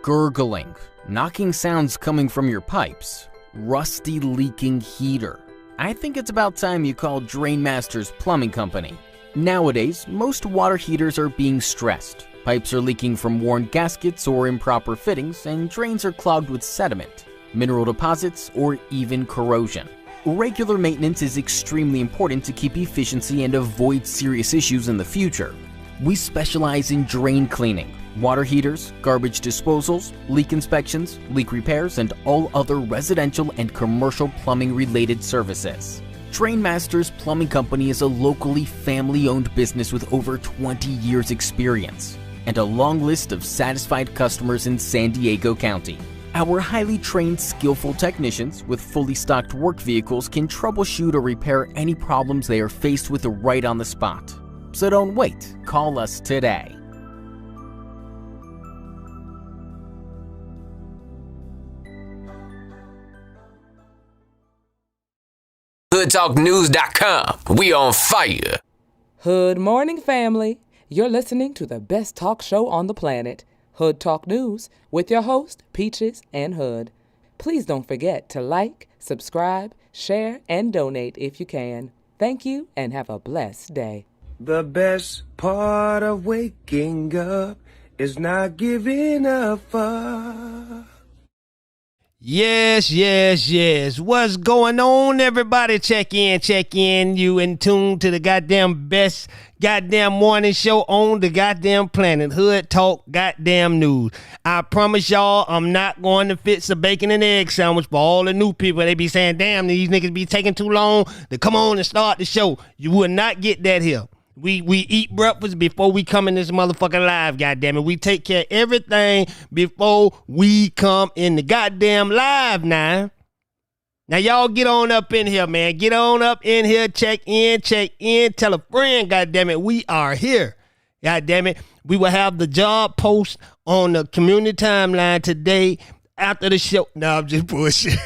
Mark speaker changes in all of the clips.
Speaker 1: gurgling, knocking sounds coming from your pipes, rusty leaking heater. I think it's about time you called Drain Masters Plumbing Company. Nowadays, most water heaters are being stressed. Pipes are leaking from worn gaskets or improper fittings, and drains are clogged with sediment, mineral deposits, or even corrosion. Regular maintenance is extremely important to keep efficiency and avoid serious issues in the future. We specialize in drain cleaning, water heaters, garbage disposals, leak inspections, leak repairs, and all other residential and commercial plumbing-related services. Drain Masters Plumbing Company is a locally family-owned business with over 20 years' experience and a long list of satisfied customers in San Diego County. Our highly trained, skillful technicians with fully stocked work vehicles can troubleshoot or repair any problems they are faced with right on the spot. So don't wait, call us today.
Speaker 2: HoodTalkNews.com. We on fire.
Speaker 3: Hood morning, family. You're listening to the best talk show on the planet, Hood Talk News, with your host, Peaches and Hood. Please don't forget to like, subscribe, share, and donate if you can. Thank you, and have a blessed day.
Speaker 4: The best part of waking up is not giving a fuck.
Speaker 5: Yes. What's going on, everybody? Check in. You in tune to the goddamn best goddamn morning show on the goddamn planet. Hood Talk goddamn News. I promise y'all I'm not going to fix a bacon and egg sandwich for all the new people. They be saying, damn, these niggas be taking too long to come on and start the show. You will not get that here. We eat breakfast before we come in this motherfucking live, goddammit. We take care of everything before we come in the goddamn live now. Now, y'all get on up in here, man. Get on up in here. Check in. Tell a friend, goddammit. We are here. Goddammit. We will have the job post on the community timeline today after the show. No, I'm just bullshit.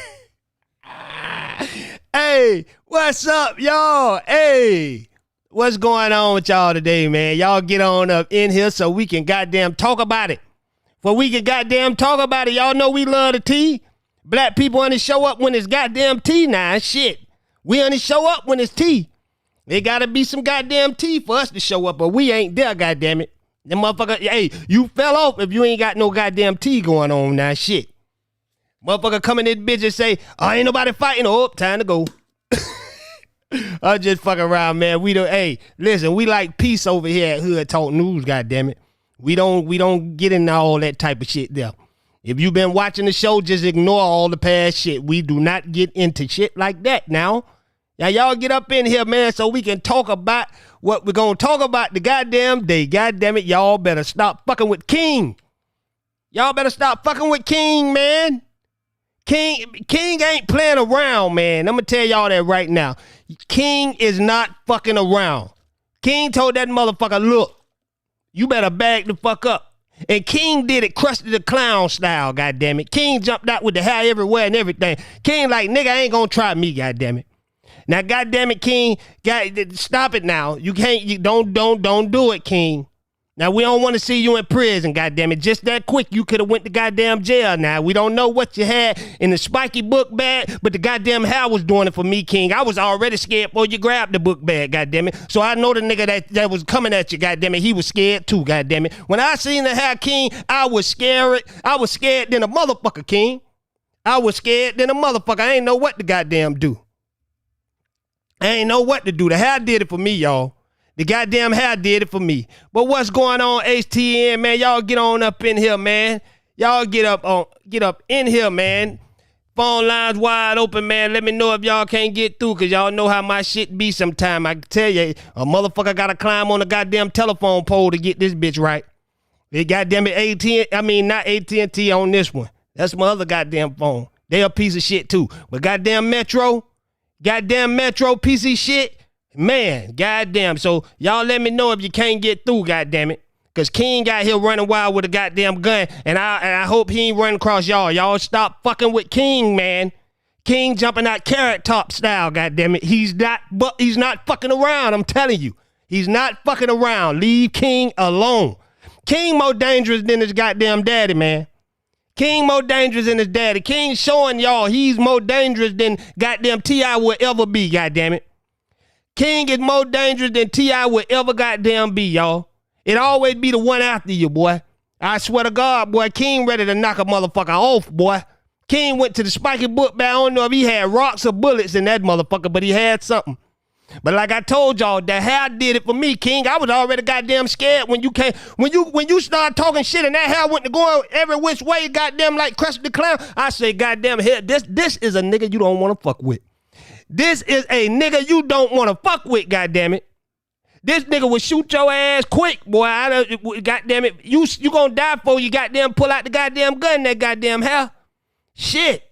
Speaker 5: Hey, what's up, y'all? Hey. What's going on with y'all today, man? Y'all get on up in here so we can goddamn talk about it. Y'all know we love the tea. Black people only show up when it's goddamn tea now. Shit. We only show up when it's tea. There gotta be some goddamn tea for us to show up, but we ain't there, goddammit. Them motherfucker, hey, you fell off if you ain't got no goddamn tea going on now. Shit. Motherfucker come in this bitch and say, oh, ain't nobody fighting. Oh, time to go. I'm just fucking around, man. Hey, listen, we like peace over here at Hood Talk News, goddammit. We don't get into all that type of shit there. If you've been watching the show, just ignore all the past shit. We do not get into shit like that now. Now, y'all get up in here, man, so we can talk about what we're going to talk about the goddamn day. Goddammit, y'all better stop fucking with King. Y'all better stop fucking with King, man. King ain't playing around, man. I'm going to tell y'all that right now. King is not fucking around. King told that motherfucker, look, you better bag the fuck up. And King did it Krusty the Clown style, goddammit. King jumped out with the hair everywhere and everything. King like, nigga, ain't gonna try me, goddammit. Now, goddammit, King, stop it now. You don't do it, King. Now, we don't want to see you in prison, goddammit. Just that quick, you could have went to goddamn jail now. We don't know what you had in the spiky book bag, but the goddamn hair was doing it for me, King. I was already scared before you grabbed the book bag, goddammit. So I know the nigga that was coming at you, goddammit, he was scared too, goddammit. When I seen the hair, King, I was scared. I was scared than a motherfucker, King. I was scared than a motherfucker. I ain't know what to goddamn do. I ain't know what to do. The hair did it for me, y'all. The goddamn hair did it for me. But what's going on, HTN, man? Y'all get on up in here, man. Y'all get up in here, man. Phone lines wide open, man. Let me know if y'all can't get through, because y'all know how my shit be sometime. I can tell you, a motherfucker got to climb on the goddamn telephone pole to get this bitch right. They goddamn it, not AT&T on this one. That's my other goddamn phone. They a piece of shit, too. But goddamn Metro, piece of shit. Man, goddamn. So y'all let me know if you can't get through, goddammit. Because King got here running wild with a goddamn gun. And I hope he ain't running across y'all. Y'all stop fucking with King, man. King jumping out Carrot Top style, goddammit. He's not fucking around, I'm telling you. He's not fucking around. Leave King alone. King more dangerous than his goddamn daddy, man. King more dangerous than his daddy. King showing y'all he's more dangerous than goddamn T.I. will ever be, goddamn it. King is more dangerous than T.I. will ever goddamn be, y'all. It always be the one after you, boy. I swear to God, boy, King ready to knock a motherfucker off, boy. King went to the spiky book bag. I don't know if he had rocks or bullets in that motherfucker, but he had something. But like I told y'all, the hair did it for me, King. I was already goddamn scared when you came, when you started talking shit and that hair went to going every which way, goddamn like Krusty the Clown. I say, goddamn, here, this is a nigga you don't want to fuck with. This is a nigga you don't want to fuck with, goddamn it. This nigga will shoot your ass quick, boy. Goddamn it, you gonna die before you goddamn pull out the goddamn gun in that goddamn hair. Shit.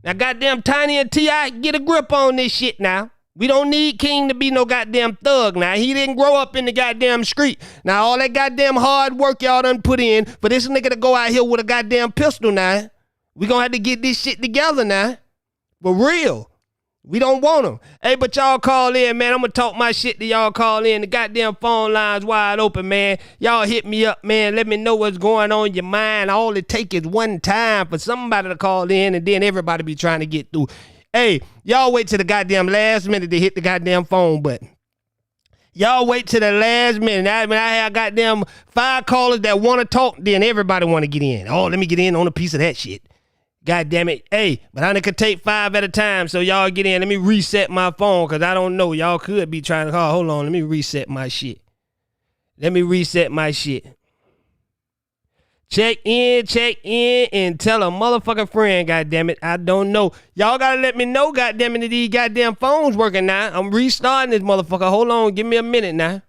Speaker 5: Now goddamn Tiny and T.I. get a grip on this shit now. We don't need King to be no goddamn thug now. He didn't grow up in the goddamn street. Now all that goddamn hard work y'all done put in for this nigga to go out here with a goddamn pistol now. We gonna have to get this shit together now. For real. We don't want him. Hey, but y'all call in, man. I'm gonna talk my shit to y'all call in. The goddamn phone line's wide open, man. Y'all hit me up, man. Let me know what's going on in your mind. All it take is one time for somebody to call in and then everybody be trying to get through. Hey, y'all wait till the goddamn last minute to hit the goddamn phone button. Y'all wait till the last minute. When I have goddamn 5 callers that want to talk, then everybody want to get in. Oh, let me get in on a piece of that shit. God damn it. Hey, but I could take 5 at a time, so y'all get in. Let me reset my phone, because I don't know. Y'all could be trying to call. Hold on. Let me reset my shit. Check in, and tell a motherfucking friend, goddammit. I don't know. Y'all gotta let me know, goddammit, that these goddamn phones working now. I'm restarting this motherfucker. Hold on. Give me a minute now.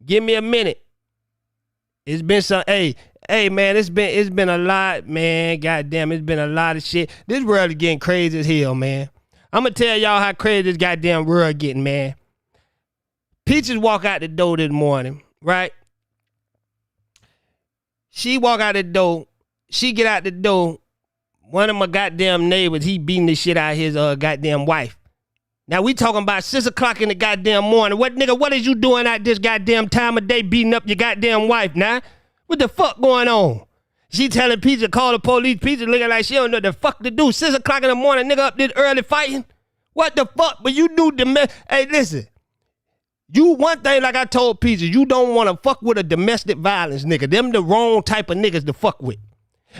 Speaker 5: Give me a minute. It's been some, hey, man, it's been a lot, man. Goddamn, it's been a lot of shit. This world is getting crazy as hell, man. I'm gonna tell y'all how crazy this goddamn world getting, man. Peaches walk out the door this morning, right? She walk out the door. She get out the door. One of my goddamn neighbors, he beating the shit out of his goddamn wife. Now we talking about 6 o'clock in the goddamn morning. What is you doing at this goddamn time of day beating up your goddamn wife now? What the fuck going on? She telling Peaches, call the police. Peaches looking like she don't know the fuck to do. 6 o'clock in the morning, nigga up this early fighting. What the fuck? But you do hey, listen. You one thing, like I told Peaches, you don't want to fuck with a domestic violence nigga. Them the wrong type of niggas to fuck with.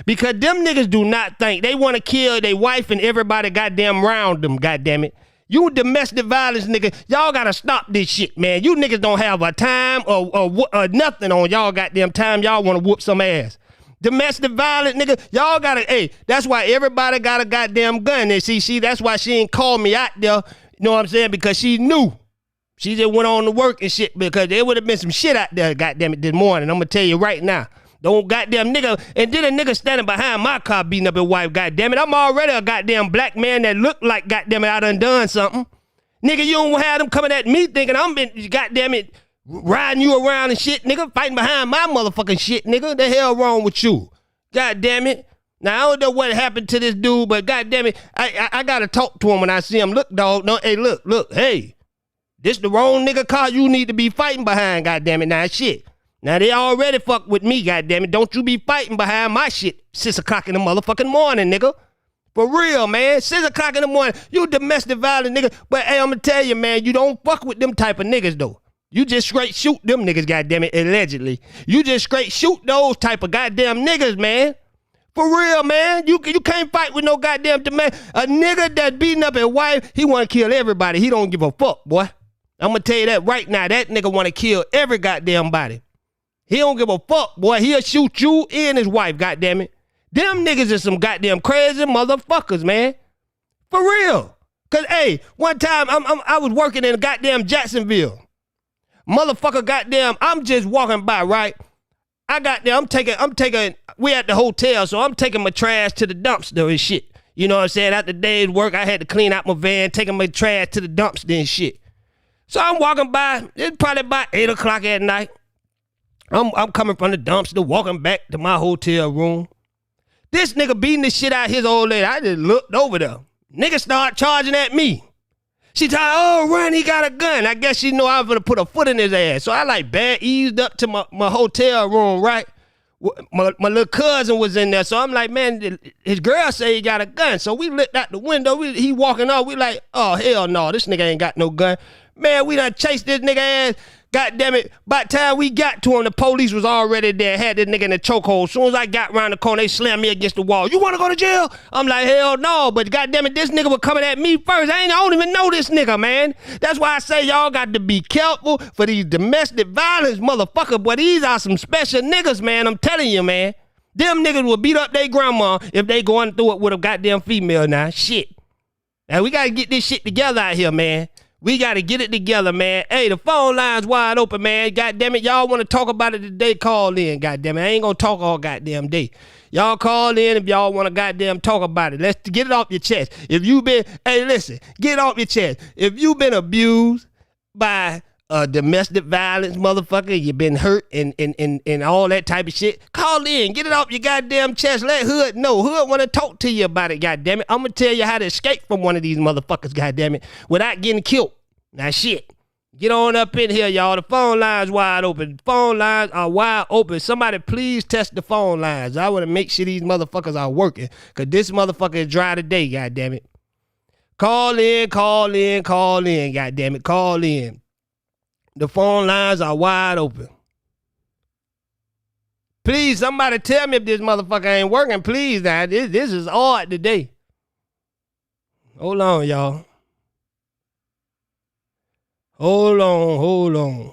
Speaker 5: Because them niggas do not think they want to kill their wife and everybody goddamn around them, goddamn it. You domestic violence nigga, y'all gotta stop this shit, man. You niggas don't have a time or nothing on y'all goddamn time. Y'all want to whoop some ass. Domestic violence nigga, y'all gotta, hey, that's why everybody got a goddamn gun. And see, that's why she ain't called me out there, you know what I'm saying? Because she knew. She just went on to work and shit because there would have been some shit out there, goddamn it, this morning. I'm gonna tell you right now. Don't goddamn nigga, and then a nigga standing behind my car beating up his wife, goddamn it. I'm already a goddamn black man that look like goddamn it I done something. Nigga, you don't have them coming at me thinking I'm been goddamn it riding you around and shit, nigga, fighting behind my motherfucking shit, nigga. The hell wrong with you? Goddamn it. Now I don't know what happened to this dude, but goddamn it, I gotta talk to him when I see him. Look, dog, no, hey, look, hey. This the wrong nigga car you need to be fighting behind, goddammit. Now shit. Now they already fuck with me, goddammit. Don't you be fighting behind my shit 6 o'clock in the motherfucking morning, nigga. For real, man. 6 o'clock in the morning. You domestic violence nigga. But hey, I'm gonna tell you, man, you don't fuck with them type of niggas though. You just straight shoot them niggas, goddammit, allegedly. You just straight shoot those type of goddamn niggas, man. For real, man. You can't fight with no goddamn demand. A nigga that beating up his wife, he wanna kill everybody. He don't give a fuck, boy. I'm gonna tell you that right now. That nigga wanna kill every goddamn body. He don't give a fuck, boy. He'll shoot you and his wife, goddammit. Them niggas is some goddamn crazy motherfuckers, man. For real. Cause hey, one time I was working in goddamn Jacksonville. Motherfucker, goddamn, I'm just walking by, right? I got there. I'm taking. We at the hotel, so I'm taking my trash to the dumpster and shit. You know what I'm saying? After the day's work, I had to clean out my van, taking my trash to the dumpster and shit. So I'm walking by, it's probably about 8 o'clock at night. I'm coming from the dumpster, walking back to my hotel room. This nigga beating the shit out of his old lady. I just looked over there. Nigga start charging at me. She told, oh, run, he got a gun. I guess she know I was gonna put a foot in his ass. So I like eased up to my hotel room, right? my little cousin was in there. So I'm like, man, his girl say he got a gun. So we looked out the window. He walking off. We like, oh, hell no, this nigga ain't got no gun. Man, we done chased this nigga ass. God damn it. By the time we got to him, the police was already there, had this nigga in the chokehold. As soon as I got around the corner, they slammed me against the wall. You want to go to jail? I'm like, hell no. But God damn it, this nigga was coming at me first. I don't even know this nigga, man. That's why I say y'all got to be careful for these domestic violence motherfuckers. But these are some special niggas, man. I'm telling you, man. Them niggas will beat up their grandma if they going through it with a goddamn female now. Shit. Now we got to get this shit together out here, man. We got to get it together, man. Hey, the phone line's wide open, man. God damn it, y'all want to talk about it today, call in, God damn it. I ain't going to talk all goddamn day. Y'all call in if y'all want to goddamn talk about it. Let's get it off your chest. If you been, hey, listen, get it off your chest. If you been abused by domestic violence, motherfucker, you been hurt and all that type of shit, call in, get it off your goddamn chest. Let Hood know. Hood want to talk to you about it, goddamn it. I'm gonna tell you how to escape from one of these motherfuckers, goddamn it, without getting killed. Now shit, get on up in here, y'all. The phone line's wide open. Phone lines are wide open. Somebody please test the phone lines. I want to make sure these motherfuckers are working, cause this motherfucker is dry today, goddamn it. Call in, goddamn it, call in. The phone lines are wide open. Please, somebody tell me if this motherfucker ain't working. Please, now. This is odd today. Hold on, y'all. Hold on.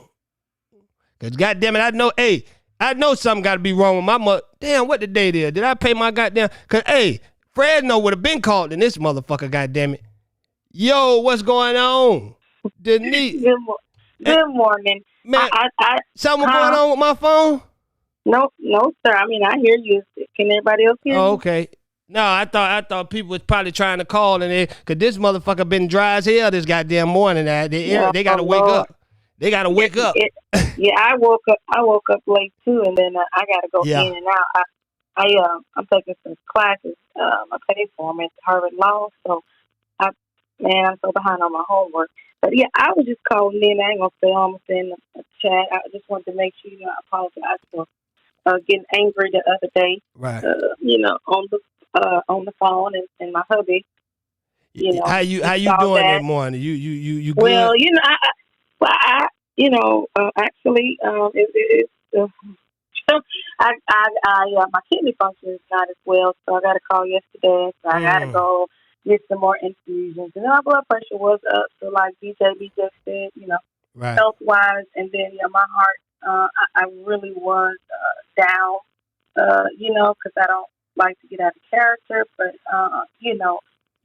Speaker 5: Because, goddamn it, I know something got to be wrong with my mother. Damn, what the date is? Did I pay my goddamn? Because, Fresno would have been called in this motherfucker, goddamn it. Yo, what's going on? Denise.
Speaker 6: Good morning.
Speaker 5: Man, something going on with my phone?
Speaker 6: No, sir. I mean, I hear you. Can everybody else hear you?
Speaker 5: Okay. No, I thought people was probably trying to call and cause this motherfucker been dry as hell this goddamn morning. They gotta wake up. They gotta wake up.
Speaker 6: Yeah, I woke up late too, and then I gotta go in and out. I'm taking some classes. I pay for them at Harvard Law, so I'm so behind on my homework. But yeah, I was just calling in. I ain't gonna stay on in the chat. I just wanted to make sure I apologize for getting angry the other day.
Speaker 5: Right.
Speaker 6: On the phone and my hubby.
Speaker 5: How you doing that morning? You good?
Speaker 6: Well, actually, my kidney function is not as well, so I got a call yesterday. So I got to go get some more infusions, and my blood pressure was up. So like BJ said,
Speaker 5: right.
Speaker 6: Health wise, and then my heart, I really was down, because I don't like to get out of character, but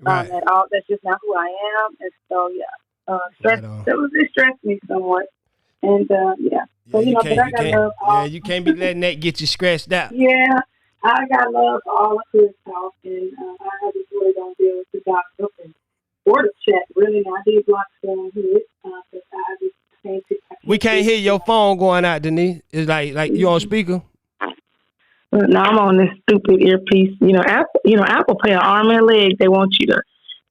Speaker 5: right.
Speaker 6: that's just not who I am, and so it stressed me somewhat, and so
Speaker 5: you
Speaker 6: but I got love.
Speaker 5: You can't be letting that get you stressed out.
Speaker 6: Yeah, I got love for all of his talk, and I just really don't deal with the gossip or the chat. Really, I did block them here, because I just can't.
Speaker 5: We can't hear your phone going out, Denise. It's like you on speaker.
Speaker 6: No, I'm on this stupid earpiece. Apple pay an arm and a leg. They want you to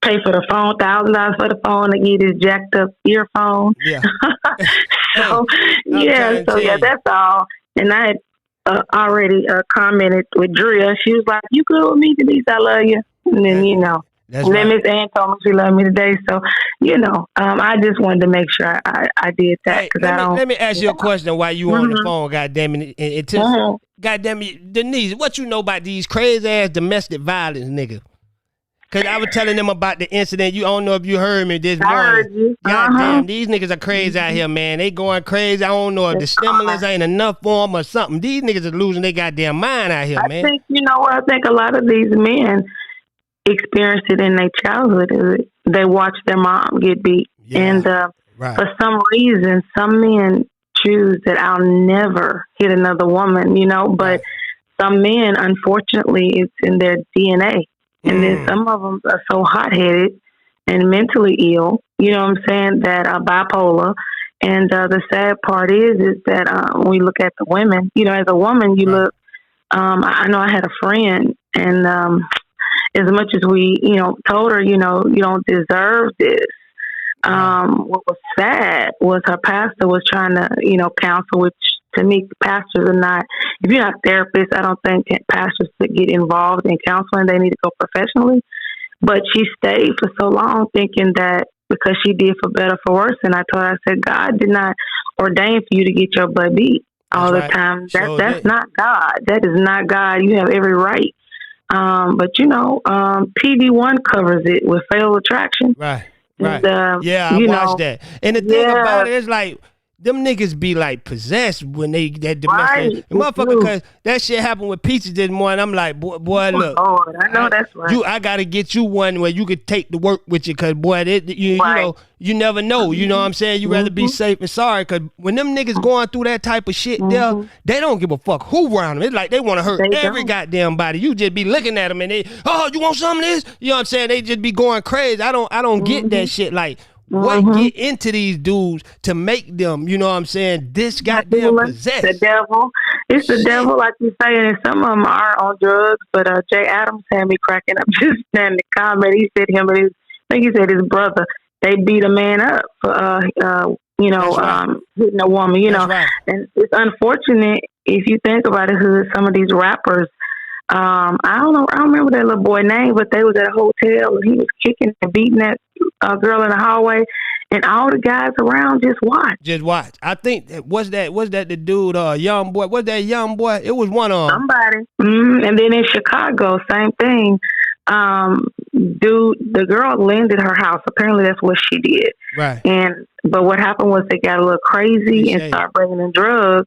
Speaker 6: pay for the phone, $1,000 for the phone, to get this jacked up earphone.
Speaker 5: Yeah.
Speaker 6: That's all. And I had already commented with Drea. She was like, "You good with me, Denise? I love you." And then
Speaker 5: That's
Speaker 6: then
Speaker 5: right.
Speaker 6: Miss Ann told me she loved me today. So I just wanted to make sure I did that, because
Speaker 5: let me ask you a question while you on the phone. Goddamn it! Goddamn it, Denise, what you know about these crazy ass domestic violence niggas? Cause I was telling them about the incident. You don't know if you heard me this morning.
Speaker 6: I heard you.
Speaker 5: Goddamn, these niggas are crazy out here, man. They going crazy. I don't know if the stimulus ain't enough for them or something. These niggas are losing their goddamn mind out here, man.
Speaker 6: I think a lot of these men experienced it in their childhood. They watched their mom get beat, and
Speaker 5: right.
Speaker 6: for some reason, some men choose that I'll never hit another woman. But
Speaker 5: right.
Speaker 6: some men, unfortunately, it's in their DNA. And then some of them are so hot-headed and mentally ill, you know what I'm saying, that are bipolar. And the sad part is that when we look at the women, as a woman, you look, I know I had a friend, and as much as we, told her, you don't deserve this, what was sad was her pastor was trying to, counsel, which to me, pastors are not. If you're not therapists, I don't think pastors should get involved in counseling. They need to go professionally. But she stayed for so long, thinking that because she did for better for worse. And I told her, I said, God did not ordain for you to get your butt beat all the time. That's not God. That is not God. You have every right. But PV1 covers it with Fatal Attraction.
Speaker 5: Right.
Speaker 6: And,
Speaker 5: yeah, I watched that. And the thing about it is like, them niggas be like possessed when they that domestic motherfucker, cause that shit happened with Peaches this morning. I'm like, boy, look.
Speaker 6: Lord, I know that's right.
Speaker 5: I gotta get you one where you could take the work with you, cause boy, you know, you never know. You know what I'm saying? You rather be safe and sorry, cause when them niggas going through that type of shit, they don't give a fuck who around them. It's like they want to hurt every goddamn body. You just be looking at them and they, oh, you want some of this? You know what I'm saying? They just be going crazy. I don't get that shit. Like, what get into these dudes to make them, you know what I'm saying, this goddamn possessed?
Speaker 6: The devil. It's the devil, like you say, and some of them are on drugs, but Jay Adams had me cracking up just in the comment. He said I think he said his brother, they beat a man up for, hitting a woman, you know.
Speaker 5: Right.
Speaker 6: And it's unfortunate if you think about it, who some of these rappers, I don't know, I don't remember that little boy name, but they was at a hotel and he was kicking and beating that girl in the hallway, and all the guys around just watch.
Speaker 5: I think was that the dude, young boy? Was that young boy? It was one of them.
Speaker 6: Somebody. And then in Chicago, same thing. The girl landed her house. Apparently, that's what she did.
Speaker 5: Right.
Speaker 6: But what happened was they got a little crazy and started bringing in drugs.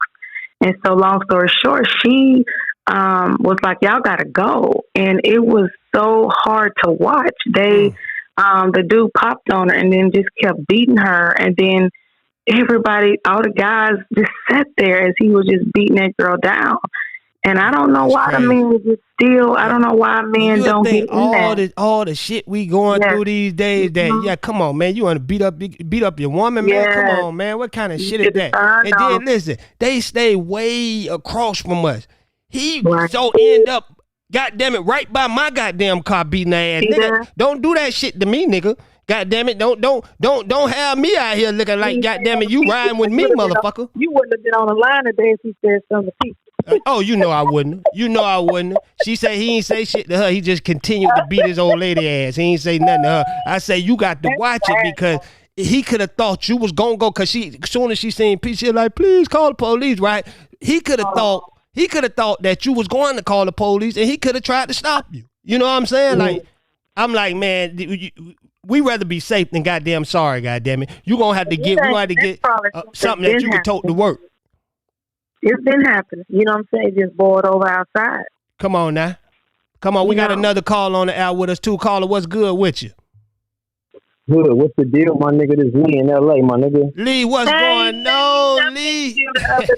Speaker 6: And so, long story short, she was like, y'all gotta go. And it was so hard to watch. The dude popped on her and then just kept beating her. And then everybody, all the guys just sat there as he was just beating that girl down. And I don't know why the men just still, I don't know why men don't get in
Speaker 5: all the shit we going through these days that, come on, man, you want to beat up your woman, man? Come on, man, what kind of shit is that? And then, listen, they stay way across from us. He so end up, goddamn it, right by my goddamn car beating their ass. Nigga, don't do that shit to me, nigga. Goddamn it, don't have me out here looking like goddamn it, you riding with me, motherfucker.
Speaker 6: You wouldn't have been on the line today if he said something to people.
Speaker 5: Oh, you know I wouldn't. She said he ain't say shit to her. He just continued to beat his old lady ass. He ain't say nothing to her. I say you got to watch it because he could have thought you was gonna go, cause as soon as she seen Pete, she was like, please call the police, right? He could have thought that you was going to call the police, and he could have tried to stop you. You know what I'm saying? Like, I'm like, man, we rather be safe than goddamn sorry, goddamn it. You gonna have to get something that you can tote to work.
Speaker 6: It's been happening. You know what I'm saying? Just boiled over outside.
Speaker 5: Come on now. Come on, we got another call on the air with us too. Caller, what's good with you?
Speaker 7: Good. What's the deal, my nigga? This Lee in L.A., my nigga.
Speaker 5: Lee, what's going on, Lee?
Speaker 7: What's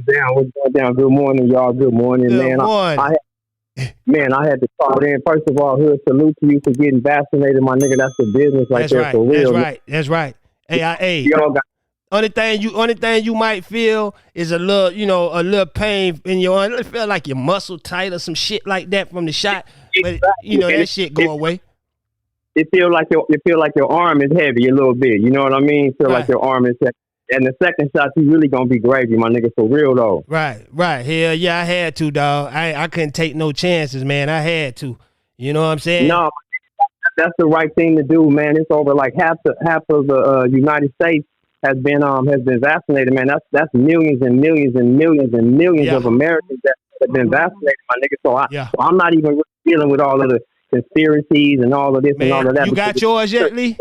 Speaker 7: going down? Good morning, y'all. Good morning, man. I had to call in. First of all, hood salute to you for getting vaccinated, my nigga. That's the business for real.
Speaker 5: That's right. Hey. Only thing you might feel is a little pain in your arm. It feel like your muscle tight or some shit like that from the shot. But that shit go away.
Speaker 7: It feel like your arm is heavy a little bit. You know what I mean? Feel like your arm is heavy. And the second shot, you really gonna be gravy, my nigga, for real though.
Speaker 5: Right. Hell yeah, I had to, dog. I couldn't take no chances, man. I had to. You know what I'm saying?
Speaker 7: No, that's the right thing to do, man. It's over like half of the United States has been vaccinated, man. That's millions and millions and millions and millions of Americans that have been vaccinated, my nigga. So I'm not even really dealing with all of the conspiracies and all of this and all of that.
Speaker 5: You got yours yet, Lee?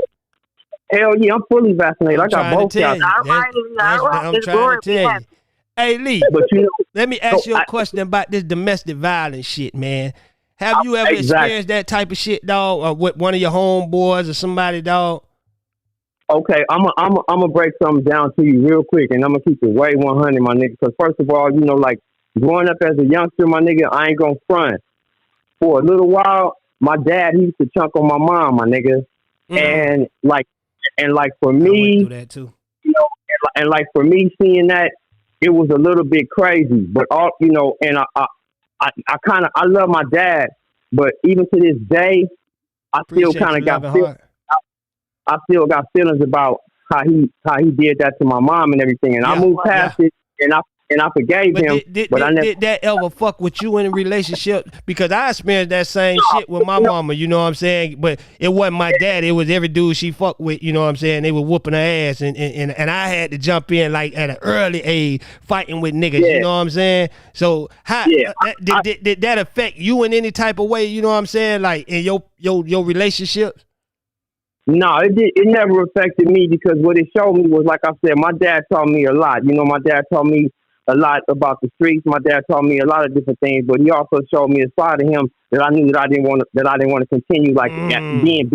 Speaker 7: Hell yeah, I'm fully vaccinated. I got both shots.
Speaker 5: I'm trying to tell you. Hey, Lee, let me ask you a question about this domestic violence shit, man. Have you ever experienced that type of shit, dog, or with one of your homeboys or somebody, dog?
Speaker 7: Okay, I'm gonna break something down to you real quick, and I'm gonna keep it way 100, my nigga. Because first of all, like growing up as a youngster, my nigga, I ain't gonna front. For a little while, my dad, he used to chunk on my mom, my nigga, and like for me,
Speaker 5: I would do that too.
Speaker 7: And like for me, seeing that, it was a little bit crazy. But and I love my dad, but even to this day, I still kind of got. I still got feelings about how he did that to my mom and everything, and I moved past it, and I forgave him. But I never.
Speaker 5: Did that ever fuck with you in a relationship? Because I experienced that same shit with my mama, you know what I'm saying? But it wasn't my dad, it was every dude she fucked with, you know what I'm saying? They were whooping her ass, and I had to jump in like at an early age, fighting with niggas, you know what I'm saying? So how did that affect you in any type of way, you know what I'm saying? Like in your relationships?
Speaker 7: No, it never affected me because what it showed me was, like I said, my dad taught me a lot. You know, my dad taught me a lot about the streets. My dad taught me a lot of different things, but he also showed me a side of him that I knew that I didn't want to continue like being.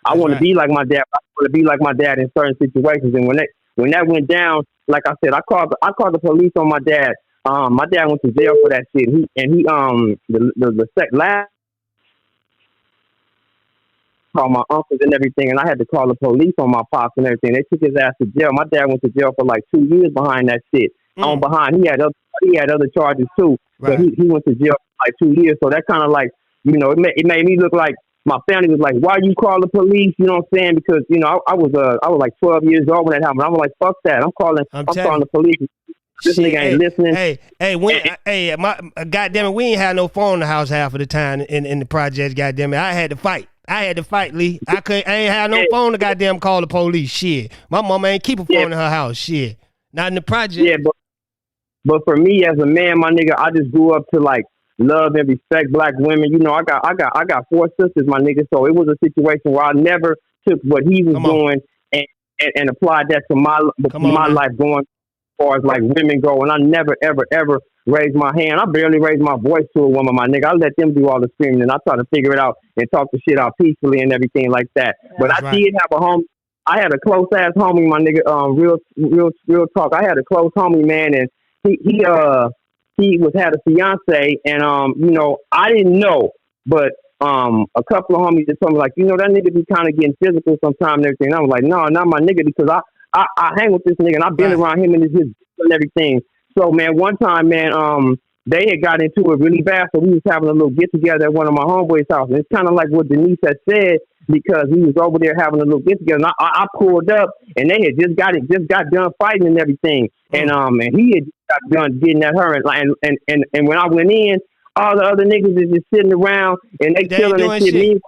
Speaker 7: I want to be like my dad. I want to be like my dad in certain situations. And when that went down, like I said, I called the police on my dad. My dad went to jail for that shit. Last called my uncles and everything, and I had to call the police on my pops and everything. They took his ass to jail. My dad went to jail for like 2 years behind that shit. He had other charges too, but he went to jail for like 2 years. So that kind of like, you know, it made me look like my family was like, why you call the police? You know what I'm saying? Because, you know, I was like 12 years old when that happened. I was like, fuck that. I'm calling the police. This nigga ain't listening.
Speaker 5: Goddamn it, we ain't had no phone in the house half of the time in the projects. Goddamn it, I had to fight, Lee. I ain't have no phone to goddamn call the police. Shit, my mama ain't keep a phone in her house. Shit, not in the project.
Speaker 7: Yeah, but for me as a man, my nigga, I just grew up to like love and respect black women. You know, I got 4 sisters, my nigga. So it was a situation where I never took what he was doing and applied that to my life going. As far as like women go, and I never ever raised my hand. I barely raised my voice to a woman, my nigga. I let them do all the screaming, and I try to figure it out and talk the shit out peacefully and everything like that. But I did have a homie. I had a close ass homie, my nigga. Real talk. I had a close homie, man, and he had a fiance, and you know, I didn't know, but a couple of homies just told me like, you know, that nigga be kind of getting physical sometimes and everything. And I was like, no, not my nigga, because I hang with this nigga and I've been around him and his and everything. So man, one time, man, they had got into it really bad, so we was having a little get together at one of my homeboys' house. And it's kind of like what Denise had said, because we was over there having a little get together. And I pulled up, and they had just got done fighting and everything. And he had got done getting at her, and when I went in, all the other niggas is just sitting around and they chilling and shit.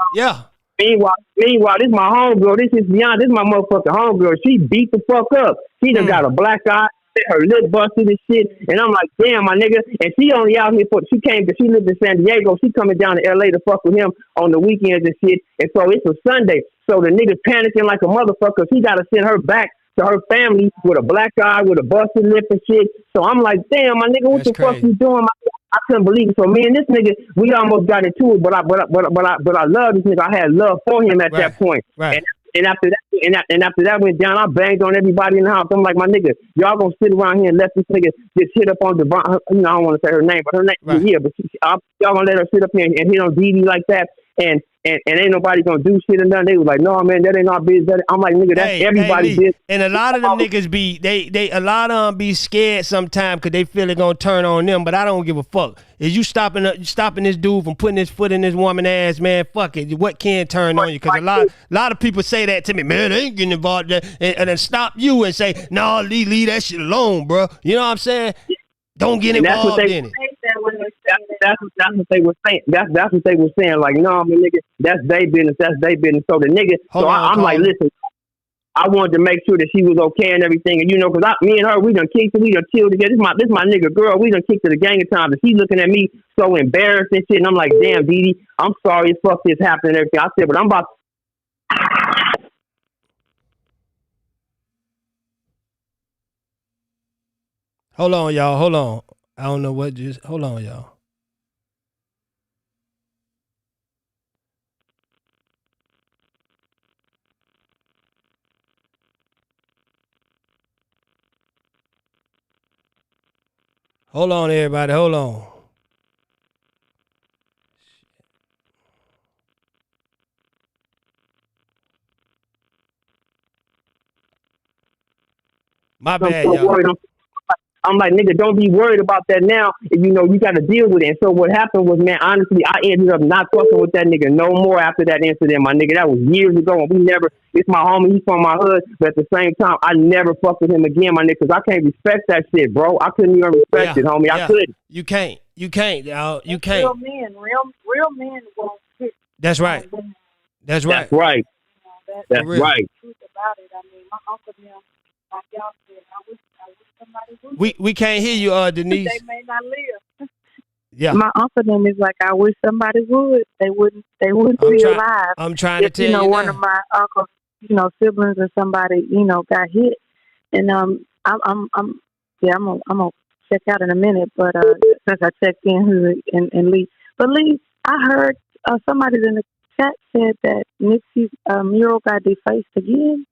Speaker 7: Meanwhile, this my homegirl. This is Beyond. This my motherfucking homegirl. She beat the fuck up. She done got a black eye, her lip busted and shit. And I'm like, damn, my nigga. And she only out here she lived in San Diego. She coming down to LA to fuck with him on the weekends and shit. And so it's a Sunday. So the nigga's panicking like a motherfucker. She got to send her back to her family with a black eye, with a busted lip and shit. So I'm like, damn, my nigga, what the fuck you doing? I couldn't believe it. So me and this nigga, we almost got into it, but I love this nigga. I had love for him at that point.
Speaker 5: Right.
Speaker 7: And after that went down, I banged on everybody in the house. I'm like, my nigga, y'all gonna sit around here and let this nigga just hit up on Devon. You know, I don't want to say her name, but her name, yeah. But y'all gonna let her sit up here and hit on Dee Dee like that? And ain't nobody gonna do shit or nothing. They was like, no, man, that ain't our business. I'm like, nigga, that's everybody's business.
Speaker 5: And a lot of them niggas be a lot of them be scared sometimes because they feel it gonna turn on them. But I don't give a fuck. Is you stopping this dude from putting his foot in this woman ass, man? Fuck it. What can turn on you? Because a lot of people say that to me, man. They ain't getting involved, and then stop you and say, no, leave that shit alone, bro. You know what I'm saying? Don't get involved in it.
Speaker 7: That's what they were saying. That's what they were saying. Like, no, my nigga, that's their business. That's their business. So the nigga, I'm like, listen, I wanted to make sure that she was okay and everything. And you know, because me and her, we done kicked it, we done chilled together. This my nigga girl. We done kicked it a gang of times. And she looking at me so embarrassed and shit. And I'm like, damn, Dee Dee, I'm sorry as fuck this happened and everything. I said, but I'm about.
Speaker 5: Hold on, y'all. Hold on. I don't know what just. Hold on, y'all. Hold on, everybody. Hold on. My bad, y'all.
Speaker 7: I'm like, nigga, don't be worried about that now. And, you know, you got to deal with it. And so what happened was, man, honestly, I ended up not fucking with that nigga no more after that incident, my nigga. That was years ago, and we never. It's my homie. He's from my hood, but at the same time, I never fucked with him again, my nigga, because I can't respect that shit, bro. I couldn't even respect it, homie. I couldn't.
Speaker 5: You can't. You can't, y'all. You can't.
Speaker 6: Real men won't hit.
Speaker 5: That's right. That's right.
Speaker 7: That's right. That's right.
Speaker 6: Truth about it. I mean, my uncle them, like y'all said, I wish somebody would.
Speaker 5: We can't hear you, Denise.
Speaker 6: They may not live.
Speaker 5: Yeah.
Speaker 6: My uncle them is like, I wish somebody would. They wouldn't be alive.
Speaker 5: I'm trying to tell
Speaker 6: you.
Speaker 5: You
Speaker 6: know, one
Speaker 5: now.
Speaker 6: of my uncles, you know, siblings or somebody, you know, got hit, and I'm gonna check out in a minute, but since I checked in and Lee, but Lee, I heard somebody in the chat said that Nipsey's mural got defaced again.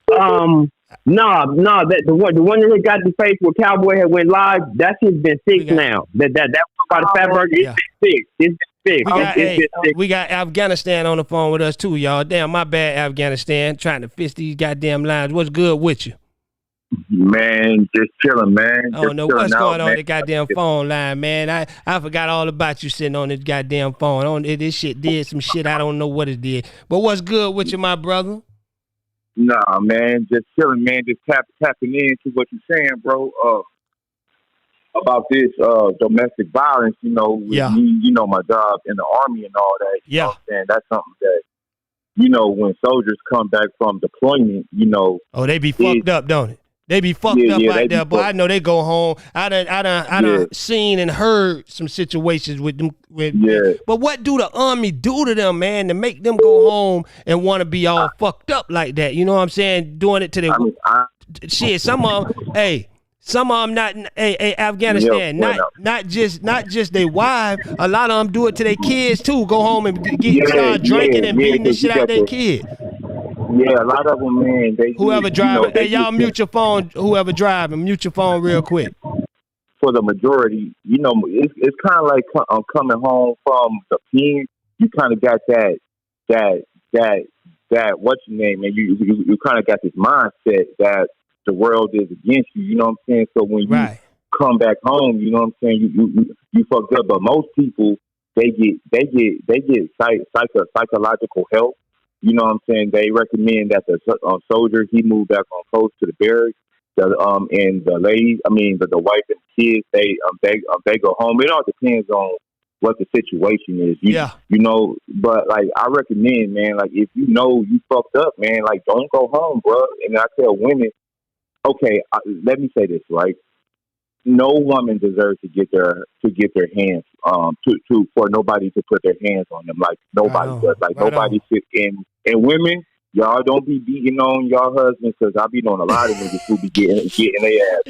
Speaker 7: No, that the one that got defaced where Cowboy had went live, that shit's been fixed now. That by the Fat Burger, it's fixed. It's fixed.
Speaker 5: We got Afghanistan on the phone with us too, y'all. Damn, my bad, Afghanistan. Trying to fix these goddamn lines. What's good with you?
Speaker 8: Man, just chilling, man.
Speaker 5: I don't know what's going on the goddamn phone line, man. I forgot all about you sitting on this goddamn phone. This shit did some shit. I don't know what it did. But what's good with you, my brother?
Speaker 8: Nah, man, just chilling, man. Just tapping into what you're saying, bro. About this domestic violence, you know, with me, you know, my job in the Army and all that. You know what I'm saying? That's something that, you know, when soldiers come back from deployment, you know.
Speaker 5: Oh, they be fucked up, don't it? They be fucked up out there, but I know they go home. I done seen and heard some situations with them. But what do the Army do to them, man, to make them go home and want to be all fucked up like that? You know what I'm saying? Doing it to their shit. Some of them not. Afghanistan, not just their wife. A lot of them do it to their kids too. Go home and start drinking and beating the shit out of their kids.
Speaker 8: Yeah, a lot of them, man.
Speaker 5: Whoever driving, hey, y'all mute your phone. Whoever driving, mute your phone real quick.
Speaker 8: For the majority, you know, it's kind of like coming home from the pen. You kind of got that what's your name, and you kind of got this mindset that the world is against you. You know what I'm saying? So when you come back home, you know what I'm saying, you fucked up. But most people, they get psychological help. You know what I'm saying? They recommend that the soldier, he moved back on post to the barracks. And the ladies, I mean, the wife and the kids, they go home. It all depends on what the situation is. You know, but like I recommend, man, like if you know you fucked up, man, like don't go home, bro. And I tell women, okay, let me say this, right? No woman deserves to get their hands for nobody to put their hands on them. Like nobody does. Like nobody should. And women, y'all don't be beating on y'all husbands, because I be knowing a lot of niggas who be getting their ass.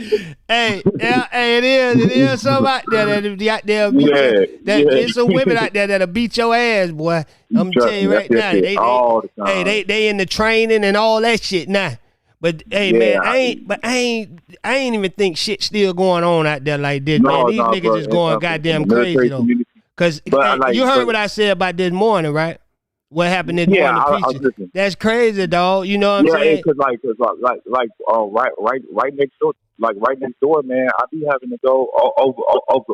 Speaker 5: Hey, it is some out there that got there. There's some women out there that'll beat your ass, boy. I'm telling you right now.
Speaker 8: All the time.
Speaker 5: Hey, they in the training and all that shit now. But hey, man, I ain't even think shit still going on out there like this, man. These niggas is going goddamn crazy though. Cause you heard what I said about this morning, right? What happened this morning? That's crazy, dog. You know what I'm saying?
Speaker 8: Because right next door, man. I be having to go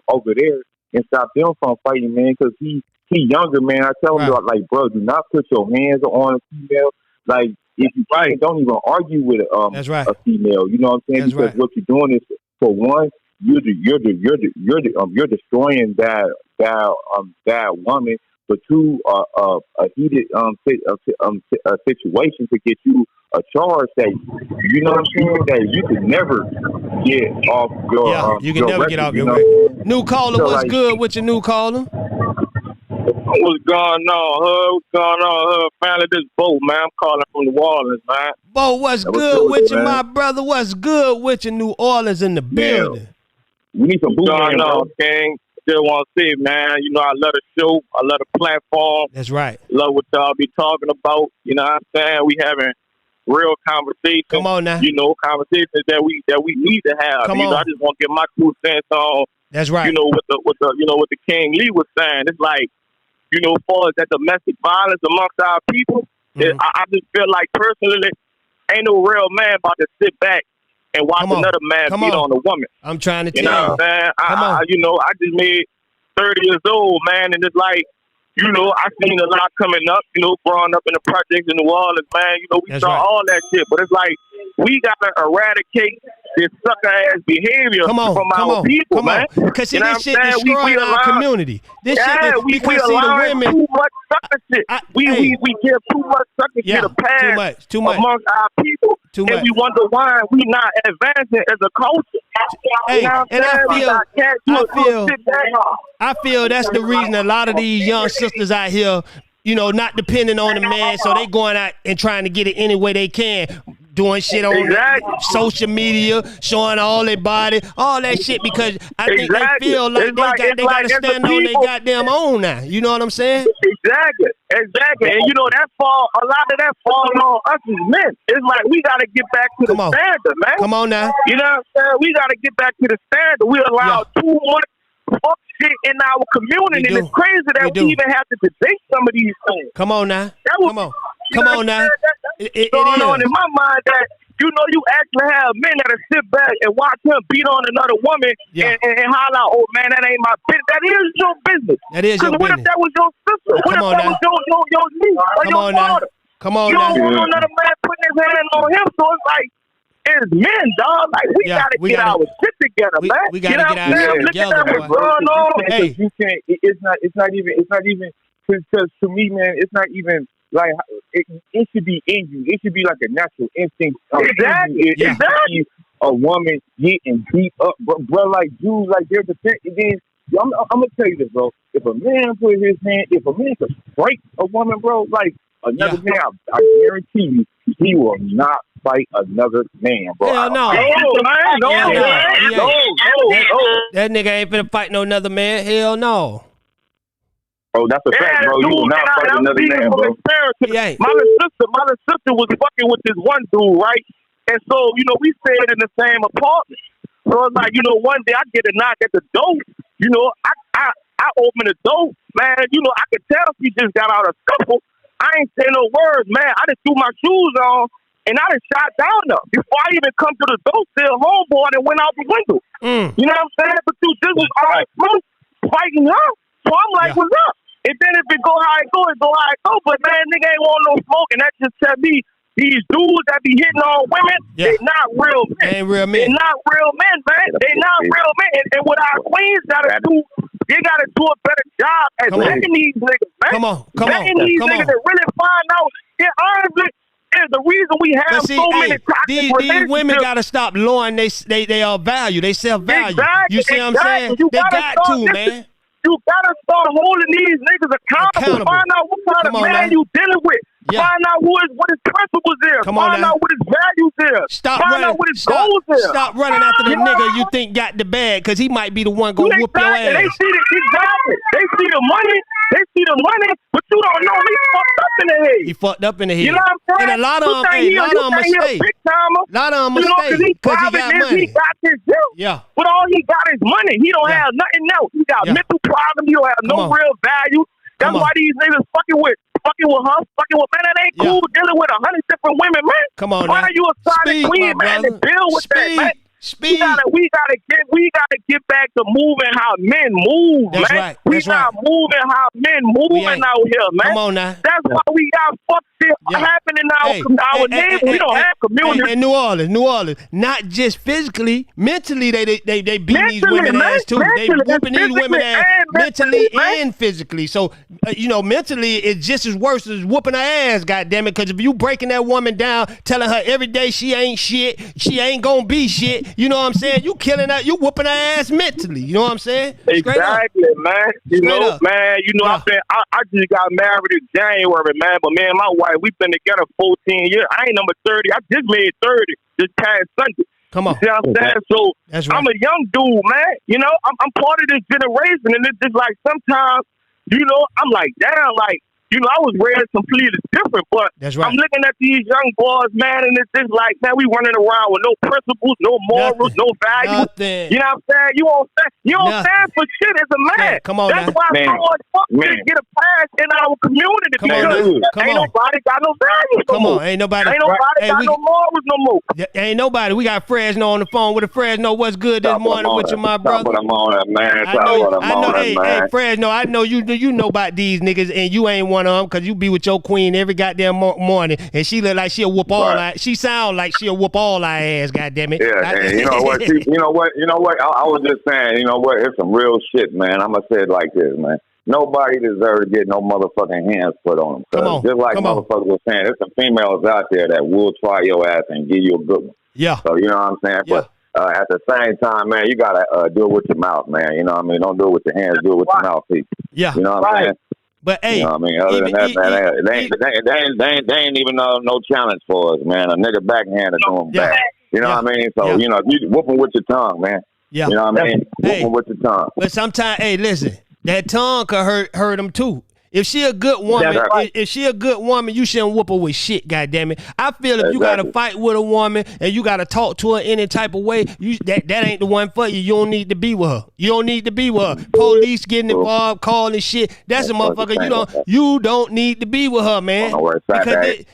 Speaker 8: over there and stop them from fighting, man. Because he younger, man. I tell him like, bro, do not put your hands on a female. Like, if you fight, don't even argue with a female. You know what I'm saying? Because what you're doing is, for one, you're destroying that woman. For two, a heated situation to get you a charge that, you know what I'm saying, that you could never get off your
Speaker 5: you can never get off your record. New caller, so what's good with your new caller?
Speaker 9: What's going on, What's going on, Family, this Bo, man. I'm calling from New Orleans, man.
Speaker 5: Bo, what's good with you, my brother? What's good with you? New Orleans in the building.
Speaker 8: We need some boots
Speaker 9: going on, King. Still want to see, man. You know, I love the show. I love the platform.
Speaker 5: That's right.
Speaker 9: Love what y'all be talking about. You know what I'm saying? We having real conversations.
Speaker 5: Come on now.
Speaker 9: You know, conversations that we need to have.
Speaker 5: Come
Speaker 9: on.
Speaker 5: Know,
Speaker 9: I just want to get my 2 cents on.
Speaker 5: That's right.
Speaker 9: You know, what the King Lee was saying. It's like, you know, as far as that domestic violence amongst our people, I just feel like personally, ain't no real man about to sit back and watch another man beat on a woman.
Speaker 5: I'm trying to tell
Speaker 9: you. Know what I'm saying? I just made 30 years old, man, and it's like, I seen a lot coming up, growing up in the projects in New Orleans, man. We saw all that shit. But it's like, we got to eradicate this sucker-ass behavior from our people, man.
Speaker 5: Because see, this shit destroying our community. This shit, because see, the women...
Speaker 9: too much sucker shit. We give too much sucker shit a pass amongst our people. And we wonder why we not advancing as a culture.
Speaker 5: Hey, and I feel that's the reason a lot of these young sisters out here, not depending on the man, so they going out and trying to get it any way they can, doing shit on social media, showing all their body, all that shit, because I think they feel like they got to stand on their goddamn own now. You know what I'm saying?
Speaker 9: Exactly. And a lot of that falls on us as men. It's like we got to get back to the standard, man.
Speaker 5: Come on now.
Speaker 9: You know what I'm saying? We got to get back to the standard. We allow too much fuck shit in our community, and it's crazy that we even have to debate some of these things.
Speaker 5: Come on now. Come on now.
Speaker 9: It's going on in my mind that you actually have men that'll sit back and watch him beat on another woman and holler out, "Oh man, that ain't my business." That is your business.
Speaker 5: That is your business.
Speaker 9: What if that was your sister? What if that was your niece or your daughter?
Speaker 5: Come on
Speaker 9: you
Speaker 5: now.
Speaker 9: You don't want another man putting his hand on him, so it's like, it's men, dog. Like we gotta get our shit together, man.
Speaker 5: We gotta get our shit together, boy.
Speaker 8: Hey, you can't. It's not even. Because to me, man, it's not even. Like it should be in you. It should be like a natural instinct.
Speaker 9: Exactly.
Speaker 8: A woman getting beat up, bro. Like dudes, like they're then. I'm gonna tell you this, bro. If a man put his hand, if a man could break a woman, bro, like another man, I guarantee you, he will not fight another man, bro.
Speaker 5: Hell no.
Speaker 9: No.
Speaker 5: That nigga ain't finna fight no another man. Hell no.
Speaker 8: Oh, that's a fact, bro. You will not fight another man, bro.
Speaker 9: My little sister was fucking with this one dude, right? And so, we stayed in the same apartment. So it's like, one day I get a knock at the door. I open the door, man. I could tell she just got out of scuffle. I ain't saying no words, man. I just threw my shoes on and I just shot down her before I even come to the door. Still homeboy and went out the window. You know what I'm saying? But this was all smoke fighting her. So I'm like, what's up? And then if it go how it go, But man, nigga ain't want no smoke, and that just tell me these dudes that be hitting on women, they not real men.
Speaker 5: They ain't real men.
Speaker 9: They not real men, man. They not real men. And what our queens gotta do, they gotta do a better job at letting these niggas, man.
Speaker 5: Come on.
Speaker 9: These niggas to really find out. Honestly, is the reason we have so many toxic
Speaker 5: these women gotta stop lowering they value, they self-value.
Speaker 9: Exactly,
Speaker 5: you see what I'm saying? They got to, man.
Speaker 9: You gotta start holding these niggas accountable. Find out what kind of man you dealing with. Find out what his principles is. Find out what his values is. Find out what his goals is.
Speaker 5: Stop running after the nigga you think got the bag, because he might be the one gonna whoop your ass.
Speaker 9: They see the money, but you don't know he fucked up in the head.
Speaker 5: He fucked up in the head.
Speaker 9: You know what I'm saying?
Speaker 5: And a lot of them mistake. Because he got money.
Speaker 9: He got this deal. But all he got is money. He don't have nothing else. He got mental problems. He don't have no real value. That's why these niggas fucking with her, man, that ain't cool dealing with 100 different women, man.
Speaker 5: Come on,
Speaker 9: why are you a solid queen, man, and deal with that, man? We gotta get back to moving how men move,
Speaker 5: That's
Speaker 9: man.
Speaker 5: Right.
Speaker 9: We not moving how men moving out here, man.
Speaker 5: Come on now.
Speaker 9: That's why we got fuck shit happening in our neighborhood. We don't have community.
Speaker 5: In New Orleans, not just physically, mentally they beat these women ass too. They whooping these women ass mentally and physically. So mentally it's just as worse as whooping her ass. Goddamn it! Because if you breaking that woman down, telling her every day she ain't shit, she ain't gonna be shit. You know what I'm saying? You killing her, you whooping her ass mentally. You know what I'm saying?
Speaker 9: Exactly, man. I just got married in January, man. But man, my wife, we've been together 14 years. I ain't number 30. I just made 30 this past Sunday.
Speaker 5: Come on.
Speaker 9: You see what I'm saying? So I'm a young dude, man. I'm part of this generation, and it's just like sometimes, I'm like, damn, like, You know, I was raised completely different, but
Speaker 5: that's right.
Speaker 9: I'm looking at these young boys, man, and it's just like, man, we running around with no principles, no morals, no values. You know what I'm saying? You don't stand for shit as a man.
Speaker 5: Come on,
Speaker 9: that's why so much fuck shit get a pass in our community because ain't nobody got no values no more.
Speaker 5: Ain't nobody
Speaker 9: got no morals no more.
Speaker 5: Ain't nobody. We got Fresno on the phone with a Fresno. What's good this morning with you, my brother? Hey, Fresno, I know you know about these niggas, and you ain't one of them because you be with your queen every goddamn morning, and she look like she'll whoop all our. She sound like she'll whoop all our ass. Goddamn it.
Speaker 8: Yeah, and you know what? You know what? I was just saying. You know what? It's some real shit, man. I'm gonna say it like this, man. Nobody deserves to get no motherfucking hands put on them. Just like motherfuckers were saying, there's some females out there that will try your ass and give you a good one.
Speaker 5: Yeah.
Speaker 8: So you know what I'm saying?
Speaker 5: Yeah.
Speaker 8: But at the same time, man, you gotta do it with your mouth, man. You know what I mean? Don't do it with your hands. Do it with your mouth, people.
Speaker 5: Yeah.
Speaker 8: You know what I'm saying?
Speaker 5: But hey,
Speaker 8: you know what I mean? Other than that, man, they ain't even no challenge for us, man. A nigga backhanded to him back. You know what I mean? So you know, you whooping with your tongue, man.
Speaker 5: Yeah.
Speaker 8: You know what I mean? Whooping with your tongue.
Speaker 5: But sometimes, hey, listen, that tongue could hurt them too. If she a good woman, you shouldn't whoop her with shit, goddammit. I feel if you gotta fight with a woman and you gotta talk to her any type of way, that ain't the one for you. You don't need to be with her. You don't need to be with her. Police getting involved, calling shit. That's a motherfucker. You don't need to be with her, man.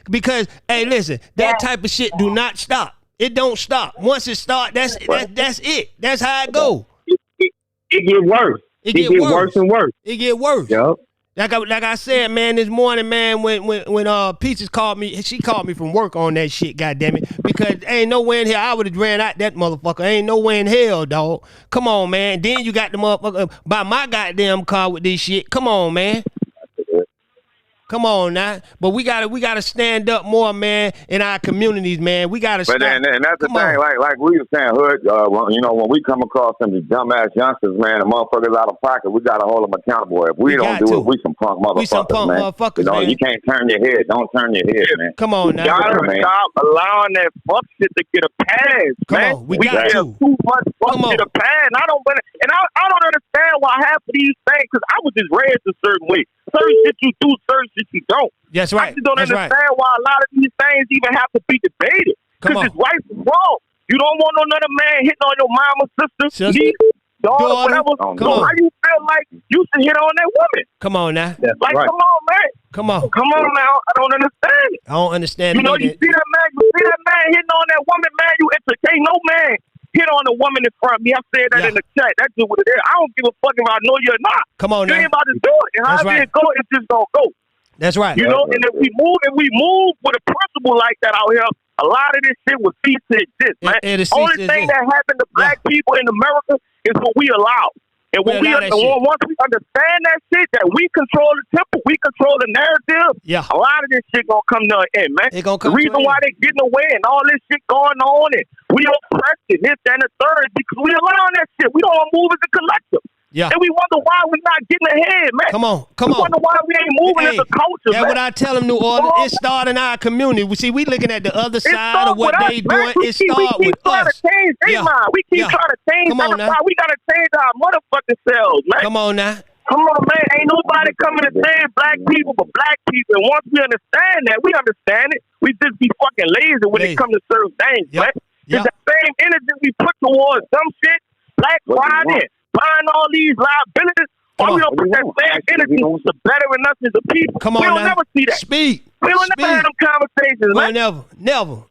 Speaker 5: Because hey, listen, that type of shit do not stop. It don't stop. Once it start, that's it. That's how it go.
Speaker 7: It get worse. It get worse and worse.
Speaker 5: It get worse.
Speaker 7: Yep.
Speaker 5: Like I said, man, this morning, man, when Peaches called me, she called me from work on that shit, goddammit. Because ain't nowhere in here I would have ran out that motherfucker. Ain't nowhere in hell, dog. Come on, man. Then you got the motherfucker by my goddamn car with this shit. Come on, man. Come on now, but we gotta stand up more, man, in our communities, man. We gotta.
Speaker 8: But and that's the thing, like we were saying, Hood. You know, when we come across some dumbass youngsters, man, the motherfuckers out of pocket, we gotta hold them accountable. If we don't do it, we some punk motherfuckers, man. You know, you can't turn your head. Don't turn your head, man.
Speaker 5: Come on now.
Speaker 9: You gotta stop allowing that fuck shit to get a pass, man.
Speaker 5: We got
Speaker 9: too much fuck shit a pass. I don't understand why half of these things, because I was just raised a certain way. Certain shit you do, certain shit you don't.
Speaker 5: That's right.
Speaker 9: I just don't understand why a lot of these things even have to be debated. Because it's right and wrong. You don't want no another man hitting on your mama, sister, niece, daughter, whatever. So how you feel like you should hit on that woman?
Speaker 5: Come on now.
Speaker 9: Come on, man.
Speaker 5: Come on.
Speaker 9: Come on now. I don't understand it.
Speaker 5: I don't understand it.
Speaker 9: You know, you see that man hitting on that woman, man, you entertain no man. Hit on a woman in front of me. I said that in the chat. That's just what it is. I don't give a fuck if I know you or not.
Speaker 5: Come on,
Speaker 9: you ain't about to do it. And however it go, it's just gonna go.
Speaker 5: That's right.
Speaker 9: You know, and if we move with a principle like that out here, a lot of this shit will cease to exist, man. Only thing that happened to black people in America is what we allow. And when once we understand that shit, that we control the temple, we control the narrative, a lot of this shit gonna come to an end, man. The reason why they getting away and all this shit going on, and we oppressed it, this, and the third, because we allowing that shit. We don't want to move as a collective.
Speaker 5: Yeah.
Speaker 9: And we wonder why we're not getting ahead, man.
Speaker 5: Come on.
Speaker 9: We wonder why we ain't moving as a culture,
Speaker 5: man. That's what I tell them, New Orleans. It started in our community. We looking at the other side of what they doing. It started with us.
Speaker 9: We keep trying to change.
Speaker 5: Come on now.
Speaker 9: We got to change our motherfucking selves, man.
Speaker 5: Come on now.
Speaker 9: Come on, man. Ain't nobody coming to save black people but black people. And once we understand that, we understand it. We just be fucking lazy when it comes to certain things, man. It's the same energy we put towards some shit, black pride, and buying all these liabilities. Why we don't put that same energy to bettering us as a people?
Speaker 5: Come on,
Speaker 9: we don't never see that.
Speaker 5: Speak.
Speaker 9: We don't never have them conversations, man.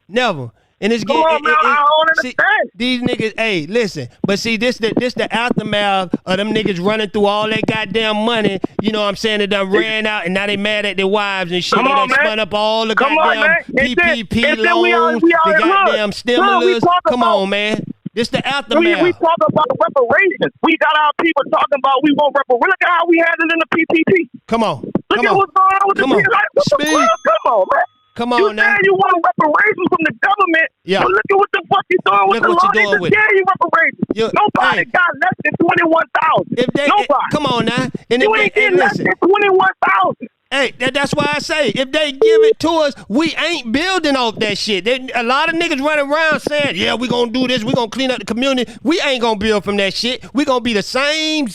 Speaker 5: Never. And it's getting.
Speaker 9: I don't understand.
Speaker 5: These niggas, hey, listen. But see, this the aftermath of them niggas running through all that goddamn money. You know what I'm saying? They done ran out, and now they mad at their wives and shit. They done spun up all the goddamn PPP loans, the goddamn stimulus. Come on, man. This the aftermath.
Speaker 9: We talk about reparations. We got our people talking about we want reparations. Look at how we handling the PPP.
Speaker 5: Come on.
Speaker 9: Look at what's going on with the PPP. Come on, man.
Speaker 5: Come on now.
Speaker 9: You want reparations from the government.
Speaker 5: Yeah.
Speaker 9: But look at what the fuck you doing with the law. They just gave you reparations. Nobody got less than 21,000. Nobody.
Speaker 5: Come on now. And
Speaker 9: you ain't getting less than 21,000.
Speaker 5: Hey, that's why I say, if they give it to us, we ain't building off that shit. A lot of niggas running around saying, yeah, we gonna do this, we gonna clean up the community. We ain't gonna build from that shit. We gonna be the same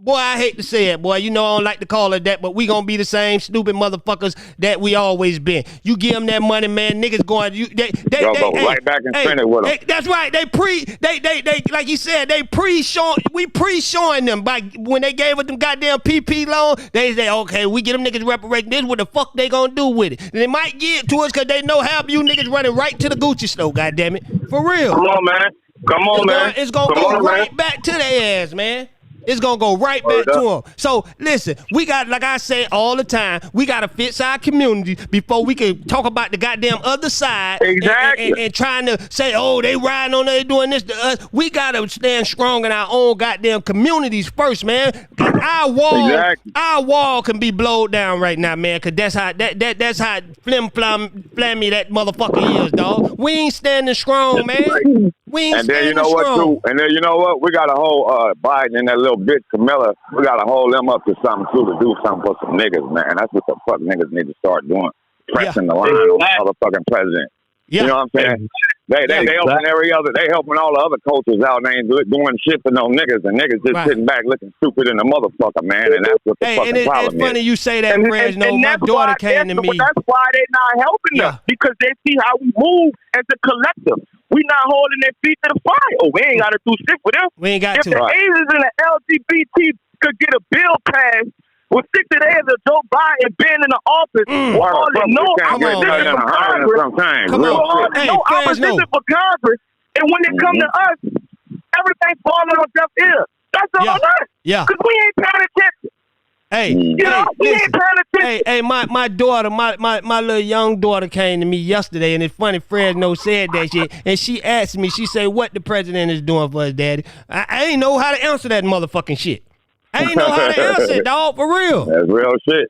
Speaker 5: Boy, I hate to say it, boy. You know I don't like to call it that, but we gonna be the same stupid motherfuckers that we always been. You give them that money, man. Niggas going, they
Speaker 8: go right back and spend it with them.
Speaker 5: That's right. They like you said, we pre-showing them by when they gave us them goddamn PP loan. They say, okay, we get them niggas reparating. This what the fuck they gonna do with it? And they might give it to us because they know half you niggas running right to the Gucci store. Goddamn it, for real.
Speaker 8: Come on, man. Come on, man.
Speaker 5: It's gonna go right back to their ass, man. It's going to go right back to them. So, listen, we got, like I say all the time, we got to fix our community before we can talk about the goddamn other side.
Speaker 8: Exactly.
Speaker 5: And trying to say, oh, they riding on, they doing this to us. We got to stand strong in our own goddamn communities first, man. Our wall can be blown down right now, man, because that's how flammy that motherfucker is, dog. We ain't standing strong, man. We ain't standing strong.
Speaker 8: And then you know what? We got to hold Biden and that little bitch Camilla. We got to hold them up to something too, to do something for some niggas, man. That's what the fuck niggas need to start doing. Pressing the line on the motherfucking president. Yeah. You know what I'm saying? They helping they helping all the other cultures out. They ain't doing shit for no niggas, and niggas just sitting back looking stupid in the motherfucker, man. And that's what the fucking problem is.
Speaker 5: It's funny you say that, Fresno. My daughter came to me.
Speaker 9: That's why they not helping us, because they see how we move as a collective. We not holding their feet to the fire. Oh, we ain't got to do shit with them.
Speaker 5: We ain't got
Speaker 9: to. If the Asians and the LGBT could get a bill passed with 60 days of Joe Biden being in the office, all they know opposition for Congress. Opposition for Congress, and when they come to us, everything falling on deaf ears. That's all right. Yeah. Because we ain't paying attention.
Speaker 5: My daughter, my little young daughter came to me yesterday, and it's funny, Fresno said that shit, and she asked me, she said, what the president is doing for us, daddy. I ain't know how to answer that motherfucking shit. I ain't know how to answer it, dog, for real.
Speaker 8: That's real shit.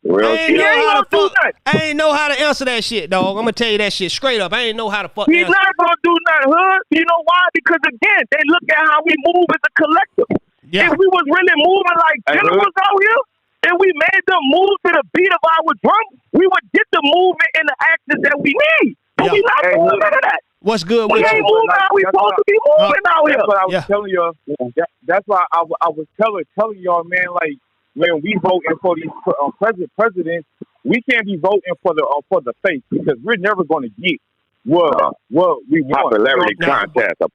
Speaker 5: I ain't know how to answer that shit, dog. I'm going to tell you that shit straight up. I ain't know how to fuck
Speaker 9: He's not going to do nothing, hood. You know why? Because, again, they look at how we move as a collective. Yeah. If we was really moving like generals out here, and we made them move to the beat of our drum, we would get the movement and the actions that we need. But we not doing none of that.
Speaker 5: What's good
Speaker 9: with you? We ain't moving how we supposed to be moving out here.
Speaker 8: That's what I was telling y'all. That's why I was telling y'all, man, like, when we voting for these presidents, we can't be voting for the face, because we're never going to get what we want. Popularity contest. But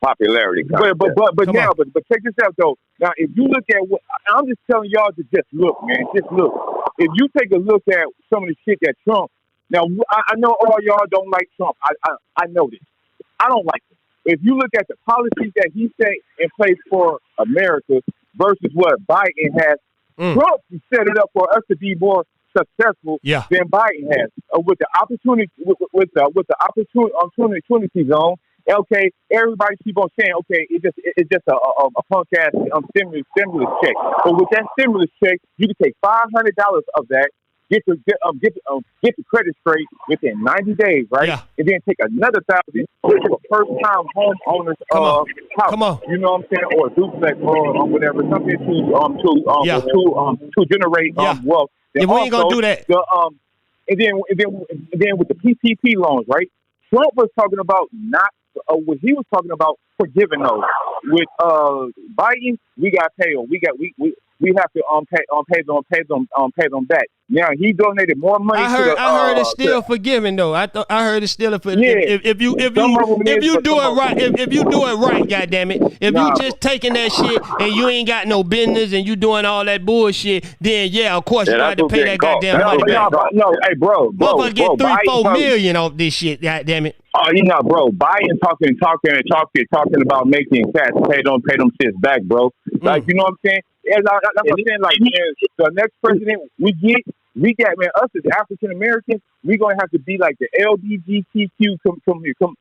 Speaker 8: check this out though. Now, if you look at what I'm just telling y'all to just look, man, just look. If you take a look at some of the shit that Trump. Now, I know all y'all don't like Trump. I know this. I don't like it. If you look at the policies that he set in place for America versus what Biden has, Trump set it up for us to be more successful than Biden has. With the opportunity, with the opportunity zone. Okay, everybody keep on saying, okay, it's just a punk ass stimulus check. But with that stimulus check, you can take $500 of that, get the credit straight within 90 days, right? Yeah. And then take another $1,000 for a first-time homeowner's house.
Speaker 5: Come on.
Speaker 8: You know what I'm saying? Or a duplex or whatever, something to generate wealth.
Speaker 5: Then we ain't gonna do that.
Speaker 8: And then with the PPP loans, right? Trump was talking about what he was talking about forgiving those. With Biden, we got paid. We have to pay them back. Now he donated more money.
Speaker 5: I heard it's still forgiving though. I heard it's still if you do it right, goddamn it. If you just taking that shit and you ain't got no business and you doing all that bullshit, then of course you got to pay that goddamn money back.
Speaker 8: No, hey, bro,
Speaker 5: motherfucker get $3-4 million off this shit, goddamn it.
Speaker 8: Oh, bro, Biden talking about making cats pay them shits back, bro. Like, you know what I'm saying? That's what I'm saying. Like, man, the next president we got, man, us as African Americans, we're gonna have to be like the LGBTQ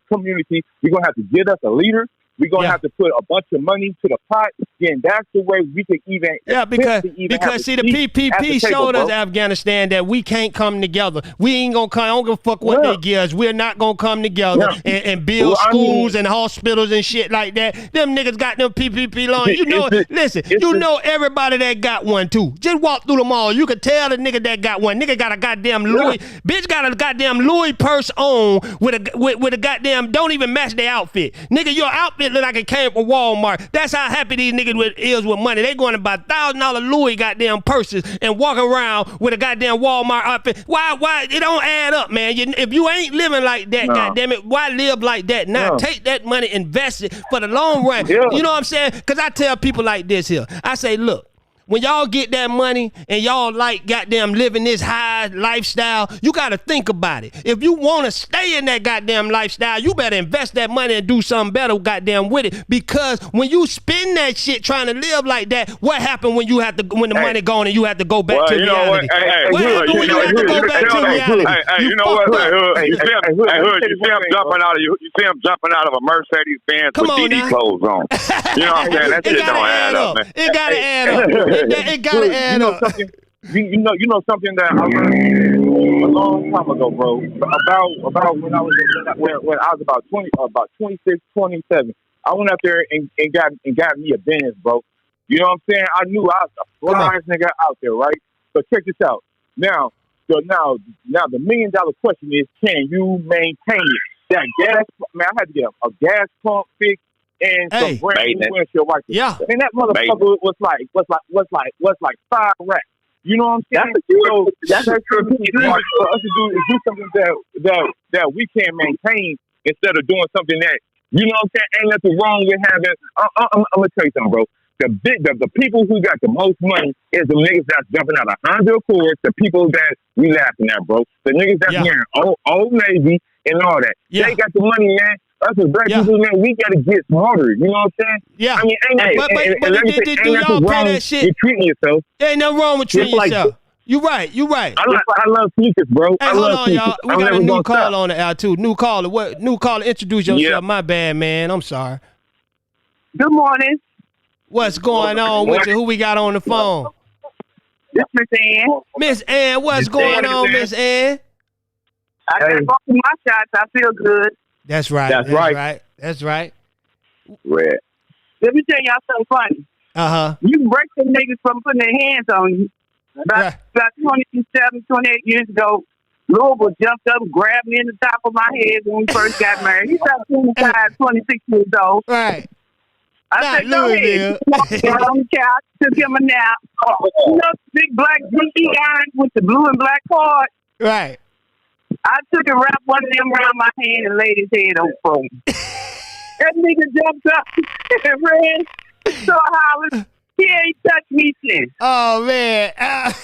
Speaker 8: community. We're gonna have to get us a leader. We're gonna have to put a bunch of money to the pot. Then that's the way we can even
Speaker 5: because see the PPP showed us Afghanistan that we can't come together. We ain't gonna come. I don't give a fuck what they give us. We're not gonna come together and build schools and hospitals and shit like that. Them niggas got them PPP loans. You know, you know everybody that got one too. Just walk through the mall. You could tell the nigga that got one. Nigga got a goddamn Louis. Bitch got a goddamn Louis purse on with a goddamn. Don't even match their outfit. Nigga, your outfit look like it came from Walmart. That's how happy these niggas niggas with money. They going to buy $1,000 Louis goddamn purses and walk around with a goddamn Walmart outfit. Why it don't add up, man? If you ain't living like that, goddamn it, why live like that? Now take that money, invest it for the long run.
Speaker 9: Yeah.
Speaker 5: You know what I'm saying? Because I tell people like this here. I say, look. When y'all get that money and y'all like goddamn living this high lifestyle, you got to think about it. If you want to stay in that goddamn lifestyle, you better invest that money and do something better goddamn with it. Because when you spend that shit trying to live like that, what happened when the money gone and you have to go back to reality? What happened when you have to go back to reality?
Speaker 9: Hey, you know what? You see him jumping out of you see him jumping out of a Mercedes Benz with DD clothes on. You know what I'm saying? That shit don't add up, man.
Speaker 5: It gotta add up. It gotta add up.
Speaker 9: You know something that I learned a long time ago, bro. About when I was about 26, 27. I went out there and got me a Benz, bro. You know what I'm saying? I knew I was the flyest nigga out there, right? So check this out. Now the $1 million question is, can you maintain it? That gas, man, I had to get a gas pump fixed. And some brand new windshield wipers.
Speaker 5: Yeah.
Speaker 9: And that motherfucker was like 5 racks. You know what I'm saying? That's for us to do something that we can maintain instead of doing something that, you know what I'm saying, ain't nothing wrong with having. I'm gonna tell you something, bro. The people who got the most money is the niggas that's jumping out of Honda Accords, the people that we laughing at, bro. The niggas that's wearing Old Navy and all that. They got the money, man. Us as black people, man, we gotta get smarter. You know what I'm saying?
Speaker 5: Yeah.
Speaker 9: I mean,
Speaker 5: but do y'all pay that shit?
Speaker 9: You're treating yourself.
Speaker 5: There ain't nothing wrong with treating yourself. You right.
Speaker 9: I love sneakers, bro.
Speaker 5: Hey, hold on, y'all. We got a new caller on the L2. New caller. What? New caller. Introduce yourself. Yeah. My bad, man. I'm sorry.
Speaker 10: Good morning.
Speaker 5: What's going on with you? Who we got on the phone?
Speaker 10: This Miss Ann.
Speaker 5: Miss Ann, what's going on, Miss Ann?
Speaker 10: I got both of my shots. I feel good.
Speaker 5: That's right. That's right.
Speaker 9: Red.
Speaker 10: Let me tell y'all something funny. You can break them niggas from putting their hands on you. About 27, 28 years ago, Louisville jumped up and grabbed me in the top of my head when we first got married. He's about 25, 26 years old.
Speaker 5: Right.
Speaker 10: I said, go ahead. On the couch, took him a nap. You know, big black dinky guy with the blue and black card.
Speaker 5: Right.
Speaker 10: I took and wrapped one of them around my hand and laid his head on the phone. That nigga jumped up and ran. So hollered. He ain't touched me since.
Speaker 5: Oh, man.
Speaker 10: That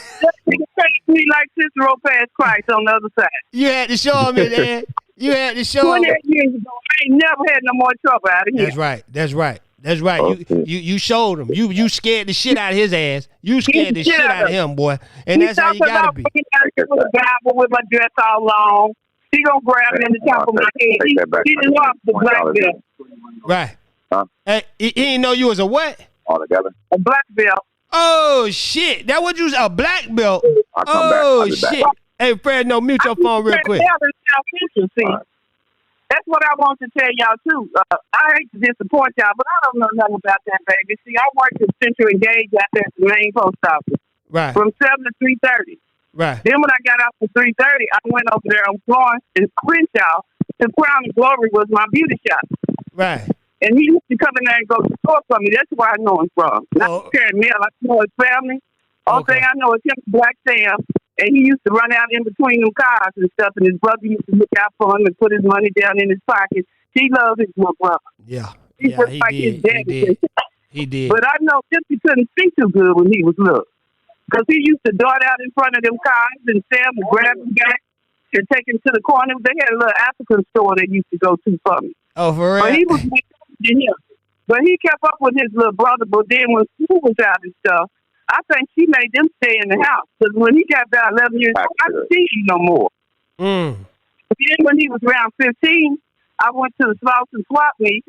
Speaker 10: nigga touched me like Cicero passed Christ on the other side.
Speaker 5: You had to show him it, man. You had to show him.
Speaker 10: 28 years ago, I ain't never had no more trouble out of here.
Speaker 5: That's right.
Speaker 9: Okay.
Speaker 5: You showed him. You scared the shit out of his ass. You scared the shit out of him, boy. And that's how you gotta be.
Speaker 10: With a Bible with my dress all long. He gonna grab me in the top of my head. He just lost the black belt.
Speaker 5: Right. Hey, he didn't know you was a what?
Speaker 9: All together.
Speaker 10: A black belt.
Speaker 5: Oh shit! That what you was, a black belt? Oh shit! Hey Fred, no, mute your phone real quick.
Speaker 10: That's what I want to tell y'all too. I hate to disappoint y'all, but I don't know nothing about that, baby. See, I worked at Central Engage out there at the main post office.
Speaker 5: Right.
Speaker 10: From 7 to 3:30.
Speaker 5: Right.
Speaker 10: Then when I got out for 3:30, I went over there on Florence and Crenshaw. The Crown and Glory was my beauty shop.
Speaker 5: Right.
Speaker 10: And he used to come in there and go to the store for me. That's where I know him from. Not carrying mail. I know his family. Only thing I know is him, Black Sam. And he used to run out in between them cars and stuff. And his brother used to look out for him and put his money down in his pocket. He loved his little brother.
Speaker 5: Yeah.
Speaker 10: He was like his daddy.
Speaker 5: He did.
Speaker 10: But I know Tipsy couldn't see too good when he was little. Because he used to dart out in front of them cars and Sam would grab him back and take him to the corner. They had a little African store they used to go to for me.
Speaker 5: Oh, for real?
Speaker 10: But he was than him. But he kept up with his little brother. But then when school was out and stuff, I think she made them stay in the house. Because when he got about 11 years old, I didn't see him no more. Then when he was around 15, I went to the Sloss and Swap meet.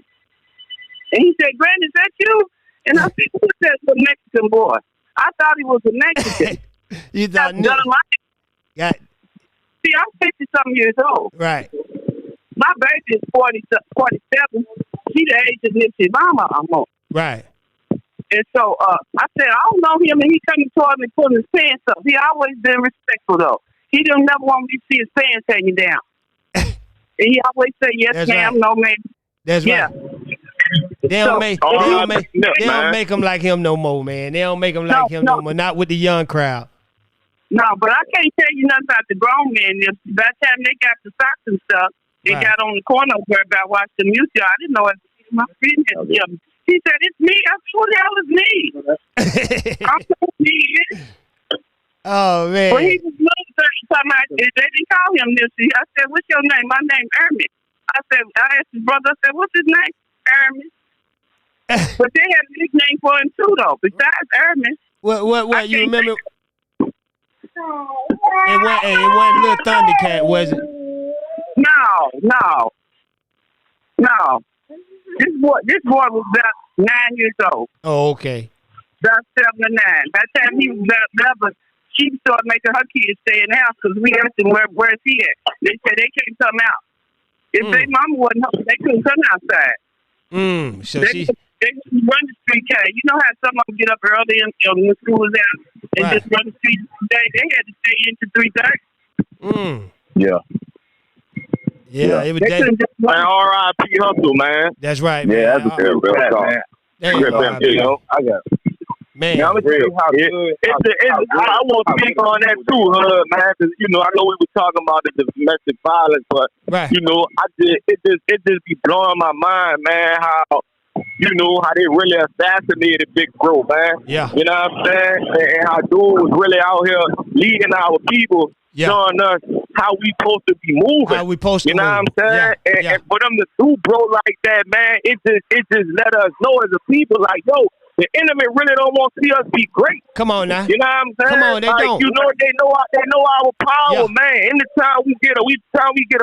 Speaker 10: And he said, Granny, is that you? And I said, who's that little Mexican boy? I thought he was a Mexican.
Speaker 5: You thought
Speaker 10: no. See, I'm 50-something years old.
Speaker 5: Right.
Speaker 10: My baby is 47. She the age of his mama almost.
Speaker 5: Right.
Speaker 10: And so I said, I don't know him. And he coming toward me pulling his pants up. He always been respectful, though. He didn't never want me to see his pants hanging down. And he always say, yes,
Speaker 5: That's
Speaker 10: ma'am,
Speaker 5: right.
Speaker 10: no, ma'am.
Speaker 5: That's
Speaker 10: yeah.
Speaker 5: right. They don't make him like him no more, man. They don't make him like him no more. Not with the young crowd.
Speaker 10: No, but I can't tell you nothing about the grown men. By the time they got the socks and stuff, they got on the corner where about watching the music. I didn't know it. My friend had he said, "It's me." I said, "Who the hell is me?" I'm so me.
Speaker 5: Oh man.
Speaker 10: Well, he was talking about, they didn't call him Nipsey. I said, "What's your name?" "My name Ermit." I asked his brother. I said, "What's his name?" "Ermit." But they had a nickname for him too, though. Besides Ermit.
Speaker 5: What? You remember? It wasn't Lil Thundercat, was it?
Speaker 10: No. This boy was about 9 years old.
Speaker 5: Oh, okay.
Speaker 10: About 7 or 9. By the time he was about 11, she started making her kids stay in the house because we asked them where's he at. They said they can't come out. If their mama wasn't home, they couldn't come outside.
Speaker 5: So
Speaker 10: they run the street cat. You know how some of them get up early and when school was out and just run the street. They had to stay in to 3:30.
Speaker 8: Yeah.
Speaker 5: Yeah, it was
Speaker 9: man, R.I.P. Hustle, man.
Speaker 5: That's right,
Speaker 8: man.
Speaker 9: Yeah, that's a real talk.
Speaker 8: I got it.
Speaker 5: Man,
Speaker 9: I'm gonna tell you how good. I want to speak on that too, man. Because I know we were talking about the domestic violence, but it just be blowing my mind, man. How how they really assassinated Big Bro, man.
Speaker 5: Yeah.
Speaker 9: You know what I'm saying? And how dude was really out here leading our people, showing us how we supposed to be moving.
Speaker 5: How we supposed to
Speaker 9: You know
Speaker 5: move.
Speaker 9: what I'm saying? And for them to do bro like that, man, it just let us know as a people, like, yo, the enemy really don't want to see us be great.
Speaker 5: Come on now.
Speaker 9: You know what I'm saying?
Speaker 5: Come on, they don't.
Speaker 9: They know our power, man. Anytime we get a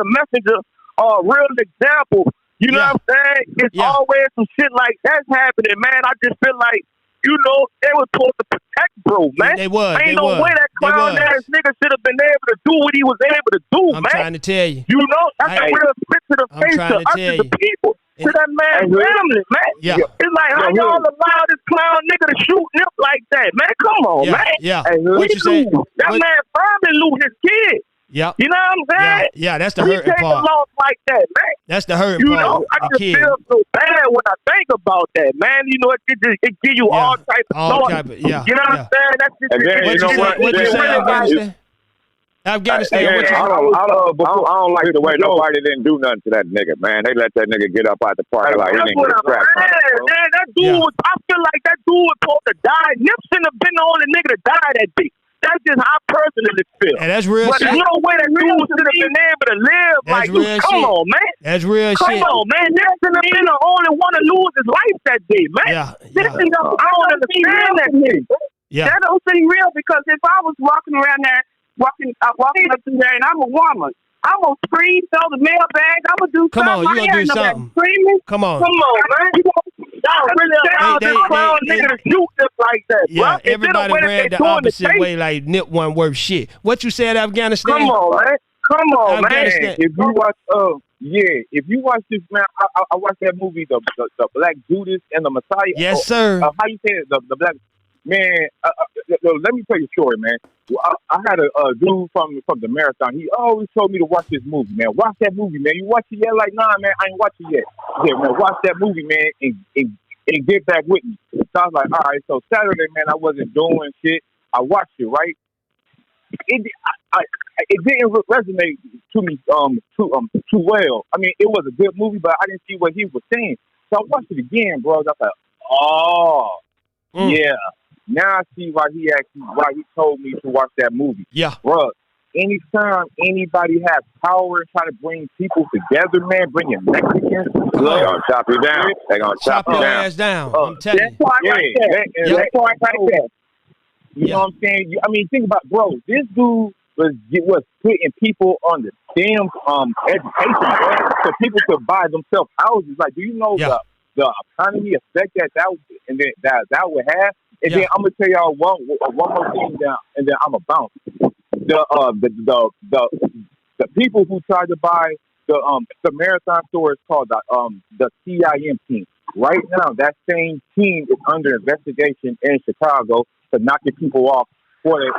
Speaker 9: messenger or a real example, you know what I'm saying? It's always some shit like that's happening, man. I just feel like, they were supposed to protect bro, man.
Speaker 5: They was.
Speaker 9: Ain't no way that clown ass nigga should have been able to do what he was able to do,
Speaker 5: I'm
Speaker 9: man.
Speaker 5: trying to tell you.
Speaker 9: That's a real spit to the face to us as the people. To that man's family, man.
Speaker 5: Yeah.
Speaker 9: It's like, how y'all allow this clown nigga to shoot Nip like that, man? Come on, man.
Speaker 5: Yeah.
Speaker 9: What you say? That man probably lose his kid.
Speaker 5: Yep.
Speaker 9: You know what I'm saying?
Speaker 5: Yeah, that's the hurting part.
Speaker 9: We take a loss like that, man.
Speaker 5: That's the hurting part.
Speaker 9: I just feel so bad when I think about that, man. It give you all type of thoughts. You know what I'm saying? That's just
Speaker 5: what you say, Afghanistan? Afghanistan, what you say?
Speaker 8: I don't like the way nobody didn't do nothing to that nigga, man. They let that nigga get up out the park like he didn't get strapped.
Speaker 9: Man, that dude I feel like that dude was supposed to die. Nip shouldn't have been the only nigga to die that day. That's just how I personally feel.
Speaker 5: And that's real shit.
Speaker 9: But there's no way that dude should have been able to live like you. Come on, man.
Speaker 5: That's real shit.
Speaker 9: Come on, man. Nip shouldn't have been the only one to lose his life that day, man. I don't understand that nigga. That don't seem real because if I was walking around there, walking up through there, and I'm a woman, I'm going to scream, throw the mailbag. I'm going to do something.
Speaker 5: Come on, you going to do something.
Speaker 9: Screaming.
Speaker 5: Come on,
Speaker 9: man. Y'all really allowed this clown nigga to shoot us like that,
Speaker 5: yeah,
Speaker 9: bro.
Speaker 5: Everybody ran the opposite way like Nip wasn't worth shit. What you said, Afghanistan?
Speaker 9: Come on, man.
Speaker 8: If you watch this, man, I watched that movie, the Black Judas and the Messiah.
Speaker 5: Yes, sir.
Speaker 8: How you say it? The Black... Man, let me tell you a story, man. I had a dude from the marathon. He always told me to watch this movie, man. Watch that movie, man. You watch it yet? Like, nah, man, I ain't watched it yet. Yeah, man, watch that movie, man, and get back with me. So I was like, all right. So Saturday, man, I wasn't doing shit. I watched it, right? It didn't resonate to me too well. I mean, it was a good movie, but I didn't see what he was saying. So I watched it again, bro. I was like, yeah. Now I see why he told me to watch that movie.
Speaker 5: Yeah.
Speaker 8: Bro, anytime anybody has power and try to bring people together, man, bring in Mexicans, they're going to chop you down. They're going to chop
Speaker 5: your ass down. I'm telling you.
Speaker 9: That's why I like that.
Speaker 8: You know what I'm saying? I mean, think about, bro, this dude was putting people on the STEM education, bro, so people could buy themselves houses. Like, do you know the economy effect that would have? And then I'm gonna tell y'all one more thing down, and then I'm gonna bounce. The people who tried to buy the marathon store is called the CIM team. Right now, that same team is under investigation in Chicago for knocking people off for their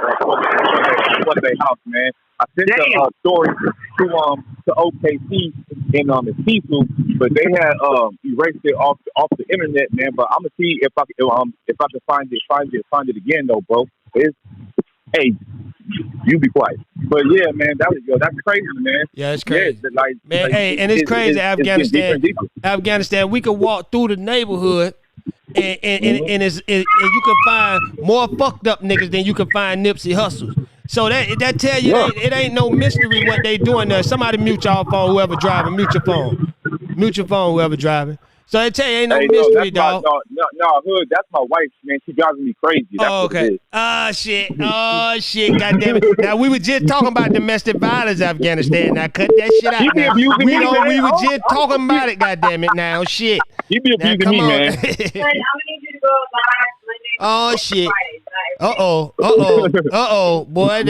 Speaker 8: house, man. I sent the story to OKC in Cecil, but they had erased it off the internet, man. But I'm gonna see if I can find it again, though, bro. Hey, you be quiet. But yeah, man, that's crazy, man.
Speaker 5: Yeah, it's crazy.
Speaker 8: Yeah,
Speaker 5: man, hey, and it's crazy, Afghanistan. Afghanistan, we could walk through the neighborhood and you can find more fucked up niggas than you can find Nipsey Hustles. So that tell you it ain't no mystery what they doing there. Somebody mute y'all phone, whoever driving, mute your phone. Mute your phone, whoever driving. So I tell you, ain't no mystery, dog.
Speaker 8: No, Hood, that's my wife, man. She driving me crazy. That's
Speaker 5: okay. Oh, shit. God damn it. Now, we were just talking about domestic violence, Afghanistan. Now, cut that shit out. Now. We were just talking about it, God damn it. Now, shit.
Speaker 8: You be abusing me, man.
Speaker 5: Oh, shit. Boy,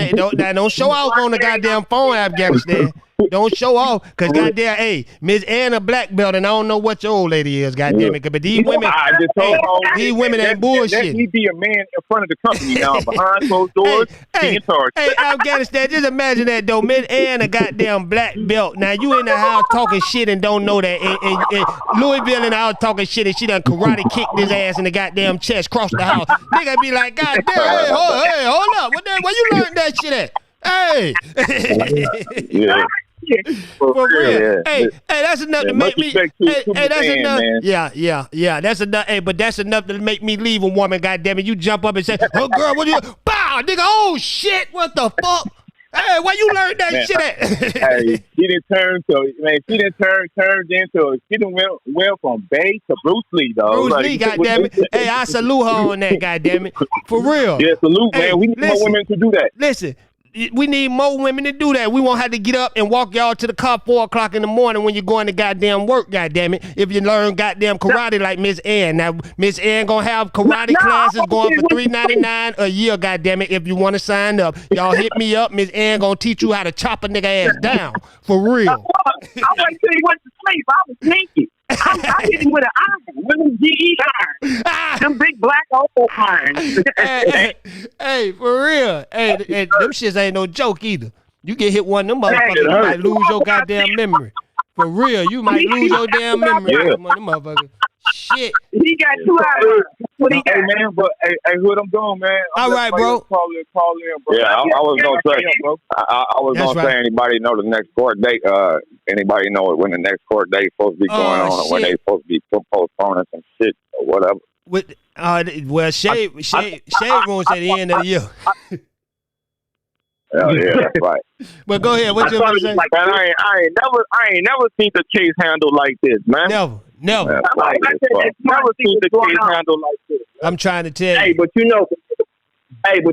Speaker 5: don't show off on the goddamn phone, Afghanistan. Don't show off, because goddamn, hey, Miss Anna Black Belt, and I don't know what your old lady is, goddamn it. But these women, these women ain't bullshit.
Speaker 8: Let me be a man in front of the company now, behind closed doors, being charged.
Speaker 5: Hey, Afghanistan, just imagine that, though. Miss Anna goddamn Black Belt. Now, you in the house talking shit and don't know that. And Louisville in the house talking shit, and she done karate kicked his ass in the goddamn chest, cross the house. Nigga be like, goddamn, hey, hold up. Where you learned that shit at? Hey.
Speaker 8: Yeah.
Speaker 5: For real. Yeah. Hey, that's enough to make me. Hey, that's enough. Man. Yeah. That's enough. Hey, but that's enough to make me leave a woman. Goddamn it, you jump up and say, "Oh, girl, what you?" Bow, nigga. Oh shit, what the fuck? Hey, where you learned that shit at?
Speaker 8: Hey, she didn't turn into. She didn't went from Bay to Bruce Lee, though.
Speaker 5: Bruce Lee, goddamn it. Hey, I salute her on that, goddamn it. For real.
Speaker 8: Yeah, salute, man. We need more women to do that.
Speaker 5: Listen. We need more women to do that. We won't have to get up and walk y'all to the car 4 o'clock in the morning when you're going to goddamn work, goddamn it. If you learn goddamn karate like Miss Ann. Now, Miss Ann gonna have karate classes going for $3.99 a year, goddamn it, if you want to sign up. Y'all hit me up. Miss Ann gonna teach you how to chop a nigga ass down. For real.
Speaker 10: I wait till he went to sleep. I was naked. I hit him with an iron, with a GE iron. Them big black old irons.
Speaker 5: hey, for real. Hey, them shits ain't no joke either. You get hit one of them motherfuckers, you might lose your goddamn memory. For real, you might lose your damn memory. Yeah. Them motherfuckers. Shit.
Speaker 10: He got 2 hours. What he got?
Speaker 8: Hey, man, but hey, what I'm doing, man.
Speaker 5: All right, bro.
Speaker 8: Call in, bro.
Speaker 7: Yeah, I was gonna say. I was gonna say. Anybody know the next court date? Anybody know when the next court date supposed to be going on, or when they supposed to be postponing some shit or whatever?
Speaker 5: Well, Shade Room said the end of the year.
Speaker 7: Oh yeah, that's right.
Speaker 5: But go ahead. What you want to say?
Speaker 9: Man, I ain't never seen the case handled like this, man.
Speaker 5: Never.
Speaker 9: Never seen the case handled like this.
Speaker 5: I'm trying to tell you.
Speaker 7: Hey, but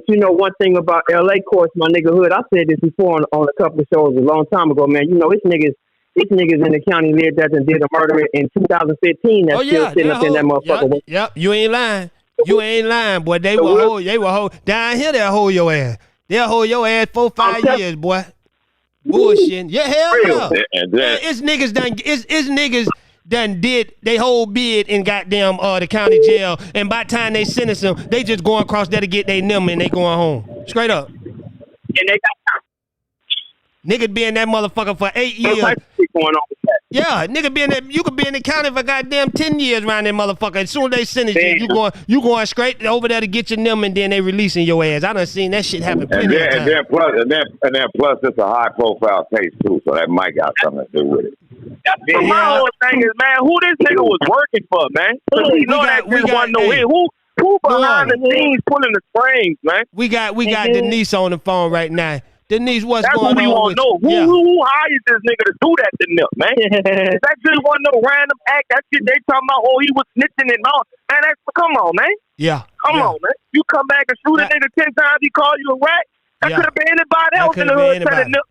Speaker 7: you know one thing about LA courts, my nigga Hood. I said this before on a couple of shows a long time ago, man. You know, it's niggas in the county there that did a murder in 2015 that's still sitting up in that motherfucker.
Speaker 5: Yep, you ain't lying. You ain't lying, boy. They will hold down here. They'll hold your ass. They'll hold your ass 4-5 years, boy. Bullshit. Yeah, hell yeah. It's niggas done did they whole bid in goddamn the county jail, and by the time they sentence them, they just going across there to get their number and they going home. Straight up.
Speaker 10: And they
Speaker 5: Nigga be in that motherfucker for 8 years.
Speaker 10: going on with that.
Speaker 5: Yeah, nigga be in that. You could be in the county for goddamn 10 years around that motherfucker. As soon as they sentence you going straight over there to get your number, and then they releasing your ass. I done seen that shit happen plenty of times.
Speaker 7: And then plus it's a high profile case too, so that might got something to do with it.
Speaker 9: But my whole thing is, man, who this nigga was working for, man? Who behind the scenes pulling the strings, man?
Speaker 5: We got Denise on the phone right now. Denise, what's
Speaker 9: That's
Speaker 5: going on?
Speaker 9: That's what we want to know. Who hired this nigga to do that to them, man? If that just wasn't no random act, that shit they talking about, he was snitching and all. Man, come on, man.
Speaker 5: Yeah.
Speaker 9: Come on, man. You come back and shoot a nigga 10 times, he call you a rat? That could have been anybody else in the hood telling Nip.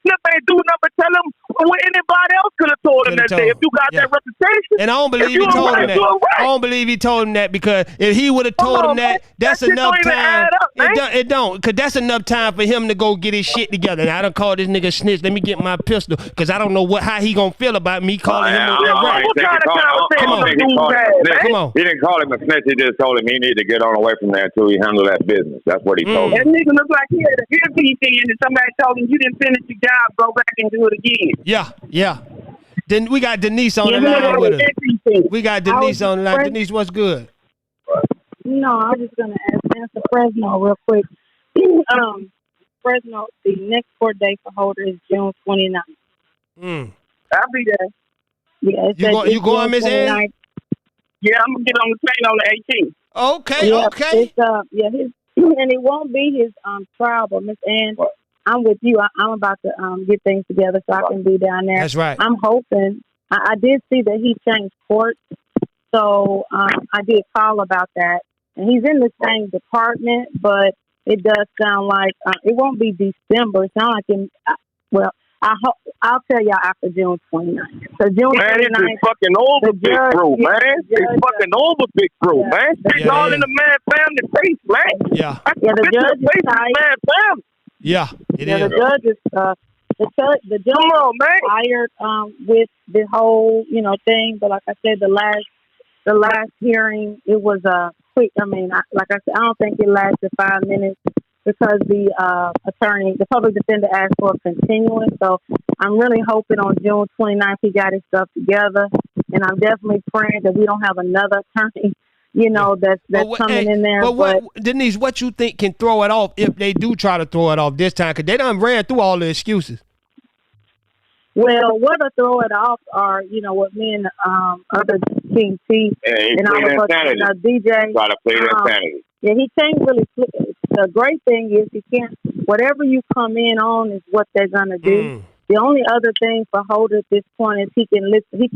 Speaker 9: Nip ain't do nothing but tell him what anybody else could have told him that day. If you got that reputation.
Speaker 5: And I don't believe he told him that. I don't believe he told him that because if he would have told him that, that's enough time. It don't, because that's enough time for him to go get his shit together. And I done called this nigga snitch. Let me get my pistol because I don't know how he gonna feel about me calling him a rat.
Speaker 8: Come on. He didn't call him a snitch. He just told him he needed to get on away from there until he handled that business. That's what he told him.
Speaker 10: That nigga look like he had a earpiece in and somebody told him you didn't finish your job, go back and do it again.
Speaker 5: Yeah. Then we got Denise on the line with us. We got Denise on the line. Denise, what's good?
Speaker 6: No, I was just gonna answer Fresno real quick. Fresno, the next court date for Holder is June 29th.
Speaker 10: I'll be there.
Speaker 6: Yeah,
Speaker 5: you going, Miss Ann?
Speaker 10: Yeah, I'm gonna get on the plane on the 18th.
Speaker 5: Okay.
Speaker 6: It's, and it won't be his trial, but Miss Ann, I'm with you. I'm about to get things together so I can be down there.
Speaker 5: That's right.
Speaker 6: I'm hoping. I did see that he changed courts, so I did call about that. And he's in the same department, but it does sound like it won't be December. It sounds like I'll tell y'all after June 29th. So June 29th.
Speaker 9: Man, it's just fucking over, Big Bro, man. It's fucking over, Big Bro, man. It's all in the man family face, man.
Speaker 5: Yeah.
Speaker 6: The judge is tight.
Speaker 9: Man family.
Speaker 5: Yeah, it is.
Speaker 6: The judge is the judge
Speaker 9: on, man.
Speaker 6: Fired with the whole thing, but like I said, the last hearing it was quick. I mean, like I said, I don't think it lasted 5 minutes because the public defender asked for a continuance. So I'm really hoping on June 29th he got his stuff together, and I'm definitely praying that we don't have another attorney. That's coming in there.
Speaker 5: But Denise, what you think can throw it off if they do try to throw it off this time? Because they done ran through all the excuses.
Speaker 6: Well, what'll throw it off are, what me and other King T and all of us, DJ.
Speaker 8: Try to play the insanity.
Speaker 6: Yeah, he can't really flip it. The great thing is he can't, whatever you come in on is what they're going to do. The only other thing for Holder at this point is he can listen.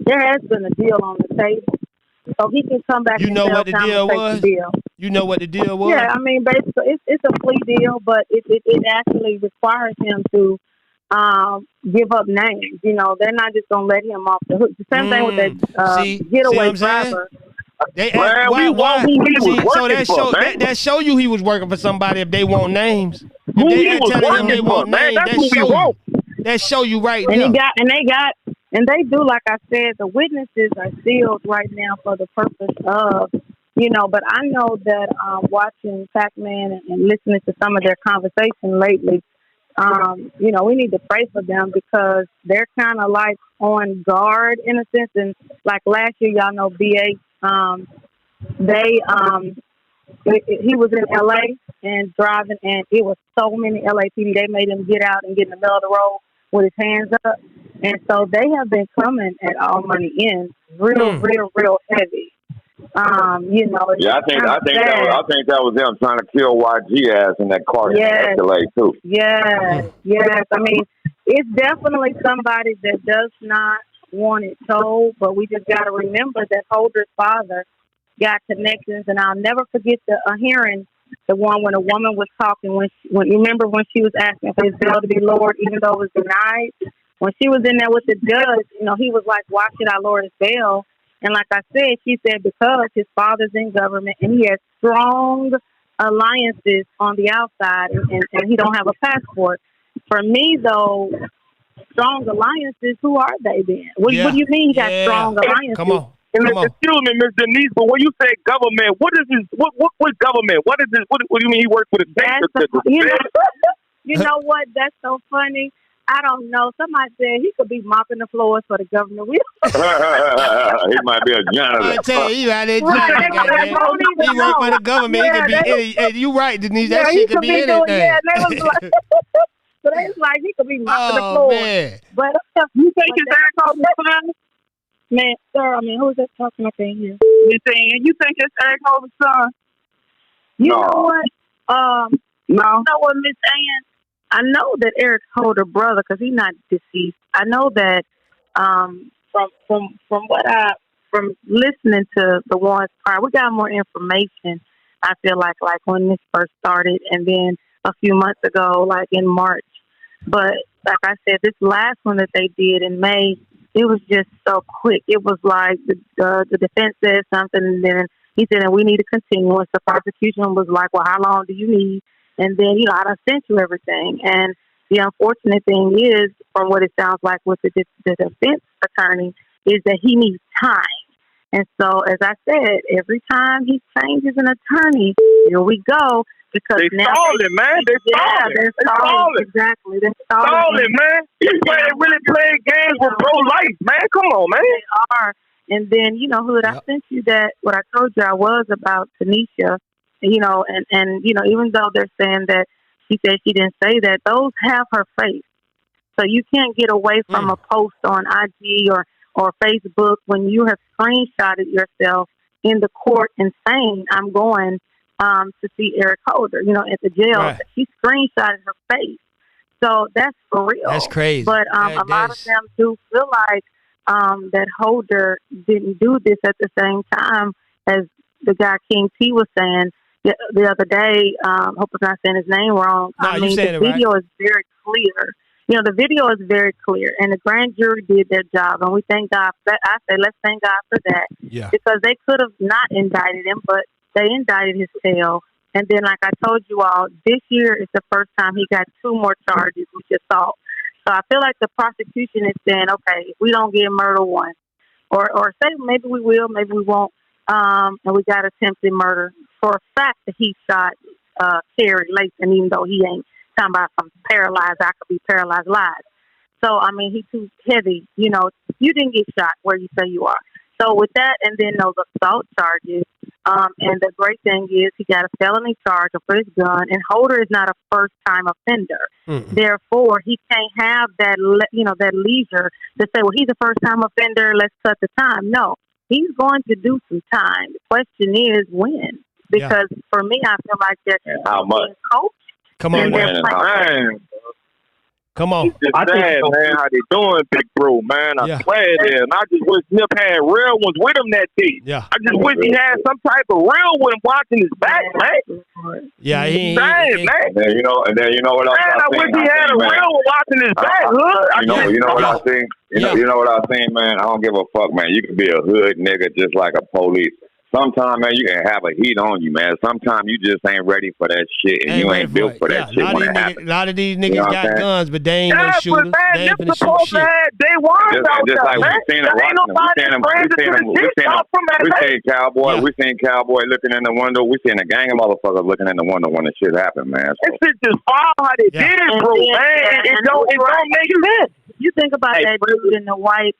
Speaker 6: There has been a deal on the table. So he can come back and tell
Speaker 5: what the deal was? You know what the deal was?
Speaker 6: Yeah, I mean, basically, it's a plea deal, but it actually requires him to give up names. They're not just going to let him off the hook. The same thing with that getaway driver.
Speaker 5: That show you he was working for somebody if they want names. That show you right there.
Speaker 6: And they do, like I said, the witnesses are sealed right now for the purpose of, but I know that watching Pac-Man and listening to some of their conversation lately, we need to pray for them because they're kind of like on guard in a sense. And like last year, y'all know BA, he was in LA and driving, and it was so many LAPD. They made him get out and get in the middle of the road with his hands up. And so they have been coming at All Money In real heavy.
Speaker 8: I think that was them trying to kill YG ass in that car in Escalade too.
Speaker 6: Yes. I mean, it's definitely somebody that does not want it told, but we just got to remember that Holder's father got connections, and I'll never forget the hearing, the one when a woman was talking when you remember when she was asking for his bail to be lowered, even though it was denied. When she was in there with the judge, he was like, "Why should I lower his bail?" And like I said, she said because his father's in government and he has strong alliances on the outside, and he don't have a passport. For me, though, strong alliances, who are they then? What do you mean he got strong alliances?
Speaker 5: Come on.
Speaker 9: Excuse me, Ms. Denise, but when you say government, what is this? What government? What is this? What do you mean he works for the state?
Speaker 6: You know what? That's so funny. I don't know. Somebody said he could be mopping the floors for the government.
Speaker 8: He might be a janitor.
Speaker 5: I tell you, he work for the government. He could be any. You right, Denise. That shit could be anything.
Speaker 6: So they was like he could be mopping the floor.
Speaker 5: Man.
Speaker 6: But
Speaker 10: you think his ass called son?
Speaker 6: Man, sir, I mean, who's that talking up in here?
Speaker 10: You think his Eric Holder's son?
Speaker 6: You know what?
Speaker 10: No.
Speaker 6: You know what, Miss Ann? I know that Eric's Holder brother, because he's not deceased. I know that from listening to the ones prior, we got more information. I feel like when this first started, and then a few months ago, like in March. But like I said, this last one that they did in May, it was just so quick. It was like the defense said something, and then he said, and we need to continue. And the prosecution was like, well, how long do you need? And then, I done sent you everything. And the unfortunate thing is, from what it sounds like with the defense attorney, is that he needs time. And so, as I said, every time he changes an attorney, here we go. Because
Speaker 9: they stalling, man. They're stalling.
Speaker 6: Exactly. They're
Speaker 9: stalling, man. They really playing games with pro-life, man. Come on, man.
Speaker 6: They are. And then, Hood, I sent you that, what I told you I was about Tanisha, and even though they're saying that she said she didn't say that, those have her face. So you can't get away from a post on IG or Facebook when you have screenshotted yourself in the court and saying, I'm going to see Eric Holder, at the jail. Right. She screenshotted her face. So that's for real.
Speaker 5: That's crazy.
Speaker 6: But a lot of them do feel like that Holder didn't do this at the same time as the guy King T was saying the other day. Hope I'm not saying his name wrong.
Speaker 5: No,
Speaker 6: I mean, the video is very clear. The video is very clear, and the grand jury did their job, and we thank God for that. I say, let's thank God for that.
Speaker 5: Yeah.
Speaker 6: Because they could have not indicted him, but they indicted his tail. And then, like I told you all, this year is the first time he got 2 more charges, which assault. So I feel like the prosecution is saying, okay, if we don't get murder 1, or say maybe we will, maybe we won't, and we got attempted murder for a fact that he shot Terry Layton, even though he ain't talking about from paralyzed, I could be paralyzed live. So, I mean, he's too heavy. You didn't get shot where you say you are. So with that, and then those assault charges, and the great thing is he got a felony charge for his gun, and Holder is not a first-time offender. Mm-hmm. Therefore, he can't have that, that leisure to say, well, he's a first-time offender, let's cut the time. No, he's going to do some time. The question is when. Because for me, I feel like they're
Speaker 8: how much?
Speaker 6: Coached.
Speaker 5: Come on, man. Come on.
Speaker 9: It's just sad, man, how they doing, big bro, man. I swear it is. And I just wish Nip had real ones with him that day.
Speaker 5: Yeah.
Speaker 9: I just wish he had some type of real one watching his back, man.
Speaker 5: Yeah,
Speaker 9: he man.
Speaker 8: And then you know what else
Speaker 9: I wish he had a real one watching his back, hood.
Speaker 8: You know what I think? You know what I think, man? I don't give a fuck, man. You can be a hood nigga just like a police. Sometimes, man, you can have a heat on you, man. Sometimes you just ain't ready for that shit, and you ain't built for that shit when it happens.
Speaker 5: A lot of these niggas got guns, but they ain't no shooters. They ain't finna shoot shit.
Speaker 9: They want
Speaker 8: just like we seen Cowboy. We seen Cowboy looking in the window. We seen a gang of motherfuckers looking in the window when the shit happened, man.
Speaker 9: This shit just foul how they did it, bro, man. It don't make sense.
Speaker 6: You think about that dude in the white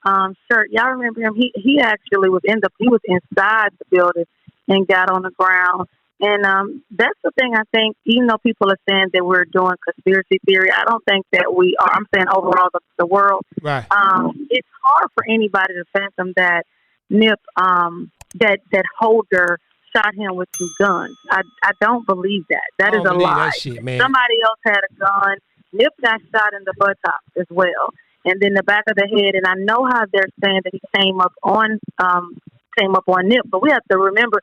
Speaker 6: shirt. Y'all remember him? He actually was inside the building and got on the ground. And that's the thing, I think, even though people are saying that we're doing conspiracy theory, I don't think that we are. I'm saying overall the world.
Speaker 5: Right.
Speaker 6: It's hard for anybody to fathom that Nip, that Holder shot him with 2 guns. I don't believe that. That is a lie.
Speaker 5: That shit, man.
Speaker 6: Somebody else had a gun. Nip got shot in the buttocks as well. And then the back of the head, and I know how they're saying that he came up on Nip, but we have to remember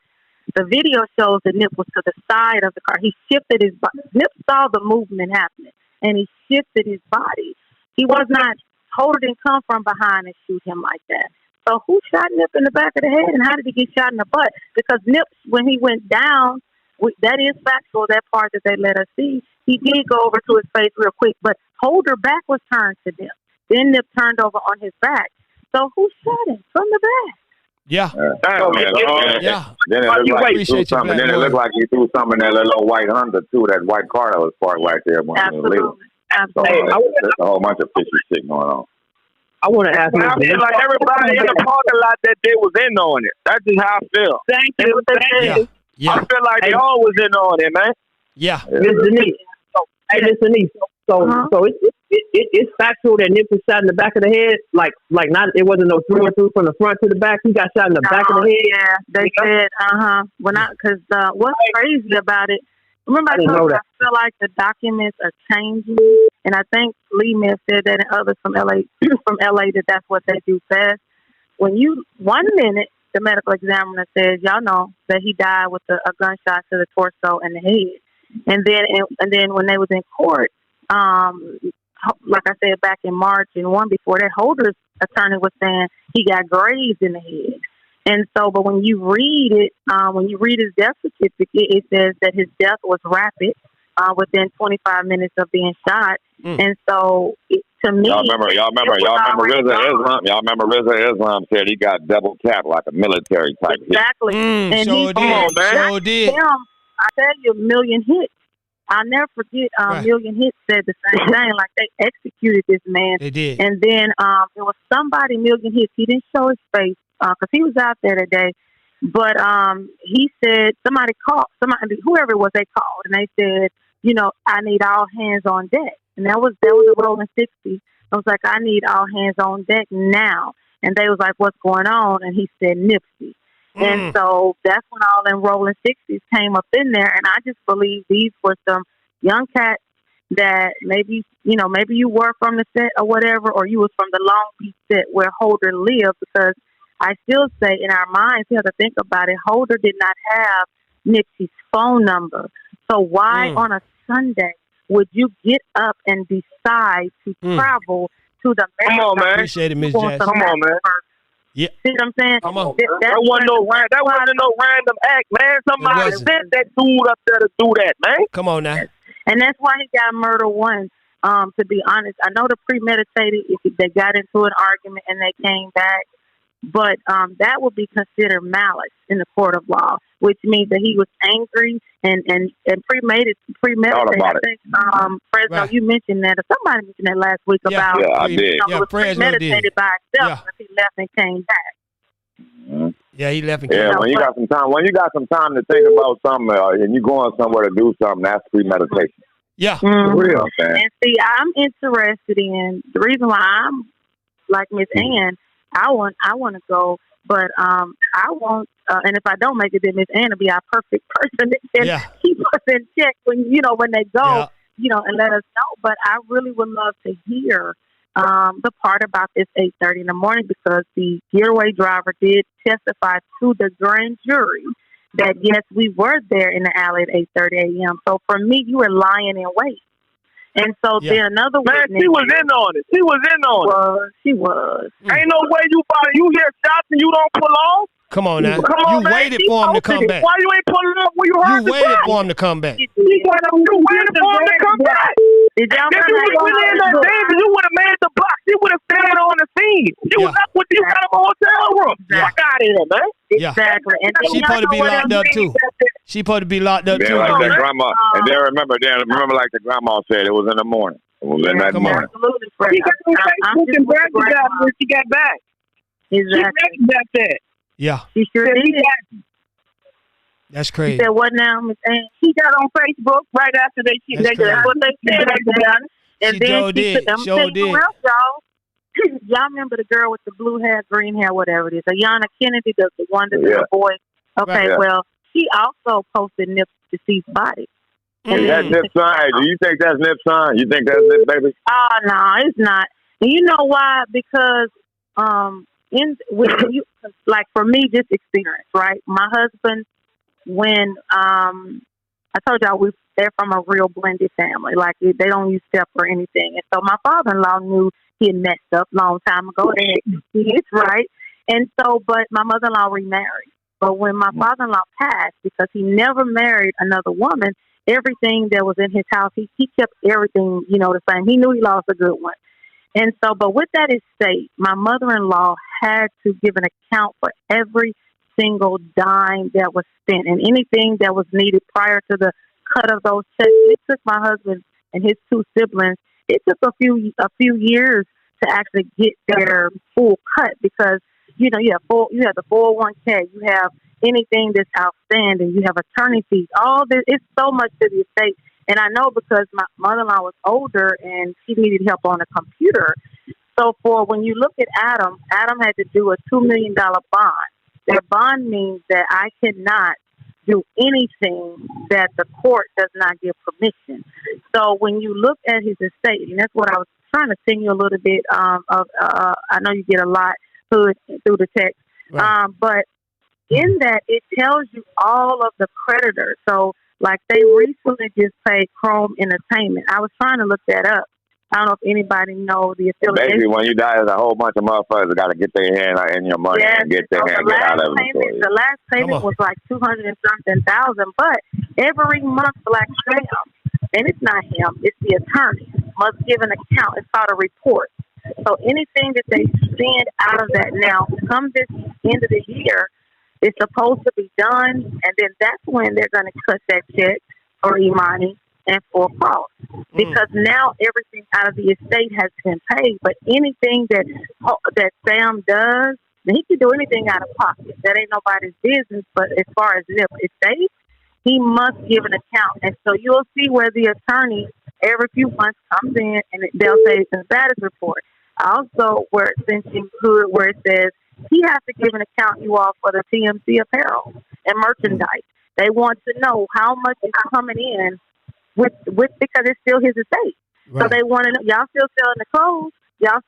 Speaker 6: the video shows that Nip was to the side of the car. He shifted his body. Nip saw the movement happening, and he shifted his body. He was not Holder didn't come from behind and shoot him like that. So who shot Nip in the back of the head, and how did he get shot in the butt? Because Nip, when he went down, that is factual. That part that they let us see, he did go over to his face real quick, but Holder back was turned to Nip. Then Nip turned over on his back. So who shot him from the back?
Speaker 5: Yeah.
Speaker 8: Then it looked like he threw something. Then it looked like he threw something in that little white Honda too. That white car that was parked right there.
Speaker 6: Absolutely.
Speaker 8: So, there's a whole bunch of fishy shit going on.
Speaker 9: I want to ask you. I feel like everybody in the parking lot that day was in on it. That's just how I feel.
Speaker 10: Thank you.
Speaker 5: Yeah.
Speaker 9: I feel like they all was in on it, man.
Speaker 5: Yeah.
Speaker 10: Listen, So it's factual that Nip was shot in the back of the head. Like not it wasn't no through and through from the front to the back. He got shot in the back of the head.
Speaker 6: Yeah, they said because what's crazy about it? Remember I told you I feel like the documents are changing, and I think Lee may have said that, and others from LA that's what they do fast. When you 1 minute the medical examiner says y'all know that he died with a gunshot to the torso and the head. And then when they was in court, like I said, back in March and one before that, Holder's attorney was saying he got grazed in the head. And so, but when you read it, when you read his death certificate, it says that his death was rapid within 25 minutes of being shot. And so, to me,
Speaker 8: y'all remember Rizza Islam said he got double tapped like a military type
Speaker 6: exactly. And
Speaker 5: sure
Speaker 6: he
Speaker 5: did.
Speaker 6: I tell you, a million hits. I'll never forget. Million Hits said the same thing. Like they executed this man.
Speaker 5: They did.
Speaker 6: And then it was somebody. Million Hits. He didn't show his face because he was out there today. But he said somebody called whoever it was. They called and they said, you know, I need all hands on deck. And that was a rolling 60. I was like, I need all hands on deck now. And they was like, what's going on? And he said, NIPSEY. And so that's when all them rolling 60s came up in there. And I just believe these were some young cats that maybe you were from the set or whatever, or you was from the Long Beach set where Holder lived, because I still say in our minds, you have to think about it, Holder did not have Nipsey's phone number. So why on a Sunday would you get up and decide to travel to the
Speaker 9: Come on, man.
Speaker 5: Appreciate it, Miss Jackson.
Speaker 9: Come on, man.
Speaker 5: Yeah.
Speaker 6: See what I'm saying?
Speaker 5: Come on.
Speaker 9: That wasn't no random act, man. Somebody sent that dude up there to do that, man.
Speaker 5: Come on now.
Speaker 6: And that's why he got murder one. To be honest, I know the premeditated. If they got into an argument and they came back, but that would be considered malice in the court of law, which means that he was angry and premeditated. I think Fresno, you mentioned that, or somebody mentioned that last week about.
Speaker 8: Yeah, I did.
Speaker 6: It was premeditated by itself.
Speaker 8: Yeah.
Speaker 6: He left and came back.
Speaker 5: Yeah, he left and came back.
Speaker 8: When you got some time to think about something, and you going somewhere to do something, that's premeditation.
Speaker 5: Yeah,
Speaker 8: for real, man.
Speaker 6: And see, I'm interested in the reason why I'm like Miss Ann. I want to go, but I won't. And if I don't make it, then Miss Ann will be our perfect person that can keep us in check when they go, and let us know. But I really would love to hear the part about this 8:30 in the morning, because the getaway driver did testify to the grand jury that yes, we were there in the alley at 8:30 a.m. So for me, you were lying in wait. And so then another witness.
Speaker 9: She was in on it.
Speaker 6: She was.
Speaker 9: Ain't no way you hear shots and you don't pull off.
Speaker 5: Come on now.
Speaker 9: You
Speaker 5: waited for him to come back.
Speaker 9: Why you ain't pulling up when you heard the
Speaker 5: waited
Speaker 9: shot?
Speaker 5: for him to come back.
Speaker 9: You waited for him to come back.
Speaker 6: If you
Speaker 9: would have in that danger, you would have made the block. She would have stayed on the scene. She was up with you out of a hotel room. Fuck out of here, man.
Speaker 6: Exactly. And
Speaker 5: she supposed to be locked up too. She supposed to be locked up too.
Speaker 8: Like the grandma, and then remember, like the grandma said, it was in the morning. It was in that morning.
Speaker 6: Absolutely.
Speaker 10: She got on Facebook and bragged about it when she got back.
Speaker 6: Exactly.
Speaker 10: She bragged about that.
Speaker 5: Yeah.
Speaker 6: She sure did.
Speaker 5: That's crazy.
Speaker 6: She said, what now, Miss Ann?
Speaker 10: She got on Facebook right after that's what they said about it.
Speaker 6: And then she took them around, y'all. Y'all remember the girl with the blue hair, green hair, whatever it is. Ayanna Kennedy, the one that's the boy. Okay, well, she also posted Nip's deceased body.
Speaker 8: Is that Nip's son? Do you think that's Nip's son? You think that's Nip, baby?
Speaker 6: No, it's not. And you know why? Because like for me, just experience, right? My husband, when I told y'all they're from a real blended family, like they don't use step or anything. And so my father-in-law knew he had messed up a long time ago. It's right. And so, but my mother-in-law remarried. But when my father-in-law passed, because he never married another woman, everything that was in his house, he kept everything, the same. He knew he lost a good one. And so, but with that estate, my mother-in-law had to give an account for every single dime that was spent and anything that was needed prior to the cut of those checks. It took my husband and his two siblings, it took a few years to actually get their full cut, because you have the 401k, you have anything that's outstanding, you have attorney fees, all this. It's so much to the estate. And I know because my mother-in-law was older and she needed help on a computer. So when you look at Adam had to do a $2 million bond. That bond means that I cannot do anything that the court does not give permission. So when you look at his estate, and that's what I was trying to send you a little bit of, I know you get a lot through the text, right. But in that, it tells you all of the creditors. So Like they recently just paid Chrome Entertainment. I was trying to look that up. I don't know if anybody know the affiliation.
Speaker 8: Basically, when you die, there's a whole bunch of motherfuckers that got to get their hand in your money and get their hand get out of it.
Speaker 6: The last payment was like 200 and something thousand, but every month Black Sam, and it's not him, it's the attorney, must give an account. It's called a report. So anything that they send out of that now, come this end of the year, it's supposed to be done, and then that's when they're going to cut that check for Imani and for Cross. Because now everything out of the estate has been paid, but anything that Sam does, he can do anything out of pocket. That ain't nobody's business, but as far as the estate, he must give an account. And so you'll see where the attorney every few months comes in and they'll say it's a status report. Also, where it says he has to give an account, you all, for the TMC apparel and merchandise. They want to know how much is coming in with because it's still his estate. Right. So they want to know, y'all still selling the clothes, y'all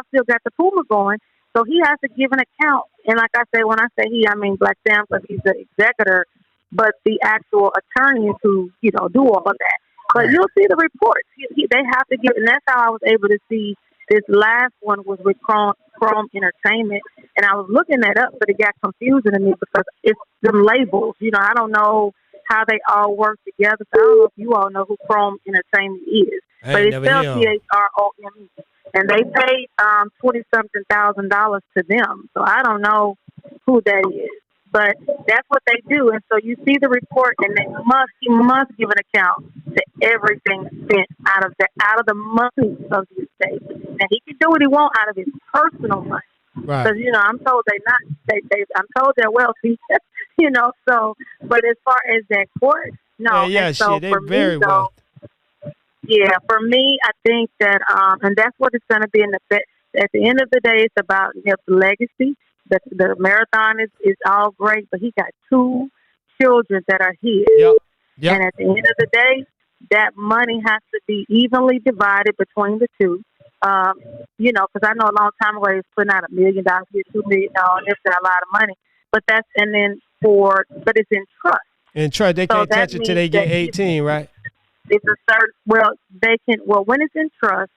Speaker 6: still got the Puma going. So he has to give an account. And like I say, when I say he, I mean Black Sam, because he's the executor, but the actual attorneys who do all of that. But you'll see the reports. They have to give, and that's how I was able to see. This last one was with Chrome Entertainment, and I was looking that up, but it got confusing to me because it's the labels. I don't know how they all work together. So I don't know if you all know who Chrome Entertainment is, but it's spelled CHROME, and they paid $20-something thousand to them. So I don't know who that is, but that's what they do. And so you see the report, and he must give an account to everything spent out of the money of the estate. And he can do what he wants out of his personal money. Right. Because I'm told I'm told they're wealthy. So but as far as that court, no.
Speaker 5: Yeah,
Speaker 6: so
Speaker 5: they're very wealthy.
Speaker 6: Yeah, for me, I think that and that's what it's going to be in the at the end of the day. It's about his legacy. The marathon is all great, but he got 2 children that are his. Yep. And at the end of the day, that money has to be evenly divided between the 2. Because I know a long time ago he was putting out $1 million, $2 million. That's a lot of money. But but it's in trust.
Speaker 5: In trust, they can't touch it till they get 18, right?
Speaker 6: It's a certain. When it's in trust,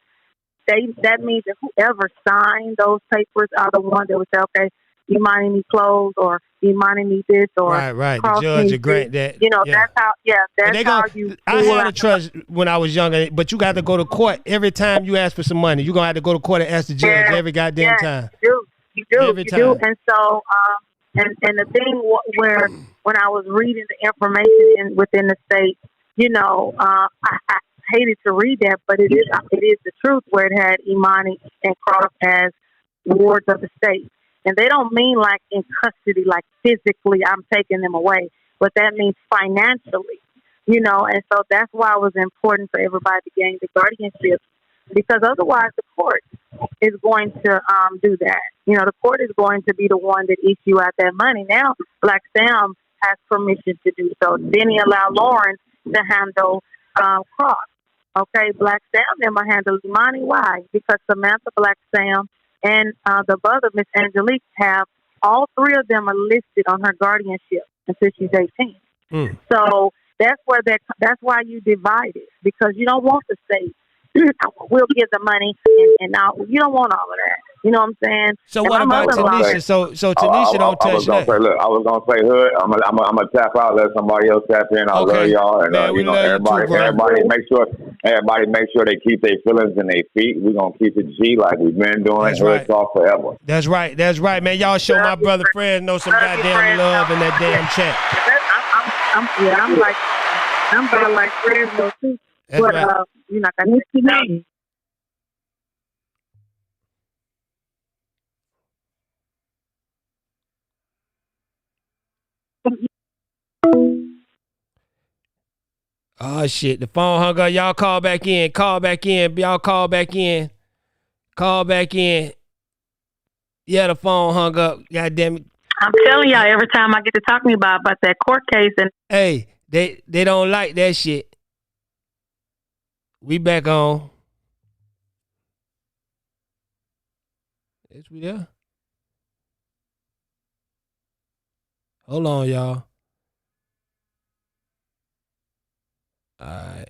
Speaker 6: that means that whoever signed those papers are the ones that would say, okay, Imani need clothes, or Imani need this, or
Speaker 5: right. The judge would grant that.
Speaker 6: That's how. Yeah, that's how you.
Speaker 5: I had a trust when I was younger, but you got to go to court every time you ask for some money. You're gonna have to go to court and ask the judge every goddamn time.
Speaker 6: You do.
Speaker 5: Every time.
Speaker 6: And so, and the thing where when I was reading the information within the state, I hated to read that, but it is the truth, where it had Imani and Cross as wards of the state. And they don't mean like in custody, like physically I'm taking them away, but that means financially, and so that's why it was important for everybody to gain the guardianship, because otherwise the court is going to do that. The court is going to be the one that issue out that money. Now, Black Sam has permission to do so. Then he allowed Lauren to handle Cross. Okay, Black Sam then will handle Imani. Why? Because Samantha, Black Sam, and the brother, Miss Angelique, have all 3 of them are listed on her guardianship until she's 18. So that's why you divide it, because you don't want to say we'll give the money and now you don't want all of that. You know what I'm saying?
Speaker 5: So what about Tanisha? So Tanisha don't touch that.
Speaker 8: I was gonna say, Hood, I'm gonna tap out, let somebody else tap in. I love y'all, and everybody make sure they keep their feelings in their feet. We're gonna keep it G like we've been doing.
Speaker 5: That's
Speaker 8: Hood Talk forever.
Speaker 5: That's right, man. Y'all show my brother Fred some goddamn love in that damn chat.
Speaker 6: I'm about like Fred too.
Speaker 5: That's
Speaker 6: but
Speaker 5: right.
Speaker 6: you're not gonna miss your name.
Speaker 5: Oh shit, the phone hung up. Y'all call back in. Y'all call back in. Yeah, the phone hung up. God damn it.
Speaker 6: I'm telling y'all, every time I get to talk to me about that court case, and
Speaker 5: hey, they don't like that shit. We back on. Is we there? Hold on, y'all. All right.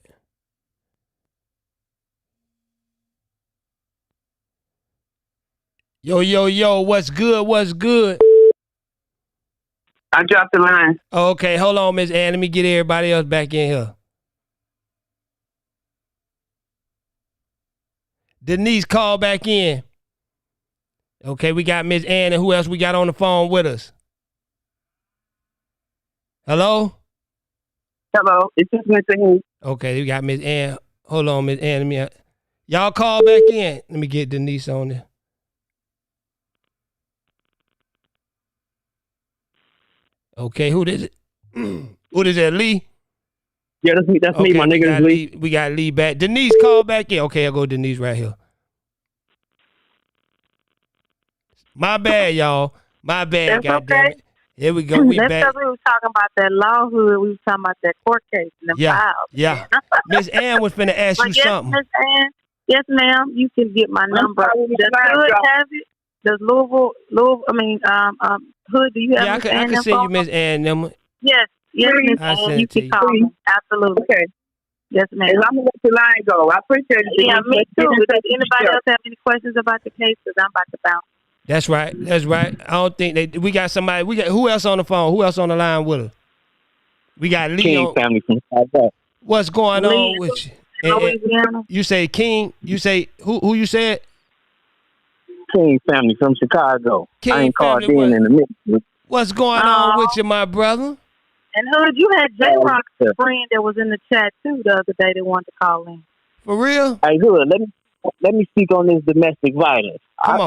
Speaker 5: Yo, what's good? What's good?
Speaker 10: I dropped the line.
Speaker 5: Okay, hold on, Miss Ann. Let me get everybody else back in here. Denise, call back in. Okay, we got Miss Ann, and who else we got on the phone with us? Hello?
Speaker 10: Hello, it's just Miss Ann.
Speaker 5: Okay, we got Miss Ann. Hold on, Miss Ann. Y'all call back in. Let me get Denise on there. Okay, who is it? Who is that, Lee?
Speaker 7: Yeah, that's me, my nigga, Lee.
Speaker 5: We got Lee back. Denise, call back in. Okay, I'll go Denise right here. My bad, y'all. My bad, goddammit. Here we go. We
Speaker 6: That's
Speaker 5: back.
Speaker 6: because we were talking about that lawhood. We were talking about that court case and the files.
Speaker 5: Yeah. Miss Ann was finna ask you something.
Speaker 6: Miss Ann, yes, ma'am. You can get my number. Does Hood have it? Does Louisville? Hood? Do you have?
Speaker 5: Yeah, I can send you Miss Ann number.
Speaker 6: Yes, Miss Ann. You can call me. Absolutely.
Speaker 10: Okay.
Speaker 6: Yes, ma'am.
Speaker 10: And I'm gonna let the line go. I appreciate it.
Speaker 6: Yeah, me too. Does anybody else have any questions about the case? Because I'm about to bounce.
Speaker 5: That's right. I don't think we got somebody. We got who else on the phone? Who else on the line with us? We got Lee.
Speaker 7: King family from Chicago.
Speaker 5: What's going on with you?
Speaker 6: Louisiana.
Speaker 5: You say King. You say who you said?
Speaker 7: King family from Chicago.
Speaker 5: King
Speaker 7: I ain't called
Speaker 5: family,
Speaker 7: in the mix.
Speaker 5: What's going on with you, my brother?
Speaker 6: And Hood, you had J-Rock's friend that was in the chat too the other day that wanted to call in.
Speaker 5: For real?
Speaker 7: Hey, Hood, let me speak on this domestic violence. I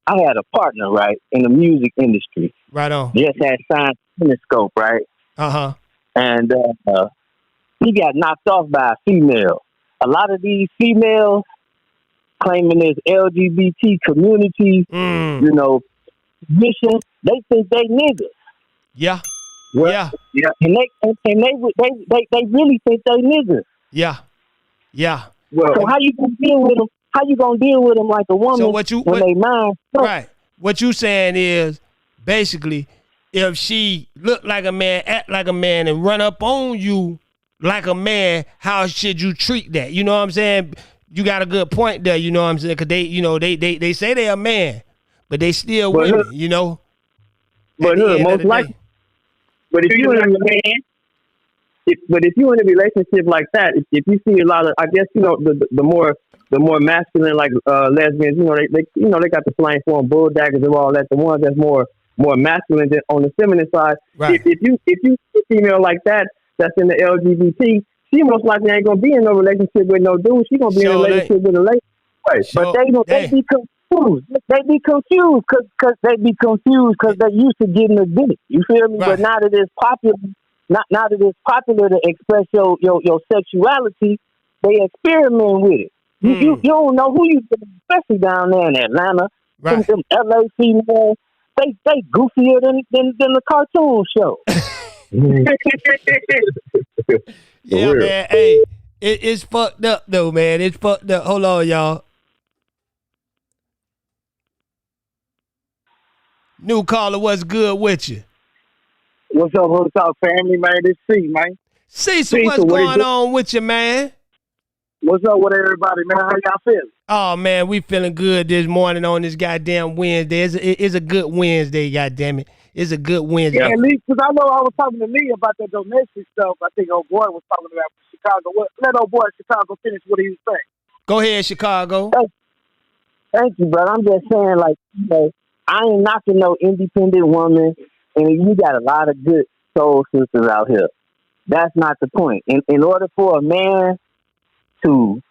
Speaker 7: had a partner, right, in the music industry.
Speaker 5: Right on.
Speaker 7: Just had signed Cinescope, right?
Speaker 5: Uh-huh.
Speaker 7: And he got knocked off by a female. A lot of these females claiming this LGBT community, mission, they think they niggas.
Speaker 5: Yeah.
Speaker 7: Well,
Speaker 5: yeah.
Speaker 7: And they really think they niggas.
Speaker 5: Yeah. Yeah.
Speaker 7: Well, so how you gonna deal with them? How you gonna deal with them like a woman when they mind?
Speaker 5: Right. What you saying is basically if she look like a man, act like a man, and run up on you like a man, how should you treat that? You know what I'm saying? You got a good point there. You know what I'm saying? Because they say they're a man, but they still women. You know.
Speaker 7: But most likely. But if you're in a man. If you're in a relationship like that, if you see a lot of, I guess the more masculine like lesbians, they got the flame form bulldaggers and all that. The ones that's more masculine than on the feminine side.
Speaker 5: Right.
Speaker 7: If you see a female like that that's in the LGBT, she most likely ain't gonna be in no relationship with no dude. She gonna be in a relationship with a lady. Right. But they be confused. They be confused because they used to getting a dick. You feel me? Right. But now that it's popular. Now that it's popular to express your sexuality, they experiment with it. You don't know who you, especially down there in Atlanta.
Speaker 5: Right.
Speaker 7: Them LA females, they goofier than the cartoon show.
Speaker 5: Yeah, man. Hey, it's fucked up though, man. It's fucked up. Hold on, y'all. New caller, what's good with you?
Speaker 11: What's up, family, man? This C, man.
Speaker 5: Cecil, what's going on with you, man?
Speaker 11: What's up with everybody, man? How y'all feeling?
Speaker 5: Oh, man, we feeling good this morning on this goddamn Wednesday. It's a good Wednesday, goddammit. It's a good Wednesday.
Speaker 11: Yeah, Lee, because I know I was talking to Lee about that domestic stuff. I think old boy was talking about Chicago. Let old boy Chicago finish what he was saying.
Speaker 5: Go ahead, Chicago.
Speaker 7: Thank you, brother. I'm just saying, I ain't knocking no independent woman. And you got a lot of good soul sisters out here. That's not the point. In order for a man to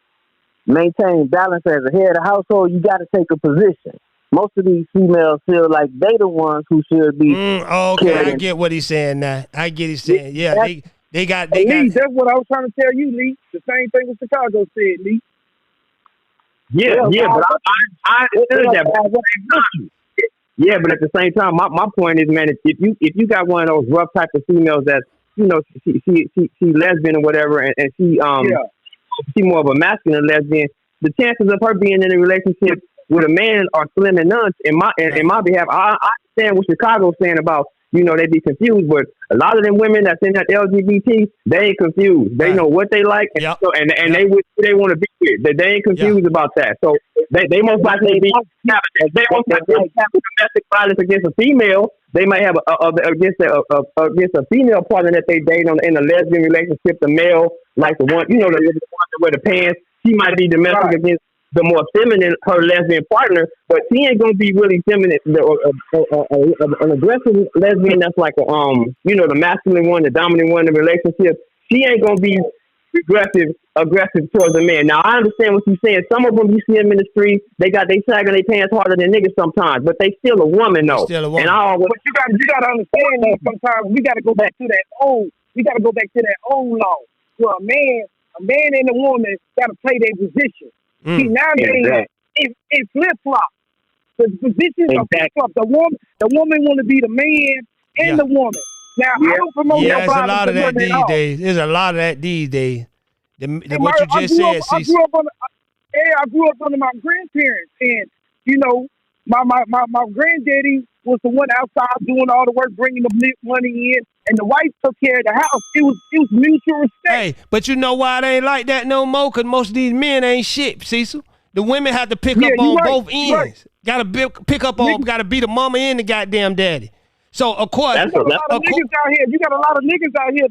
Speaker 7: maintain balance as a head of the household, you got to take a position. Most of these females feel like they the ones who should be.
Speaker 5: Okay, I get what he's saying now. I get he's saying. Yeah, they got.
Speaker 11: Lee, that's what I was trying to tell you, Lee. The same thing what Chicago said, Lee.
Speaker 7: Yeah, but I understood that. Yeah, but at the same time, my point is, man, if you got one of those rough type of females that she lesbian or whatever, and she more of a masculine lesbian, the chances of her being in a relationship with a man are slim and none. In my behalf, I understand what Chicago's saying about you know, they be confused. But a lot of them women that's in that LGBT, they ain't confused. They know what they like, and so, and they who they want to be with. They ain't confused about that. So they most likely be they most likely have domestic violence against a female. They might have against a female partner that they date in a lesbian relationship. The male, like the one, you know, the one that wear the pants, she might be domestic against the more feminine, her lesbian partner, but she ain't gonna be really feminine. An aggressive lesbian that's like you know, the masculine one, the dominant one in the relationship. She ain't gonna be aggressive towards a man. Now I understand what you're saying. Some of them you see them in the street, they sagging their pants harder than niggas sometimes, but they still a woman though.
Speaker 11: Still a woman. And but you gotta understand that sometimes we gotta go back to that old law where a man and a woman gotta play their position. See, nowadays it flip flop. The positions are flip flop. The woman want to be the man and the woman. Now I don't promote no
Speaker 5: there's a lot of that these days. There's a lot of that these days. What you just said,
Speaker 11: I grew up under my grandparents, and you know, my granddaddy was the one outside doing all the work, bringing the money in, and the wife took care of the house. It was mutual respect.
Speaker 5: Hey, but you know why it ain't like that no more? Because most of these men ain't shit, Cecil. The women have to pick up on both ends. Right. Gotta be the mama and the goddamn daddy. So of course,
Speaker 11: you got a lot of niggas out here. You got a lot of niggas out here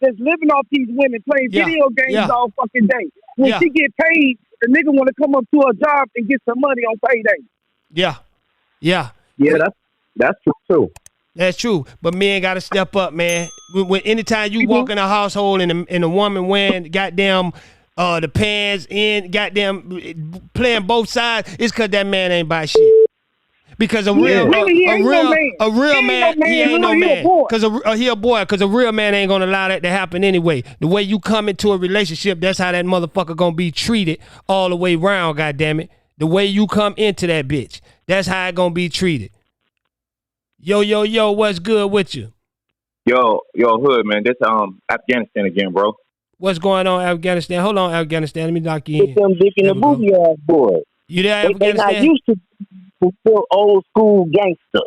Speaker 11: that's living off these women, playing video games all fucking day. When she get paid, the nigga want to come up to her job and get some money on payday.
Speaker 7: Yeah, that's true too.
Speaker 5: That's true, but men got to step up, man. When anytime you walk in a household and a woman wearing goddamn the pants and goddamn playing both sides, it's because that man ain't buy shit. Because a real man, he ain't no man. Because he a boy. Because a real man ain't gonna allow that to happen anyway. The way you come into a relationship, that's how that motherfucker gonna be treated all the way around. Goddamn it, the way you come into that bitch, that's how it gonna be treated. Yo, what's good with you?
Speaker 8: Yo, Hood, man. This Afghanistan again, bro.
Speaker 5: What's going on, Afghanistan? Hold on, Afghanistan. Let me knock you in.
Speaker 12: It's them dick in the booty ass boys.
Speaker 5: You there, Afghanistan?
Speaker 12: They not used to fulfill old school gangster.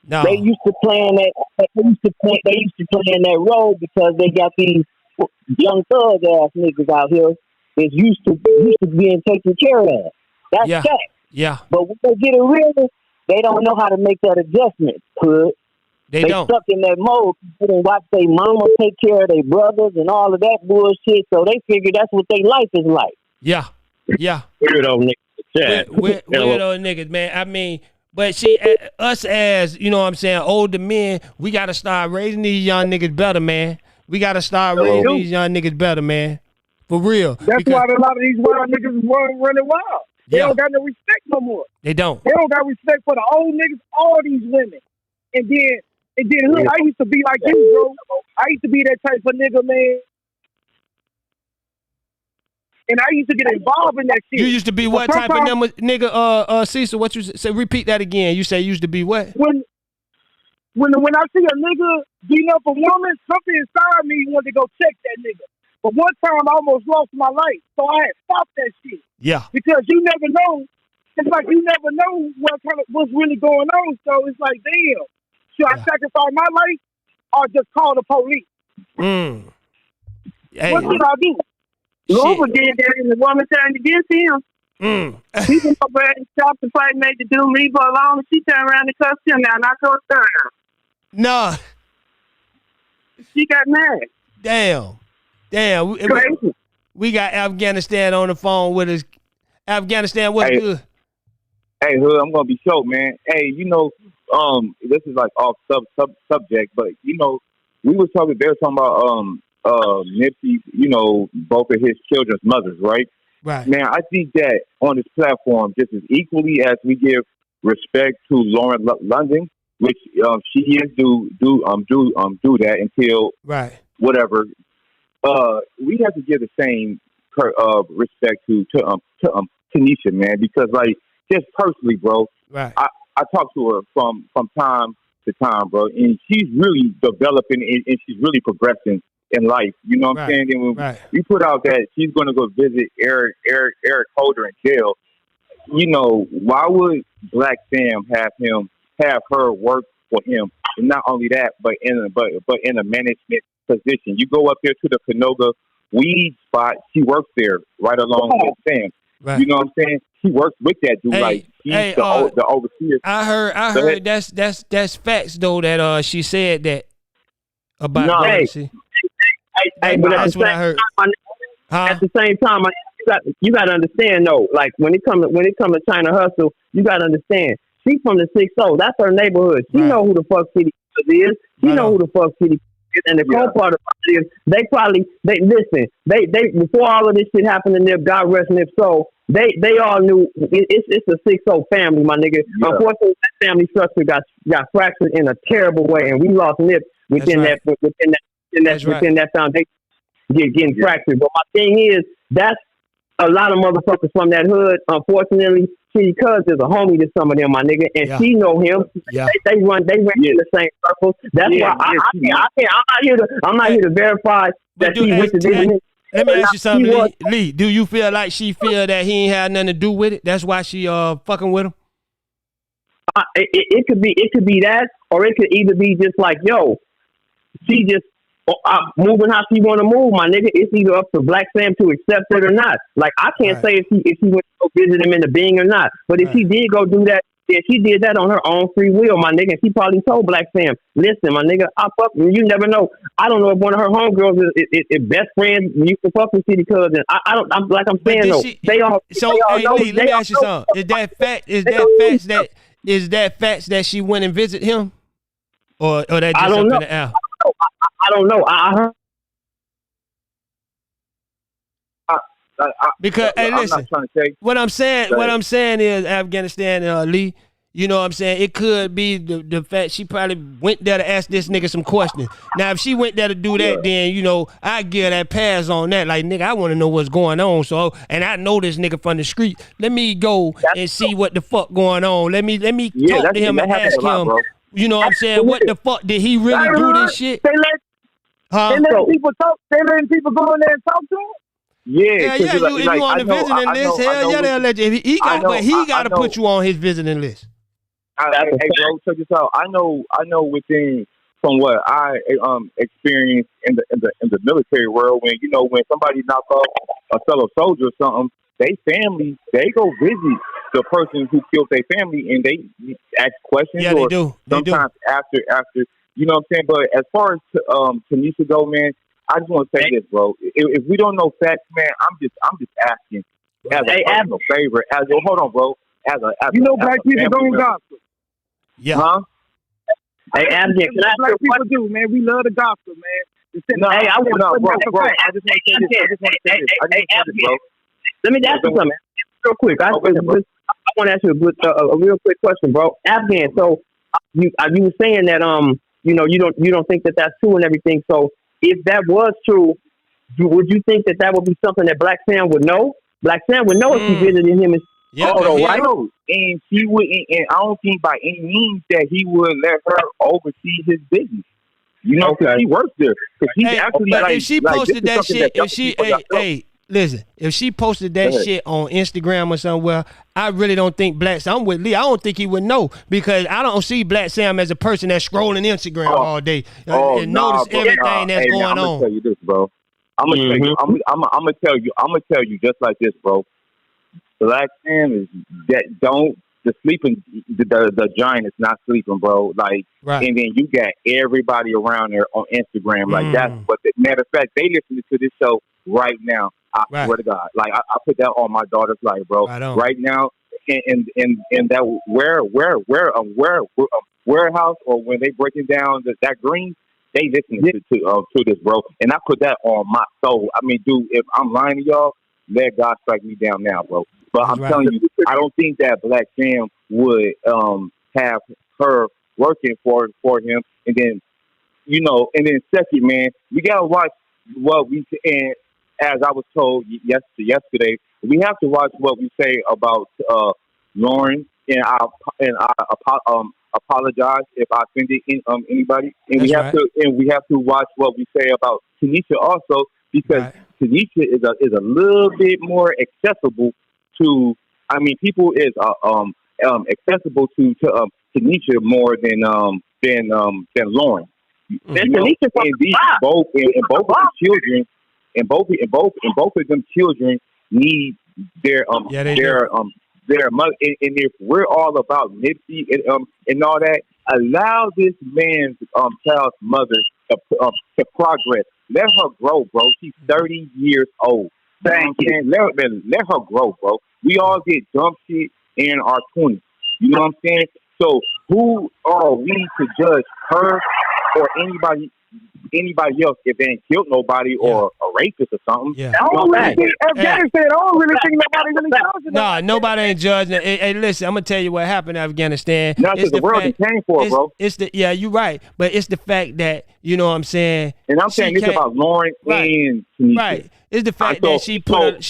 Speaker 5: No.
Speaker 12: They used to play in that. They used to play in that role because they got these young thug ass niggas out here that's used to being taken care of. That's fact.
Speaker 5: Yeah.
Speaker 12: But when they get a real, they don't know how to make that adjustment. They
Speaker 5: don't.
Speaker 12: Stuck in that mode. They didn't watch their mama take care of their brothers and all of that bullshit. So they figure that's what their life is like.
Speaker 5: Yeah.
Speaker 7: Weirdo niggas.
Speaker 5: Weirdo niggas, man. I mean, but see, us as, you know what I'm saying, older men, we got to start raising these young niggas better, man. We got to start raising these young niggas better, man. For real.
Speaker 11: That's why a lot of these wild niggas is running wild. They don't got no respect no more.
Speaker 5: They don't.
Speaker 11: They don't got respect for the old niggas, all these women. And then look, I used to be like you, bro. I used to be that type of nigga, man. And I used to get involved in that shit.
Speaker 5: You used to be what type of nigga, Cecil? What you say? Repeat that again. You say you used to be what?
Speaker 11: When I see a nigga beating up a woman, something inside me wanted to go check that nigga. But one time I almost lost my life, so I had stopped that shit.
Speaker 5: Yeah.
Speaker 11: Because you never know. It's like you never know what's really going on. So it's like, damn, should I sacrifice my life or just call the police?
Speaker 5: Hey.
Speaker 11: What should I do?
Speaker 6: Luther did that and the woman turned against him. He went over and stopped the fight, made the dude leave her alone, and she turned around and cussed him now, not her third.
Speaker 5: No.
Speaker 6: She got mad.
Speaker 5: Damn. We got Afghanistan on the phone with us. Afghanistan, what's good?
Speaker 8: Hey, Hood, I'm gonna be short, man. Hey, you know, this is like off subject, but you know, they were talking about NIPSEY, you know, both of his children's mothers, right?
Speaker 5: Right.
Speaker 8: Now, I think that on this platform, just as equally as we give respect to Lauren London, which she is do that until whatever. We have to give the same respect to Tanisha, man, because like just personally, bro, I talk to her from time to time, bro, and she's really developing and she's really progressing in life. You know what I'm saying? And when we put out that she's going to go visit Eric Holder in jail, you know, why would Black Sam have her work for him and not only that, but in a management position. You go up there to the Canoga weed spot. She works there right along with Sam.
Speaker 5: Right.
Speaker 8: You know what I'm saying? She works with that dude. Like she's the overseer.
Speaker 5: I heard that's facts though that she said that about Dorothy.
Speaker 7: But
Speaker 5: that's what I heard.
Speaker 7: At the same time, you got to understand though. Like when it comes to China Hustle, you got to understand. She's from the 6-0. That's her neighborhood. She know who the fuck City is. She know who the fuck City is. And the cool part about it is they listen. They before all of this shit happened in their God rest in their soul. They all knew it's a 6-0 family, my nigga. Yeah. Unfortunately, that family structure got fractured in a terrible way, and we lost Nip within that foundation getting fractured. But my thing is that's a lot of motherfuckers from that hood. Unfortunately, Kitty Cuz is a homie to some of them, my nigga, and she know him. Yeah. They run in the same circles. That's why I'm not here to verify that she went to this.
Speaker 5: Let me ask you something, Lee. Do you feel like she feel that he ain't had nothing to do with it? That's why she fucking with him?
Speaker 7: It could be that, or it could either be just like, yo, she just moving how she want to move, my nigga. It's either up to Black Sam to accept it or not. Like I can't say if she went to go visit him in the Bing or not. But if she did go do that, yeah, she did that on her own free will, my nigga. She probably told Black Sam, listen, my nigga, I fuck you. You never know. I don't know if one of her homegirls is best friends used to fuck with City Cousin. I'm like I'm saying though. They all. So
Speaker 5: hey, Lee, let me ask you something. Is that facts that she went and visit him, or that just up in the air?
Speaker 7: I don't know. I heard.
Speaker 5: Because hey, listen, what I'm saying is Afghanistan, Lee. You know what I'm saying? It could be the fact she probably went there to ask this nigga some questions. Now, if she went there to do that, then, you know, I give that pass on that. Like, nigga, I want to know what's going on. So, and I know this nigga from the street. Let me go and see what the fuck going on. Let me talk to him and ask him. You know what I'm saying? What the fuck did he really do this shit?
Speaker 11: They let people talk. They letting people go in there and talk to him.
Speaker 8: Yeah,
Speaker 5: if you on the visiting list, hell yeah, they'll let you. He got to put you on his visiting list.
Speaker 8: Hey, bro, check this out. I know within from what I experienced in the military world, when somebody knocks off a fellow soldier or something, they go visit the person who killed their family and they ask questions.
Speaker 5: Yeah, they do.
Speaker 8: Sometimes after, you know what I'm saying. But as far as Tanisha go, man, I just want to say this, bro. If we don't know facts, man, I'm just asking as a personal favor. Hold on, bro. As
Speaker 11: black people don't gossip.
Speaker 5: Yeah.
Speaker 7: Huh? Hey, Abdul,
Speaker 11: black people do, man. We love the gospel, man.
Speaker 8: No,
Speaker 7: hey, I want
Speaker 8: to, bro. I just want to say this. Bro.
Speaker 7: Let me ask you something, real quick. I want to ask you a real quick question, bro. Afghan, so you were saying that you don't think that that's true and everything. So if that was true, would you think that would be something that Black Sam would know? Black Sam would know if he visited him.
Speaker 8: Right? And she wouldn't, and I don't think by any means that he would let her oversee his business. You know, because he works there.
Speaker 5: If she posted that shit, listen, if she posted that shit on Instagram or somewhere, I really don't think Black Sam, I'm with Lee, I don't think he would know, because I don't see Black Sam as a person that's scrolling Instagram all day and notice everything that's going on.
Speaker 8: I'm gonna tell you this, bro. I'm gonna tell you just like this, bro. Black Sam is the giant is not sleeping, bro. Like, and then you got everybody around there on Instagram. Like that's what. Matter of fact, they listening to this show right now. I swear to God, like I put that on my daughter's life, bro. Right now, in that warehouse, or when they breaking down that green, they listening to this, bro. And I put that on my soul. I mean, dude, if I'm lying to y'all, let God strike me down now, bro. But I'm telling you, I don't think that Black Sam would have her working for him. And then, second, man, we gotta watch what we, and as I was told yesterday, we have to watch what we say about Lauren, and I apologize if I offended anybody. And we have to watch what we say about Tanisha also, because Tanisha is a little bit more accessible to. I mean, people is accessible to Tanisha more than Lauren.
Speaker 9: Mm-hmm.
Speaker 8: You know, and these both of them children, and both of them children need their mother. And if we're all about Nipsey and all that, allow this man's child's mother to progress. Let her grow, bro. She's 30 years old. Thank you. Let her grow, bro. We all get dumb shit in our 20s. You know what I'm saying? So who are we to judge her or anybody else if they ain't killed nobody or a rapist or something?
Speaker 11: Yeah. I don't really think Afghanistan. I don't really think nobody really judging.
Speaker 5: No, nobody ain't judging. Hey, listen, I'm gonna tell you what happened in Afghanistan.
Speaker 8: Not because the world he came for, bro.
Speaker 5: Yeah, you're right, but it's the fact that you know what I'm saying.
Speaker 8: And I'm saying this about Lauren and Tanisha.
Speaker 5: Right. It's the fact that she came.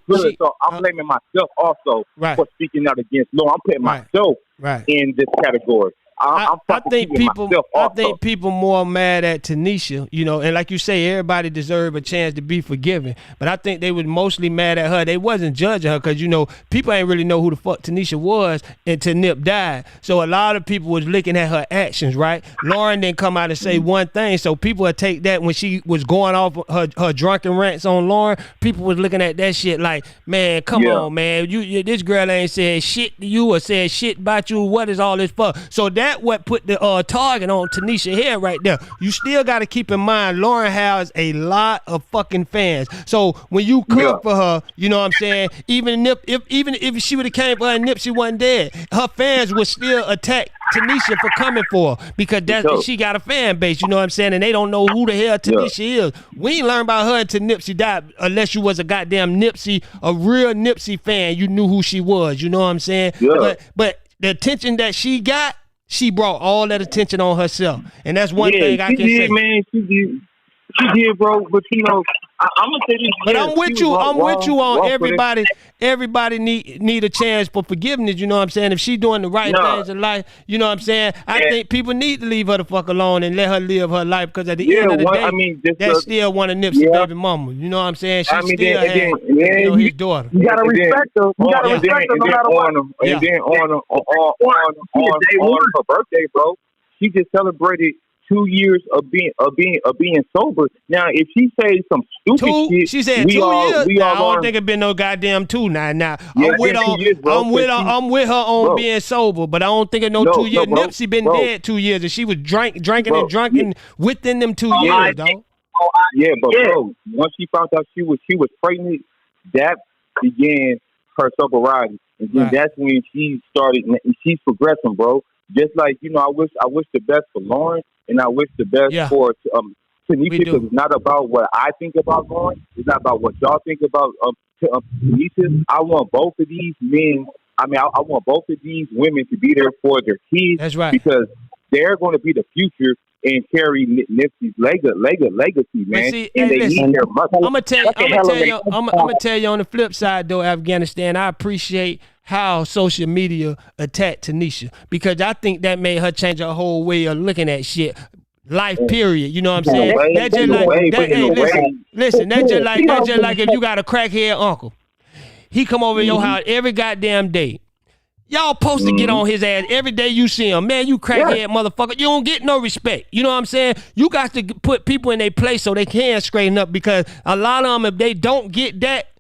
Speaker 8: So I'm blaming myself also for speaking out against Lauren. I'm putting myself in this category. I think
Speaker 5: people more mad at Tanisha, you know, and like you say, everybody deserve a chance to be forgiven. But I think they was mostly mad at her. They wasn't judging her because, you know, people ain't really know who the fuck Tanisha was until Nip died. So a lot of people was looking at her actions, right? Lauren didn't come out and say one thing. So people would take that when she was going off her drunken rants on Lauren, people was looking at that shit like, man, come on, man. You this girl ain't said shit to you or said shit about you. What is all this for? So that what put the target on Tanisha head right there. You still got to keep in mind Lauren has a lot of fucking fans. So when you cook for her, you know what I'm saying, even if she would have came for her and Nipsey wasn't dead, her fans would still attack Tanisha for coming for her because she got a fan base, you know what I'm saying, and they don't know who the hell Tanisha is. We ain't learned about her until Nipsey died, unless you was a goddamn Nipsey, a real Nipsey fan. You knew who she was, you know what I'm saying? But the attention that she got, she brought all that attention on herself, and that's one thing I can say.
Speaker 8: Man, she did, bro. But you know, I'm gonna say this.
Speaker 5: But I'm with you on everybody. Everybody need a chance for forgiveness. You know what I'm saying? If she doing the right things in life, you know what I'm saying. I think people need to leave her the fuck alone and let her live her life because at the end of the day, that's still one of Nipsey's baby mama. You know what I'm saying? She still has his daughter.
Speaker 11: You gotta respect her. You gotta respect her no matter what.
Speaker 8: And then on her birthday, bro, she just celebrated 2 years of being sober. Now, if she says some stupid shit,
Speaker 5: she said 2 years. I don't think it been no goddamn 2 now. I'm with her on being sober, but I don't think it no 2 years. Nipsey been dead 2 years, and she was drinking within them 2 years, dog.
Speaker 8: Bro, once she found out she was pregnant, that began her sobriety, and then that's when she started. And she's progressing, bro. Just like, you know, I wish the best for Lauren. And I wish the best for Tanisha, because it's not about what I think about Lauren. It's not about what y'all think about Tanisha. I want both of these men. I mean, I want both of these women to be there for their kids.
Speaker 5: That's right.
Speaker 8: Because they're going to be the future and carry Nipsey's legacy, man.
Speaker 5: See,
Speaker 8: and they need their mother.
Speaker 5: I'm gonna tell you on the flip side, though, Afghanistan, I appreciate how social media attacked Tanisha, because I think that made her change her whole way of looking at shit. Life, period. You know what I'm saying? That's just like if you got a crackhead uncle. He come over to your house every goddamn day. Y'all supposed to get on his ass every day you see him. Man, you crackhead motherfucker. You don't get no respect. You know what I'm saying? You got to put people in their place so they can straighten up, because a lot of them, if they don't get that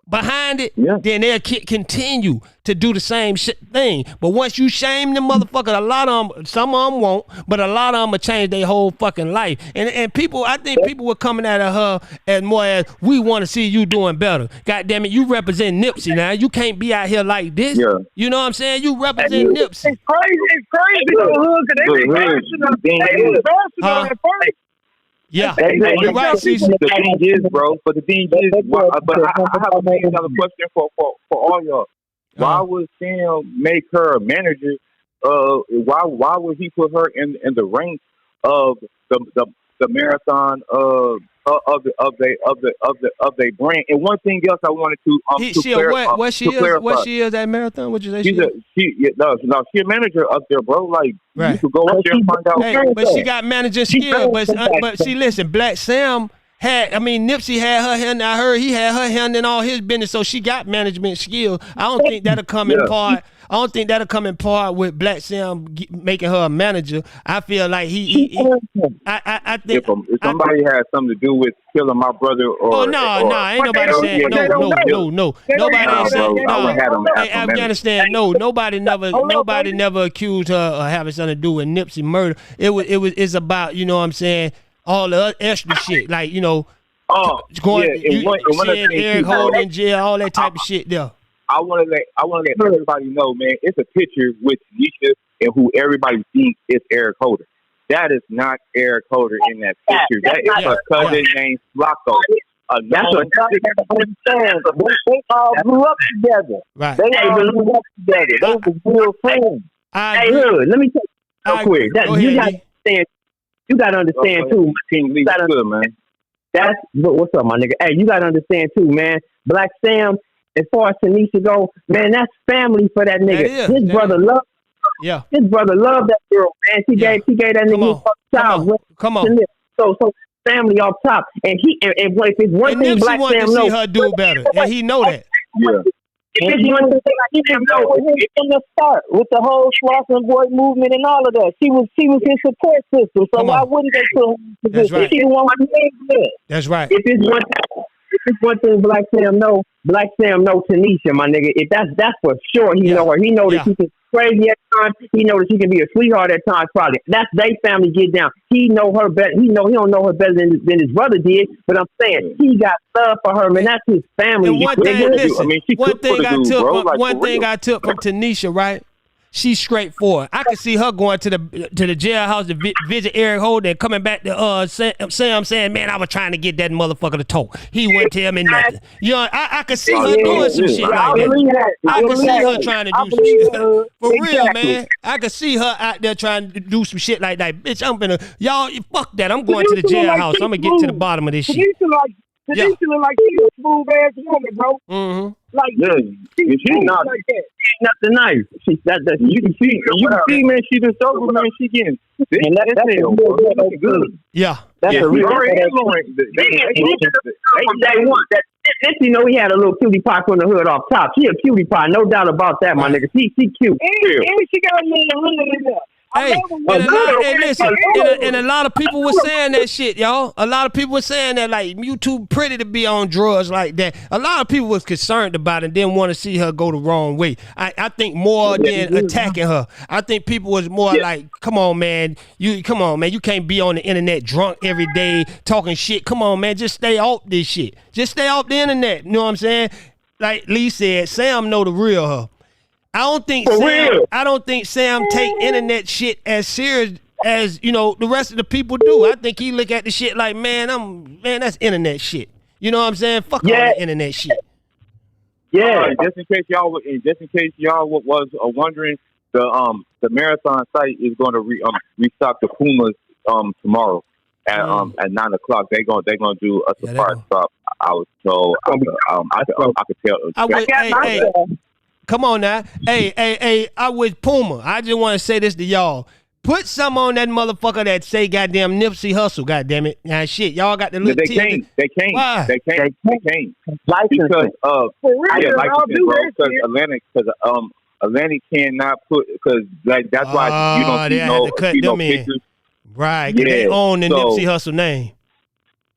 Speaker 5: behind it, then they'll continue to do the same thing. But once you shame them motherfuckers, a lot of them, some of them won't, but a lot of them will change their whole fucking life. And people, I think people were coming at her as more as, we want to see you doing better. God damn it, you represent Nipsey now. You can't be out here like this. You know what I'm saying? You represent Nipsey.
Speaker 11: It's crazy though, because they be bashing on at first.
Speaker 5: Yeah,
Speaker 8: you're right. The thing is, bro. But the thing is, but I have another question for all y'all. Why would Sam make her a manager? Why would he put her in the ranks of the marathon of the brand? And one thing else I wanted to clarify.
Speaker 5: What she is at marathon? What you say? She's
Speaker 8: a manager up there, bro. Like, you could go up there and find out.
Speaker 5: Hey, but she got managing skill. But see, listen, Black Sam Nipsey had her hand. I heard he had her hand in all his business, so she got management skills. I don't think that'll come in part. I don't think that'll come in part with Black Sam making her a manager. I feel like I think
Speaker 8: if somebody has something to do with killing my brother, or
Speaker 5: ain't nobody saying no. Nobody saying no. Hey, Afghanistan, nobody never accused her of having something to do with Nipsey murder. It's about, you know what I'm saying, all the extra shit, like, you know, seeing Eric Holder in jail, all that type of shit there.
Speaker 8: I want to let everybody know, man. It's a picture with Tanisha and who everybody thinks is Eric Holder. That is not Eric Holder in that picture. That is a cousin named Flacco.
Speaker 12: That's what understand. They all grew up together.
Speaker 5: Right.
Speaker 12: They grew up together. They were real friends.
Speaker 7: Hey, Hood, let me tell you real quick. You got to understand too.
Speaker 8: Man.
Speaker 7: That's what's up, my nigga. Hey, you got to understand too, man. Black Sam, as far as Tanisha go, man, that's family for that nigga. His brother loved.
Speaker 5: Yeah.
Speaker 7: His brother loved that girl, man. She gave that nigga his child.
Speaker 5: Come on.
Speaker 7: So family off top, and if it's one thing Black Sam knows,
Speaker 5: see her do better, and he know that.
Speaker 8: Yeah.
Speaker 12: And she was in the start with the whole Schwarzen Boy movement and all of that. She was his support system. So why wouldn't they put her in position?
Speaker 5: Right.
Speaker 12: She the one who made it.
Speaker 5: That's right.
Speaker 7: If it's one thing Black Sam know Tanisha, my nigga. If that's for sure, he know her. He know that she can crazy at times. He know that she can be a sweetheart at times. Probably that's they family get down. He know her better. He don't know her better than his brother did. But I'm saying he got love for her, man. That's his family.
Speaker 5: And one thing I took from Tanisha, right? She's straightforward. I can see her going to the jailhouse to visit Eric Holder and coming back to Sam saying, man, I was trying to get that motherfucker to talk. He wouldn't tell me nothing. You know, I could see her doing some shit like that. I could see her trying to do some shit. For real, man. I could see her out there trying to do some shit like that. Bitch, y'all, fuck that. I'm going to the jailhouse. I'm going to get to the bottom of this shit.
Speaker 11: Tanisha look like she's a smooth ass woman, bro.
Speaker 5: Mm-hmm.
Speaker 11: Like,
Speaker 8: she's not
Speaker 11: like that.
Speaker 7: Nothing nice. You can see, man. She just over, man. She getting, and that's good.
Speaker 5: Yeah,
Speaker 7: that's a real. You know, he had a little cutie pie from the hood off top. She a cutie pie, no doubt about that, my nigga. She cute.
Speaker 11: And she got a little hood in there.
Speaker 5: Hey, and a lot of people were saying that shit, y'all. A lot of people were saying that, like, you too pretty to be on drugs like that. A lot of people was concerned about it and didn't want to see her go the wrong way. I think more than attacking her. I think people was more like, come on, man. You can't be on the internet drunk every day talking shit. Come on, man. Just stay off this shit. Just stay off the internet. You know what I'm saying? Like Lee said, Sam know the real her. I don't think Sam take internet shit as serious as, you know, the rest of the people do. I think he look at the shit like, man, that's internet shit. You know what I'm saying? Fuck all the internet shit.
Speaker 8: Yeah. Just in case y'all was wondering, the marathon site is going to restock the Pumas tomorrow at 9:00. They're gonna do a surprise stop. I was told. I could tell.
Speaker 5: Come on now. Hey, I with Puma. I just want to say this to y'all. Put some on that motherfucker that say goddamn Nipsey Hussle, goddamn it. Now shit, y'all got the little
Speaker 8: They can't.
Speaker 5: Why?
Speaker 8: They can't. Because Atlantic cannot put, because like that's why you don't see no pictures.
Speaker 5: Right, they own the Nipsey Hussle name.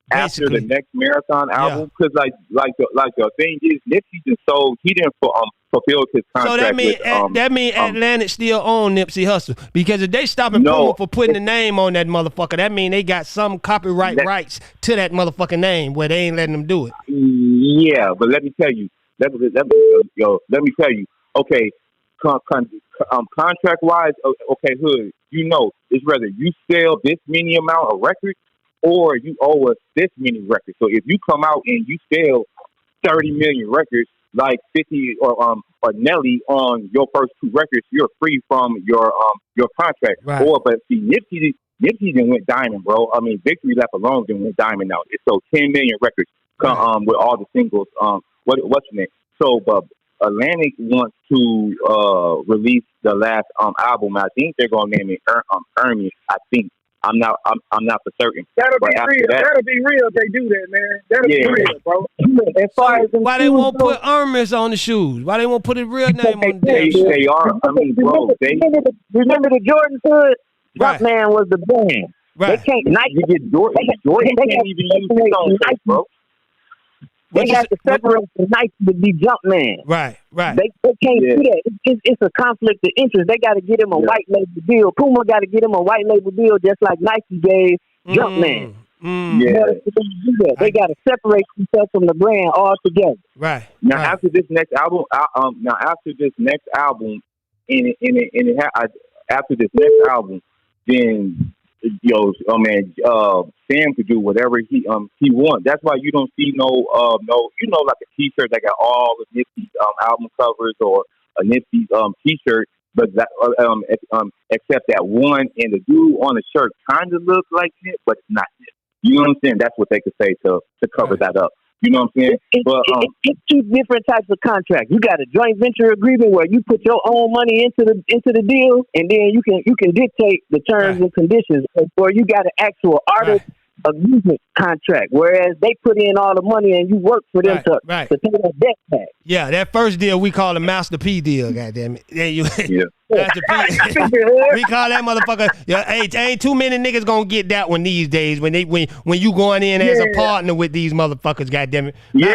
Speaker 8: After the next marathon album, because like the thing is, Nipsey just sold. He didn't fulfill his contract.
Speaker 5: So that mean Atlantic still own Nipsey Hussle, because if they stopping Puma for putting the name on that motherfucker, that mean they got some copyright rights to that motherfucking name where they ain't letting them do it.
Speaker 8: Yeah, but let me tell you. Okay, contract wise, okay, Hood. You know, it's whether you sell this many amount of records, or you owe us this many records. So if you come out and you sell 30 million records, like 50 or Nelly on your first 2 records, you're free from your contract.
Speaker 5: Right.
Speaker 8: But see, Nipsey then went diamond, bro. I mean, Victory Lap alone then went diamond now. It's so 10 million records with all the singles. What's the name? So, but Atlantic wants to release the last album. I think they're gonna name it Ernie. I I'm not for certain.
Speaker 11: That'll
Speaker 8: But
Speaker 11: be
Speaker 8: after
Speaker 11: real.
Speaker 8: that,
Speaker 11: That'll be real if they do that, man. That'll be real, bro.
Speaker 5: As far as why they won't put armors on the shoes? Why they won't put a real name on the damn shoes?
Speaker 8: They are. I mean, bro.
Speaker 12: Remember the Jordan hood? Jumpman was the brand.
Speaker 5: Right.
Speaker 12: They can't Nike.
Speaker 8: You get Jordan. Jordan can't even use his own face, bro.
Speaker 12: They got to separate the Nike to be Jumpman.
Speaker 5: Right.
Speaker 12: They can't do that. It's a conflict of interest. They got to get him a white label deal. Puma got to get him a white label deal just like Nike gave Jumpman. They got to separate themselves from the brand altogether.
Speaker 5: Right.
Speaker 8: Now after this next album, after this next album, then Sam could do whatever he wants. That's why you don't see no like a T-shirt that got all of Nipsey's album covers or a Nipsey's T-shirt, but that except that one, and the dude on the shirt kind of looks like it, but it's not it. You know what I'm saying? That's what they could say to cover that up. You know what I'm saying?
Speaker 12: It's two different types of contracts. You got a joint venture agreement where you put your own money into the deal, and then you can dictate the terms and conditions. Or you got an actual artist agreement contract, whereas they put in all the money and you work for them to pay that debt back.
Speaker 5: Yeah, that first deal we call a Master P deal. Goddamn it! Master P. We call that motherfucker. Ain't too many niggas gonna get that one these days. When you going in as a partner with these motherfuckers. Goddamn it!
Speaker 11: What do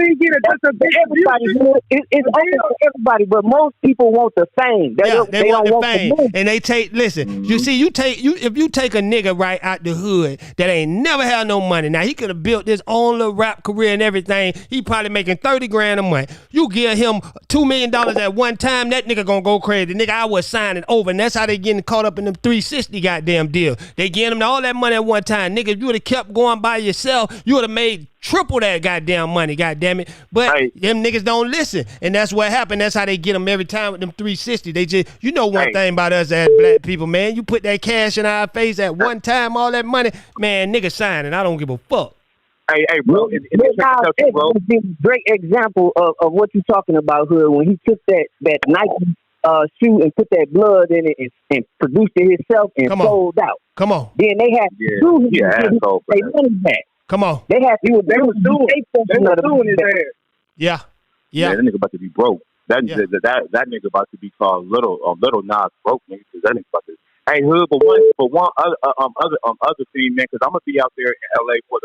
Speaker 11: you get?
Speaker 12: It's open for everybody, but most people want the fame. They
Speaker 5: want
Speaker 12: don't
Speaker 5: the fame, and they take. Listen, you see, if you take a nigga right out the hood that ain't never had no money. Now he could have built his own little rap career and everything. He probably making 30 grand a month. You give him $2 million at one time, that nigga gonna go crazy. Nigga, I was signing over, and that's how they getting caught up in them 360 goddamn deal. They getting him all that money at one time. Nigga, if you would have kept going by yourself, you would have made triple that goddamn money, goddamn it. But them niggas don't listen, and that's what happened. That's how they get them every time with them 360. They just, one thing about us as black people, man, you put that cash in our face at one time, all that money, man, nigga signing. I don't give a fuck.
Speaker 8: Hey, bro, it's
Speaker 12: a great example of what you're talking about, Hood, when he took that Nike shoe and put that blood in it and produced it himself and sold out.
Speaker 5: Come on.
Speaker 12: Then they had to pay money back.
Speaker 5: Come on.
Speaker 12: They were suing his ass.
Speaker 5: Yeah.
Speaker 8: That nigga about to be broke. That nigga about to be called little Nas broke nigga. That nigga about to. Hey, Hood, but one other thing, man, because I'm gonna be out there in LA for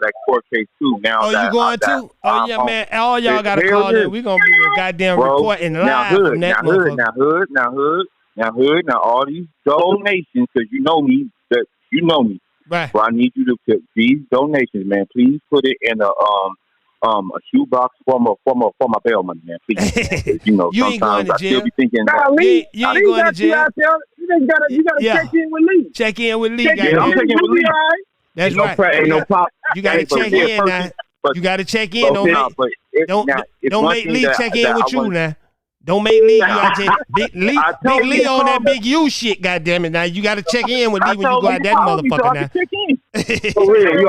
Speaker 8: that court case too. Now,
Speaker 5: you going too? Man, all y'all gotta call in. We gonna be a goddamn reporting live from that motherfucker.
Speaker 8: Now, all these donations, because you know me.
Speaker 5: Right.
Speaker 8: So I need you to put these donations, man. Please put it in a shoebox for my bail money, man. Please. You
Speaker 5: ain't going to jail.
Speaker 8: I still be thinking.
Speaker 5: You ain't going to jail.
Speaker 11: You gotta check in with Lee.
Speaker 5: Check in with Lee.
Speaker 8: I'm checking with Lee.
Speaker 5: That's right.
Speaker 8: Ain't no problem.
Speaker 5: You gotta check in now. You gotta check in. Don't make Lee check in with you now. Don't make Lee. Big Lee on that big U shit. Goddamn it! Now you got to check in with Lee when you go out that motherfucker now.
Speaker 8: For real,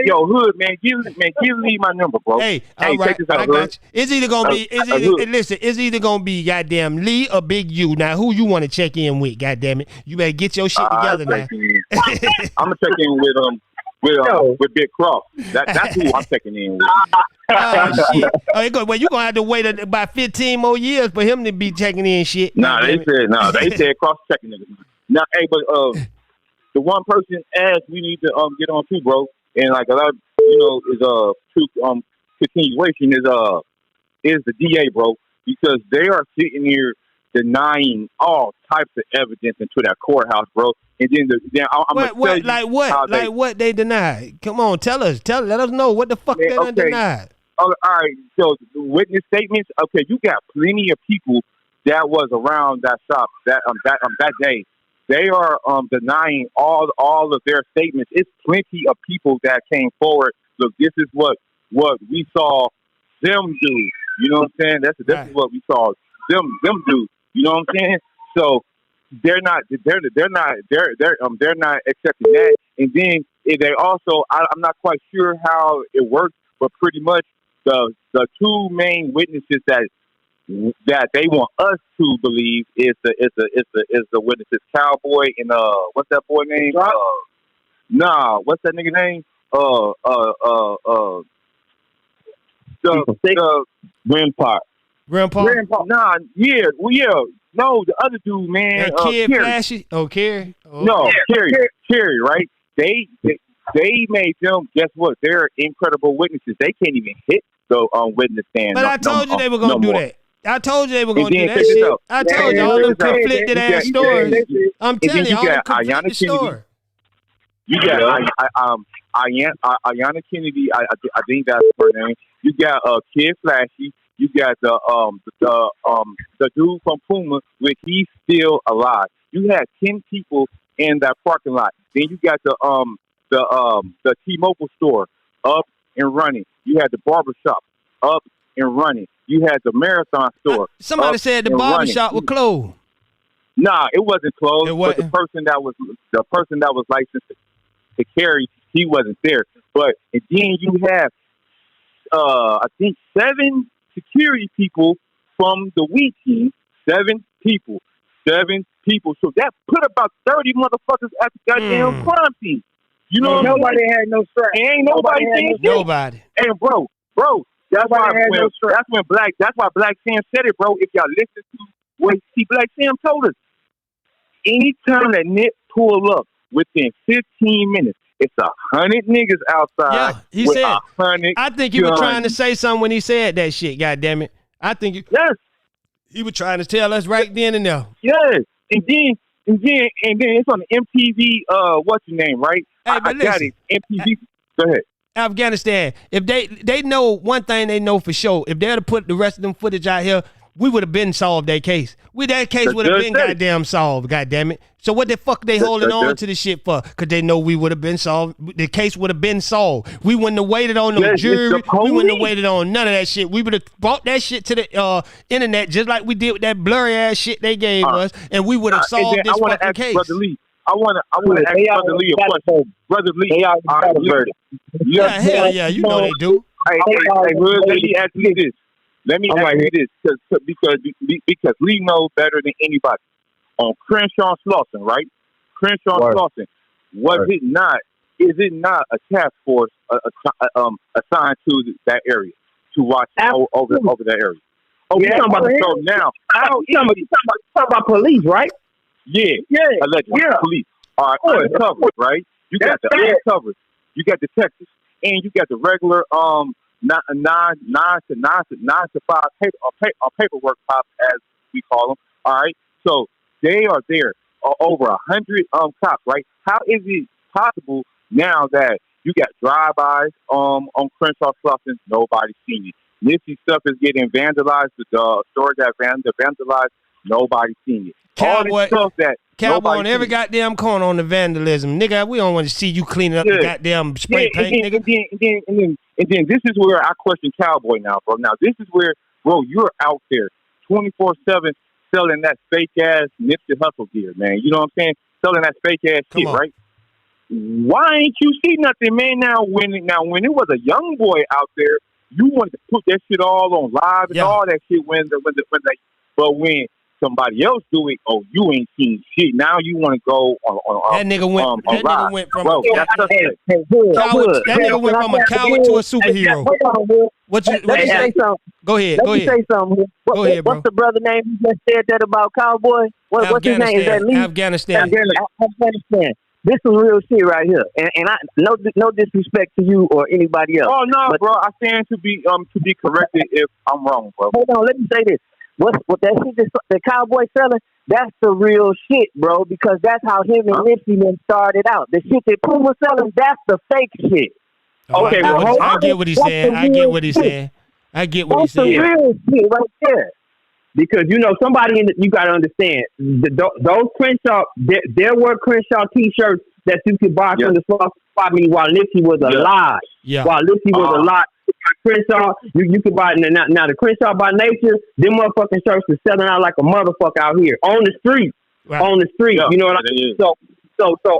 Speaker 8: yo, Hood, man, give Lee my number, bro.
Speaker 5: Hey, all right,
Speaker 8: check this out,
Speaker 5: I got you. It's either gonna be, it's either gonna be goddamn Lee or Big U. Now, who you want to check in with? Goddamn it, you better get your shit together now.
Speaker 8: I'm gonna check in with Big Cross. That's who I'm checking in with.
Speaker 5: Oh shit! Well, you gonna have to wait about 15 more years for him to be checking in shit.
Speaker 8: They said cross checking niggas. Now, hey, but the one person asked we need to get on too, bro, and like a lot, is continuation is the DA, bro, because they are sitting here denying all types of evidence into that courthouse, bro. And then I'm gonna tell you
Speaker 5: like what? Like what they denied? Come on, let us know what the fuck they done denied.
Speaker 8: All right, so the witness statements. Okay, you got plenty of people that was around that shop that day. They are denying all of their statements. It's plenty of people that came forward. Look, this is what we saw them do. You know what I'm saying? This is what we saw them do. You know what I'm saying? So they're not accepting that. And then they also, I'm not quite sure how it works, but pretty much the two main witnesses that that they want us to believe is the witnesses Cowboy and what's that boy name? What's that nigga name? The
Speaker 5: Grandpa.
Speaker 8: Nah, yeah, well, yeah. No, the other dude, man.
Speaker 5: Kid
Speaker 8: Kerry.
Speaker 5: Flashy? Oh, Kerry? Oh.
Speaker 8: No, Kerry, right? They made them, guess what? They're incredible witnesses. They can't even hit the witness stand.
Speaker 5: But I told you they were going to do that. I told you they were going to do that shit. I told you all them conflicted ass stories. I'm telling you, all them conflicted stories.
Speaker 8: You got Ayanna Kennedy. I think that's her name. You got Kid Flashy. You got the dude from Puma, which he's still alive. You had 10 people in that parking lot. Then you got the T-Mobile store up and running. You had the barbershop up and running. You had the Marathon store.
Speaker 5: Somebody said the barbershop was closed.
Speaker 8: Nah, it wasn't closed. But the person that was licensed to carry, he wasn't there. But and then you have I think 7 security people from the weed team. 7 people. So that put about 30 motherfuckers at the goddamn crime scene. You know,
Speaker 11: nobody had no strap.
Speaker 8: Ain't nobody had
Speaker 5: nobody.
Speaker 8: And bro, that's why Black Sam said it, bro. If y'all listen to what Black Sam told us, anytime that Nip pull up within 15 minutes, it's 100 niggas outside.
Speaker 5: Yeah, he
Speaker 8: with
Speaker 5: said.
Speaker 8: 100
Speaker 5: I think he was trying to say something when he said that shit. God damn it! I think he was trying to tell us right then and there.
Speaker 8: Yes, and then it's on the MTV. What's your name? Right?
Speaker 5: Hey,
Speaker 8: I got it. MTV. Go ahead.
Speaker 5: Afghanistan. If they know one thing, they know for sure. If they'd have put the rest of them footage out here, we would have been solved that case. That case would have been goddamn solved. God damn it. So what the fuck they holding on to the shit for? Because they know we would have been solved. The case would have been solved. We wouldn't have waited on no jury. We wouldn't have waited on none of that shit. We would have brought that shit to the internet just like we did with that blurry ass shit they gave us, and we would have solved this fucking case.
Speaker 8: Brother Lee, I want to ask Brother Lee a question. Brother Lee,
Speaker 5: hell yeah, you know they do.
Speaker 8: Hey, let me ask you this. Because Lee knows better than anybody. On Crenshaw Slauson, right? Crenshaw Slauson. Is it not a task force assigned to that area to watch over that area? Oh,
Speaker 12: yeah,
Speaker 8: you're talking about the show now.
Speaker 12: You talking about police, right?
Speaker 8: Yeah. Allegedly.
Speaker 12: Yeah.
Speaker 8: Police. All right, undercover, right? You got the undercover. You got detectives. And you got the regular 9 to 5 paperwork cops, as we call them. All right, so they are there, over 100 cops, right? How is it possible now that you got drive-bys on Crenshaw Slauson? Nobody's seen it. NIPSEY stuff is getting vandalized. The store got vandalized. Nobody's seen it.
Speaker 5: Cowboy on every goddamn corner on the vandalism, nigga. We don't want to see you cleaning up the goddamn spray paint, nigga.
Speaker 8: And then this is where I question Cowboy now, bro. Now this is where, bro, you're out there 24/7 selling that fake ass NIPSEY HUSSLE gear, man. You know what I'm saying? Selling that fake ass shit, right? Why ain't you see nothing, man? Now when it was a young boy out there, you wanted to put that shit all on live and all that shit when somebody else do it, oh, you ain't seen shit. Now you want to go on
Speaker 5: that nigga went. That nigga went from a coward to a superhero. Go ahead.
Speaker 12: Let me say something. What's the brother name who just said that about Cowboy? What's his name? Is that Lee?
Speaker 5: Afghanistan.
Speaker 12: This is real shit right here, and I no disrespect to you or anybody else.
Speaker 8: Oh no, bro, I stand to be corrected if I'm wrong, bro.
Speaker 12: Hold on, let me say this. What that shit the Cowboy selling? That's the real shit, bro. Because that's how him and NIPSEY started out. The shit that Puma selling, that's the fake shit.
Speaker 5: Okay, I get what he's saying. I get what he's saying.
Speaker 12: That's the real shit right there.
Speaker 7: Because somebody you got to understand those Crenshaw. There were Crenshaw T-shirts that you could buy from the spot me while NIPSEY was alive.
Speaker 5: Yeah.
Speaker 7: While NIPSEY was alive. Crenshaw, you could buy it now. The Crenshaw by nature, them motherfucking shirts are selling out like a motherfucker out here on the street.
Speaker 5: Right.
Speaker 7: On the street, you know what I mean?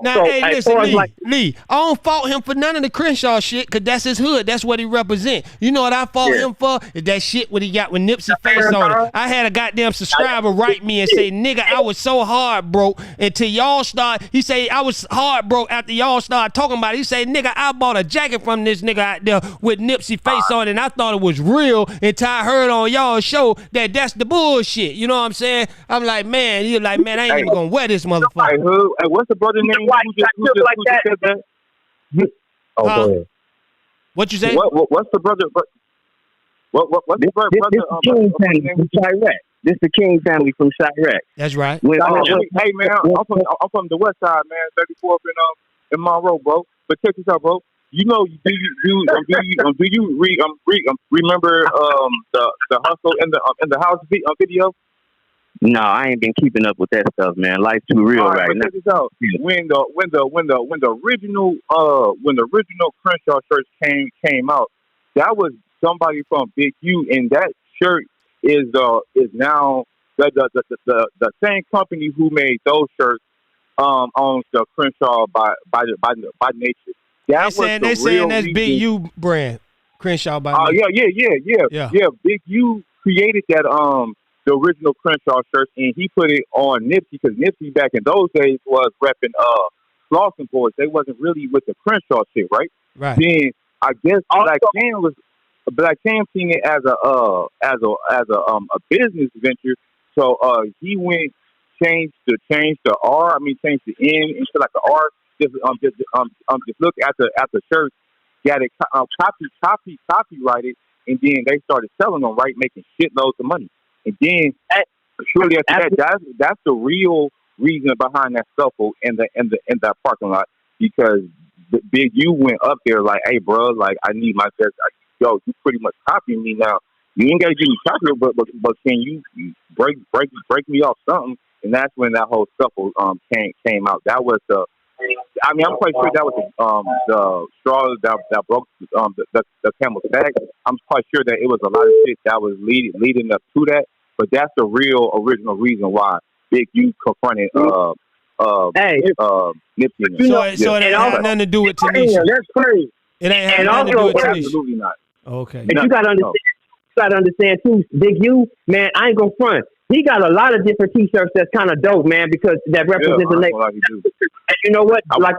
Speaker 5: Now, hey, listen, Lee, I don't fault him for none of the Crenshaw shit, because that's his hood. That's what he represent. You know what I fault him for? Is that shit what he got with Nipsey face on it. I had a goddamn subscriber write me and say, nigga, I was so hard broke until y'all start. He say, I was hard broke after y'all started talking about it. He say, nigga, I bought a jacket from this nigga out there with Nipsey face on it, and I thought it was real until I heard on y'all's show that that's the bullshit. You know what I'm saying? I'm like, man, you're like, man, I ain't even gonna wear this motherfucker.
Speaker 8: Hey, what's the brother name? Who just said that?
Speaker 12: Go ahead.
Speaker 5: What you say?
Speaker 8: What's the brother? What's the brother?
Speaker 12: This the King family from Chirac. This the King family from Chirac.
Speaker 5: That's right.
Speaker 8: Hey man, I'm from the West Side, man. 34th in Monroe, bro. But check this out, bro. You know, do you remember the hustle in the house video?
Speaker 12: No, I ain't been keeping up with that stuff, man. Life's too real right now.
Speaker 8: Check this out. When the original Crenshaw shirt came out, that was somebody from Big U, and that shirt is now the same company who made those shirts owns the Crenshaw by nature. They saying
Speaker 5: that's Big U brand, Crenshaw by nature.
Speaker 8: Yeah. Big U created that the original Crenshaw shirt, and he put it on Nipsey, because Nipsey back in those days was repping Slauson Boys. They wasn't really with the Crenshaw shit, right?
Speaker 5: Right.
Speaker 8: Then I guess Black Cam seen it as a business venture. So he went changed the R. Changed the N into like the R. Just look at the shirt, got it copyrighted, and then they started selling them, right, making shitloads of money. And then surely after that, that's the real reason behind that scuffle in that parking lot, because the Big U went up there like, hey, bro, like I need my best. Yo, you pretty much copying me now. You ain't got to give me copy, but can you break me off something? And that's when that whole scuffle came out. That was I'm quite sure that was the straw that broke the camel's back. I'm quite sure that it was a lot of shit that was leading up to that. But that's the original reason why Big U confronted Nipsey.
Speaker 5: So it ain't had nothing to do with Tanisha.
Speaker 11: That's crazy.
Speaker 5: It ain't had nothing to do with Tanisha.
Speaker 8: Absolutely not.
Speaker 5: Okay.
Speaker 12: And you gotta understand too, Big U, man, I ain't gonna front. He got a lot of different T-shirts that's kind of dope, man, because that represents the nation. And you know what? Like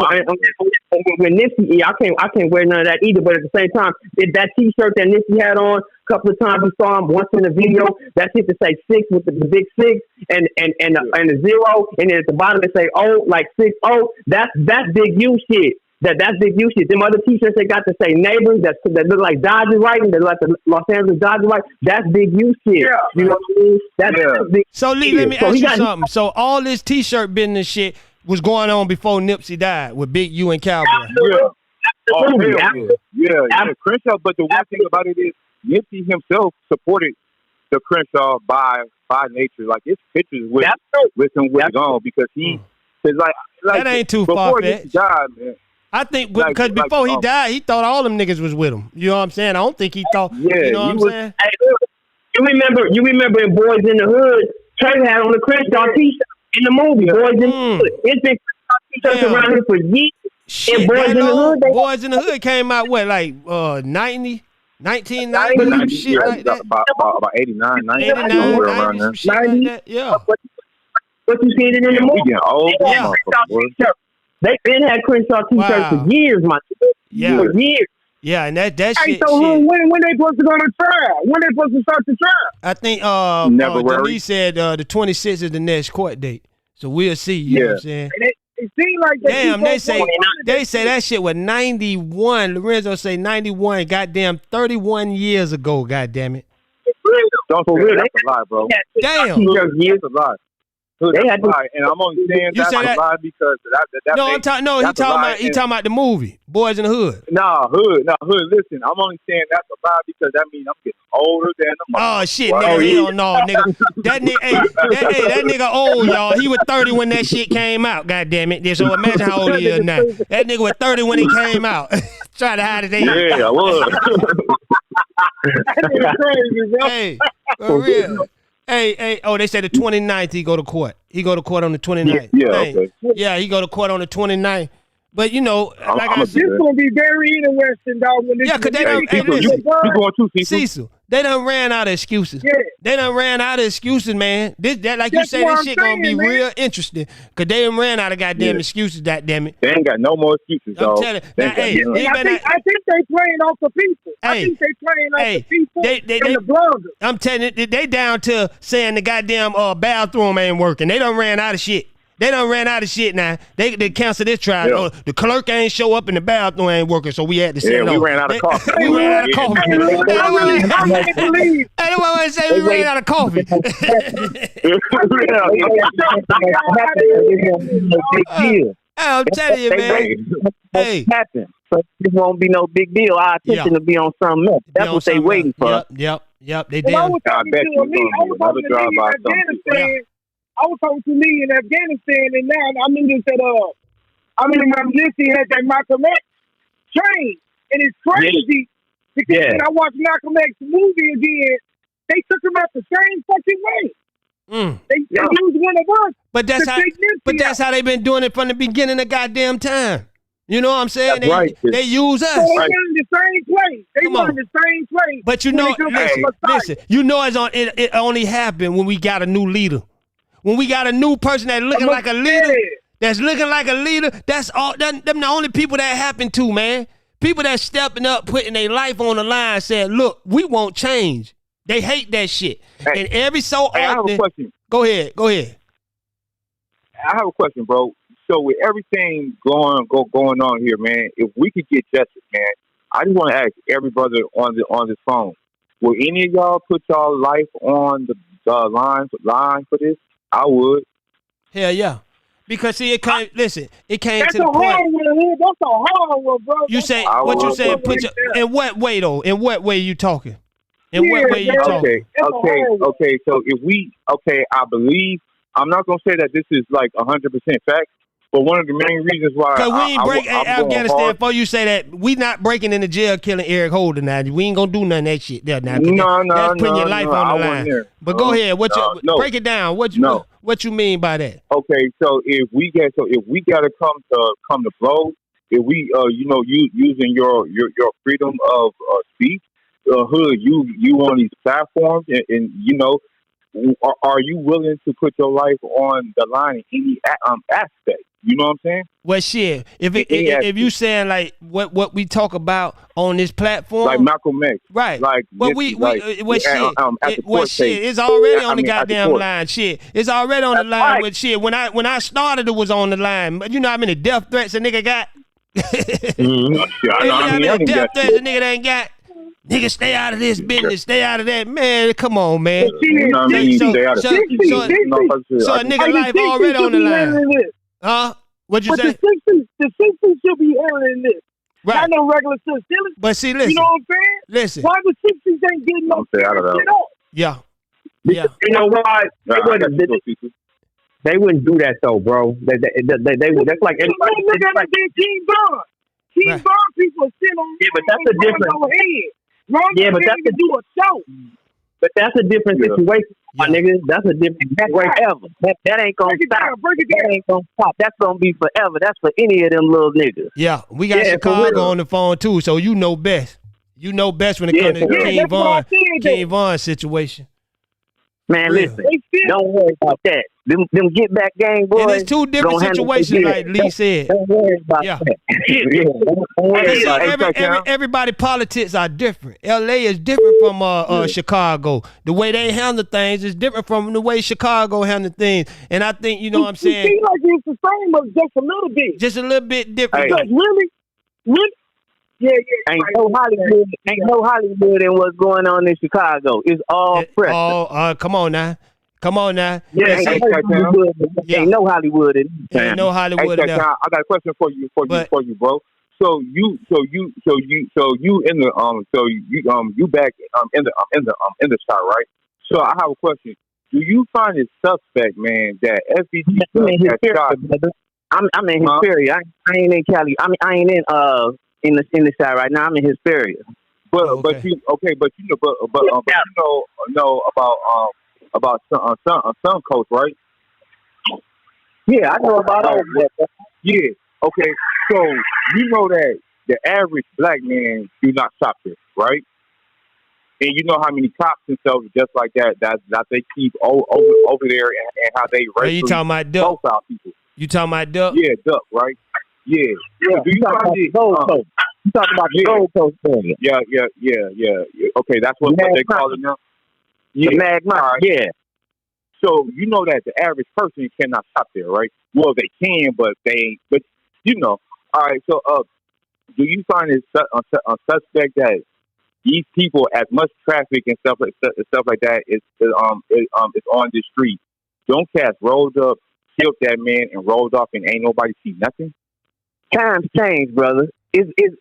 Speaker 12: when Nipsey, I can't wear none of that either. But at the same time, that T-shirt that Nipsey had on, a couple of times we saw him once in the video. That shit to say 6 with the big 6 and the 0, and then at the bottom it say 0, like 6-0. That's Big U shit. That's Big U shit. Them other T-shirts they got to say neighbors that look like Dodgers writing, that look like the Los Angeles Dodgers writing. That's Big U shit. Yeah. You know what I mean? That's big.
Speaker 5: So Lee, let me ask you something. So all this T-shirt business shit was going on before Nipsey died with Big U and Cowboy.
Speaker 8: Yeah. Crenshaw. But the one thing about it is Nipsey himself supported the Crenshaw by nature. Like his pictures with him on, because like
Speaker 5: that ain't too far fetched. I think because before he died, he thought all them niggas was with him. You know what I'm saying? I don't think he thought.
Speaker 8: Yeah,
Speaker 5: you know what I'm saying?
Speaker 12: Hey, you remember in Boys in the Hood, Trey had on the Crenshaw T-shirt in the movie. Boys in the Hood. It's been T-shirts around here for years.
Speaker 5: Shit, Boys in the Hood. Boys in the Hood came out like 1990, shit like that.
Speaker 8: About 89, 90.
Speaker 5: 89, 90, some shit like that. Yeah.
Speaker 12: What you seen it in the movie?
Speaker 8: We getting old.
Speaker 5: Yeah.
Speaker 12: They been had Crenshaw T-shirts for years, my
Speaker 5: yeah.
Speaker 12: For years.
Speaker 5: Yeah, and that
Speaker 11: Hey,
Speaker 5: shit.
Speaker 11: so when they supposed to go to trial? When they supposed to start the trial?
Speaker 5: I think Denise said the 26th is the next court date. So we'll see. You know what I'm saying?
Speaker 11: It seems like
Speaker 5: they say that shit was 91. Lorenzo say 91. Goddamn, 31 years ago. Goddamn it.
Speaker 8: Don't for real. That's a lie, bro.
Speaker 5: Damn.
Speaker 8: That's a lie. They had to, and I'm only saying that's a lie because that
Speaker 5: no, he talking about the movie Boys in the Hood.
Speaker 8: Nah, Hood. Listen, I'm only saying that's a lie because that means I'm getting older than the
Speaker 5: Oh shit, nigga, hell no, nigga. That nigga, that nigga old, y'all. He was 30 when that shit came out. God damn it. So imagine how old he is now. That nigga was 30 when he came out. Try to hide his age.
Speaker 8: Yeah, I was.
Speaker 11: That nigga crazy, bro.
Speaker 5: Hey, for real. Oh, they said the 29th he go to court. He go to court on the 29th.
Speaker 8: Yeah, okay.
Speaker 5: Yeah, he go to court on the 29th. But, you know, like I said.
Speaker 11: This going to be very interesting, dog. When this
Speaker 5: because they done,
Speaker 8: you going too,
Speaker 5: Cecil, they done ran out of excuses.
Speaker 11: Yeah.
Speaker 5: They done ran out of excuses, man. That like you say, this shit going to be real interesting. Because they done ran out of goddamn excuses, goddammit.
Speaker 8: They ain't got no more excuses, dog.
Speaker 5: I'm telling you.
Speaker 11: I think they playing off the people. I think they playing off the people and the bloggers.
Speaker 5: I'm telling you, they down to saying the goddamn bathroom ain't working. They done ran out of shit. They done ran out of shit now. They cancel this trial.
Speaker 8: Yeah.
Speaker 5: Oh, the clerk ain't show up and the bathroom ain't working, so we had to send
Speaker 8: we ran out of coffee.
Speaker 5: We ran out of coffee.
Speaker 11: I believe.
Speaker 5: I don't want to say we ran out of coffee. I'm telling you, man. Hey.
Speaker 12: Happen. So this won't be no big deal. Our attention to be on something else. That's what they waiting for.
Speaker 5: Yep. They did.
Speaker 11: I was talking to Lee in Afghanistan, and now I'm in this my Lissy had that Malcolm X train, and it's crazy because when I watched Malcolm X movie again, they took him out the same fucking way. They used one of us.
Speaker 5: But that's how they've been doing it from the beginning of goddamn time. You know what I'm saying? They use us.
Speaker 11: So they in the same place. They were in the same place.
Speaker 5: But you know, listen. You know, it only happened when we got a new leader. When we got a new person that's looking like a leader, that's all. Them the only people that happened to, man. People that stepping up, putting their life on the line, said, "Look, we won't change." They hate that shit. And every so often,
Speaker 8: I have a question.
Speaker 5: Go ahead.
Speaker 8: I have a question, bro. So with everything going on here, man, if we could get justice, man, I just want to ask every brother on this phone: will any of y'all put y'all life on the line for this? I would.
Speaker 5: Hell yeah. Because see, it came. Listen, it came
Speaker 11: That's
Speaker 5: to the
Speaker 11: a
Speaker 5: point.
Speaker 11: hard one. That's a hard one, bro.
Speaker 5: You say what you saying? In what way though? In what way you talking? In what way you talking?
Speaker 8: Okay. So I believe I'm not gonna say that this is like 100% fact, but one of the main reasons why
Speaker 5: because we ain't break Afghanistan for you say that we not breaking in the jail killing Eric Holder now. We ain't gonna do none of that shit there now. That's putting your life on the line. But go ahead. Break it down. What you mean by that?
Speaker 8: Okay, so if we gotta come to blows, if we using your freedom of speech, hood, you on these platforms, and you know, are you willing to put your life on the line in any aspect? You know what I'm saying?
Speaker 5: Well, shit. If you saying like what we talk about on this platform,
Speaker 8: like Malcolm X,
Speaker 5: right?
Speaker 8: Like,
Speaker 5: well, shit. It's already on the goddamn line. Shit, it's already on the line with shit. When I started, it was on the line. But you know how many death threats a nigga got? You know how many death threats a nigga ain't got? Nigga, stay out of this business. Stay out of that, man. Come on, man. So a nigga life already on the line. Huh? What'd you say?
Speaker 11: The 60s should be handling this.
Speaker 5: Right.
Speaker 11: Not no regular shit.
Speaker 5: But see, listen.
Speaker 11: You know what I'm saying?
Speaker 5: Listen.
Speaker 11: Why the 60s ain't getting no shit off?
Speaker 5: Yeah.
Speaker 7: You know why? They wouldn't do that though, bro. They would. That's like anybody.
Speaker 11: Look at King Von. King Von people sit on.
Speaker 7: Yeah, but that's a different. Yeah, but that's
Speaker 11: to do a show.
Speaker 7: But that's a different situation, my nigga. That's a different forever. That ain't gonna stop. That ain't gonna stop. That's gonna be forever. That's for any of them little niggas.
Speaker 5: Yeah, we got Chicago on the phone too, so you know best. You know best when it comes to King Von situation.
Speaker 7: Man, listen, don't worry about that. Them get back game boys.
Speaker 5: And it's two different situations, like Lee said.
Speaker 7: Don't worry about
Speaker 5: that. Everybody politics are different. LA is different from Chicago. The way they handle things is different from the way Chicago handle things. And I think, you know what I'm saying?
Speaker 11: It seems like it's the same, but just a little bit.
Speaker 5: Just a little bit different.
Speaker 11: Because really? Yeah.
Speaker 12: Ain't no Hollywood in what's going on in Chicago. It's all press.
Speaker 5: Come on now.
Speaker 12: Yeah, ain't no Hollywood in this.
Speaker 5: Ain't no Hollywood in there.
Speaker 8: I got a question for you, bro. So you back in the shot, right? So I have a question. Do you find it suspect, man, that FBG got shot?
Speaker 12: I'm in Hesperia. I ain't in Cali. I ain't in the shot right now. I'm in Hesperia.
Speaker 8: But you know about about some coast, right?
Speaker 12: Yeah, I know about all that.
Speaker 8: Yeah. Okay. So you know that the average black man do not shop there, right? And you know how many cops and stuff just like that they keep over there and how they racially
Speaker 5: you talking about Duck?
Speaker 8: profile people.
Speaker 5: You talking about Duck?
Speaker 8: Yeah, Duck, right? Yeah.
Speaker 12: Yeah.
Speaker 8: Do you find it?
Speaker 12: You talking about the Gold Coast area?
Speaker 8: Yeah. Okay, that's what they call it now.
Speaker 12: Yeah. The Magma.
Speaker 8: Right.
Speaker 12: Yeah.
Speaker 8: So you know that the average person cannot shop there, right? Well, they can, but they ain't. But you know, all right. So, do you find it suspect that these people, as much traffic and stuff like that, is on the street? Don't cats rolled up, killed that man, and rolled off, and ain't nobody see nothing.
Speaker 12: Times change, brother.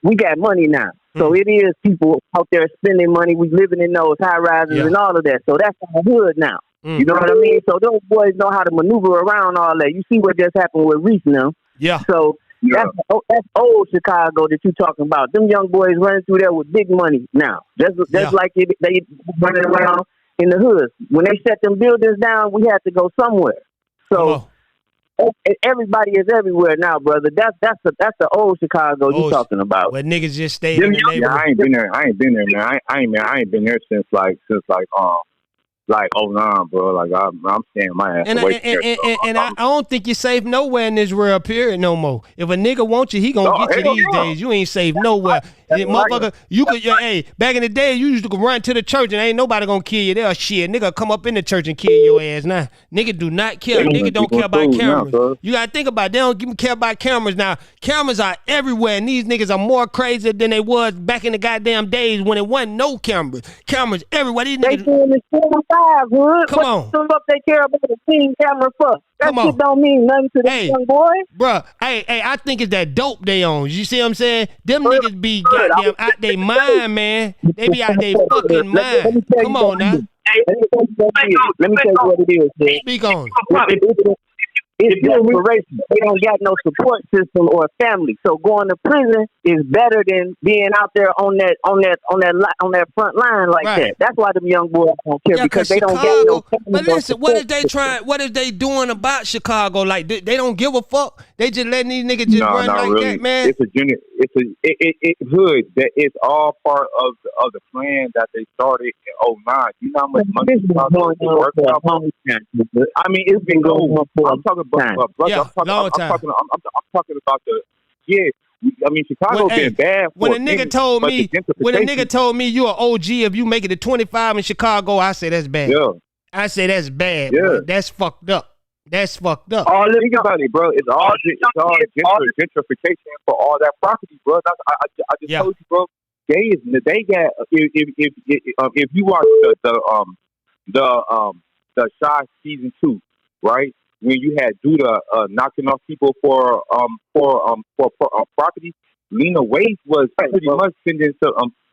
Speaker 12: We got money now, so it is people out there spending money. We living in those high rises and all of that. So that's our hood now. You know what I mean? So those boys know how to maneuver around all that. You see what just happened with Reese now.
Speaker 5: Yeah.
Speaker 12: So that's old Chicago that you talking about. Them young boys running through there with big money now. Just like they running around in the hoods. When they set them buildings down, we had to go somewhere. So everybody is everywhere now, brother. That's the old Chicago you talking about.
Speaker 5: Where niggas just stay in the neighborhood.
Speaker 8: I ain't been there. I ain't been there, man. I ain't been there since like 09, bro. Like I'm staying my ass away from there.
Speaker 5: And I don't think you're safe nowhere in this world, period, no more. If a nigga want you, he gonna get you these days. You ain't safe nowhere. Motherfucker, you could, hey, back in the day, you used to run to the church and ain't nobody gonna kill you there. Shit, nigga come up in the church and kill your ass now. Nigga do not care. Nigga don't care about cameras. You gotta think about it. They don't care about cameras now. Cameras are everywhere, and these niggas are more crazy than they was back in the goddamn days when it wasn't no cameras. Cameras everywhere. These niggas.
Speaker 12: Come on. What they care about the team camera for? That shit don't mean nothing to the young boy.
Speaker 5: Bruh, hey, I think it's that dope they on. You see what I'm saying? Them niggas be goddamn out they mind, man. They be out they fucking mind. Come on now.
Speaker 12: Let me tell you what it is, man.
Speaker 5: Speak on.
Speaker 12: It's desperation. They don't got no support system or family. So going to prison is better than being out there on that front line like that. That's why them young boys don't care because they don't get no family.
Speaker 5: But listen, what is they doing about Chicago? Like they don't give a fuck. They just letting these niggas just run like
Speaker 8: really.
Speaker 5: that, man.
Speaker 8: It's hood that it's all part of the plan that they started in 09. You know how much money Chicago worth out? I mean, it's been going on for I'm talking about brother. I'm talking about the I mean, Chicago's been bad.
Speaker 5: When a nigga told me you an OG if you make it to 25 in Chicago, I say that's bad.
Speaker 8: Yeah.
Speaker 5: I say that's bad. Yeah. Bro. That's fucked up. That's fucked up.
Speaker 8: Think about it, bro. It's all gentrification for all that property, bro. I just told you, bro. They got if you watch the Shy season 2, right? When you had Duda knocking off people for property, Lena Waithe was pretty much sending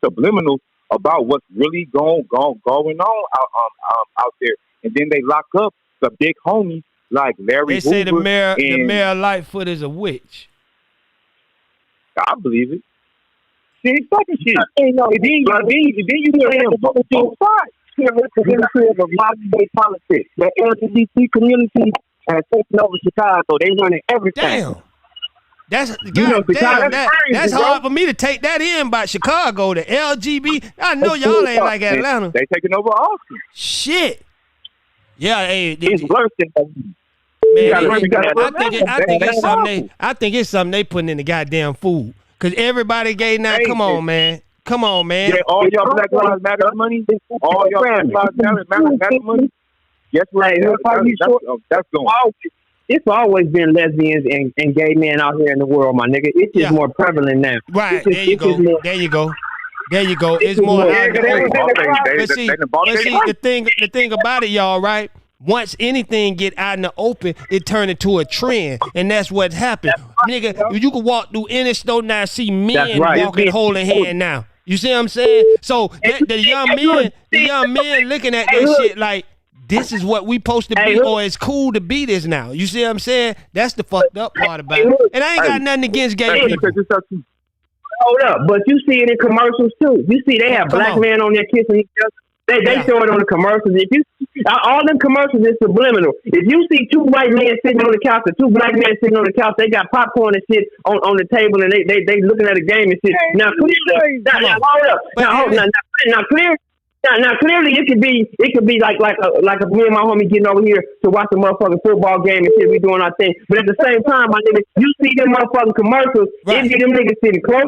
Speaker 8: subliminals about what's really going on out there, and then they lock up the big homies like Larry.
Speaker 5: They say
Speaker 8: Hoover
Speaker 5: the mayor Lightfoot is a witch.
Speaker 8: I believe it. See, fucking shit. Then you hear him both sides.
Speaker 12: Representative of modern day politics. The LGBT community has taken over Chicago. They running everything.
Speaker 5: Damn. That's that's hard for me to take that in by Chicago. The LGBT. I know y'all ain't like Atlanta.
Speaker 8: They taking over Austin.
Speaker 5: Shit. Yeah, hey,
Speaker 12: it's worse than
Speaker 5: I think it's something they putting in the goddamn food. Cause everybody gay now. Come on, man. Come on, man.
Speaker 8: Yeah, all y'all Black Lives Matter money. All y'all Black Lives Matter money. Guess what? That's going.
Speaker 11: It's always been lesbians and gay men out here in the world, my nigga. It's just more prevalent now.
Speaker 5: Right. There you go. It's more out there. But see, the thing about it, y'all, right? Once anything get out in the open, it turn into a trend, and that's what happened. Nigga, you can walk through any store now and see men walking holding hand now. You see what I'm saying? So the young men looking at that shit like, this is what we supposed to be, or it's cool to be this now. You see what I'm saying? That's the fucked up part about it. And I ain't got nothing against gay people.
Speaker 11: Hold up, but you see it in commercials too. You see they have black men on there kissing each other.
Speaker 7: They throw it on the commercials. If you all them commercials is subliminal. If you see two white men sitting on the couch or two black men sitting on the couch, they got popcorn and shit on the table and they looking at a game and shit. Now clearly, Now clearly it could be like me and my homie getting over here to watch a motherfucking football game and shit. We doing our thing, but at the same time, my nigga, you see them motherfucking commercials. Right. It be them niggas sitting close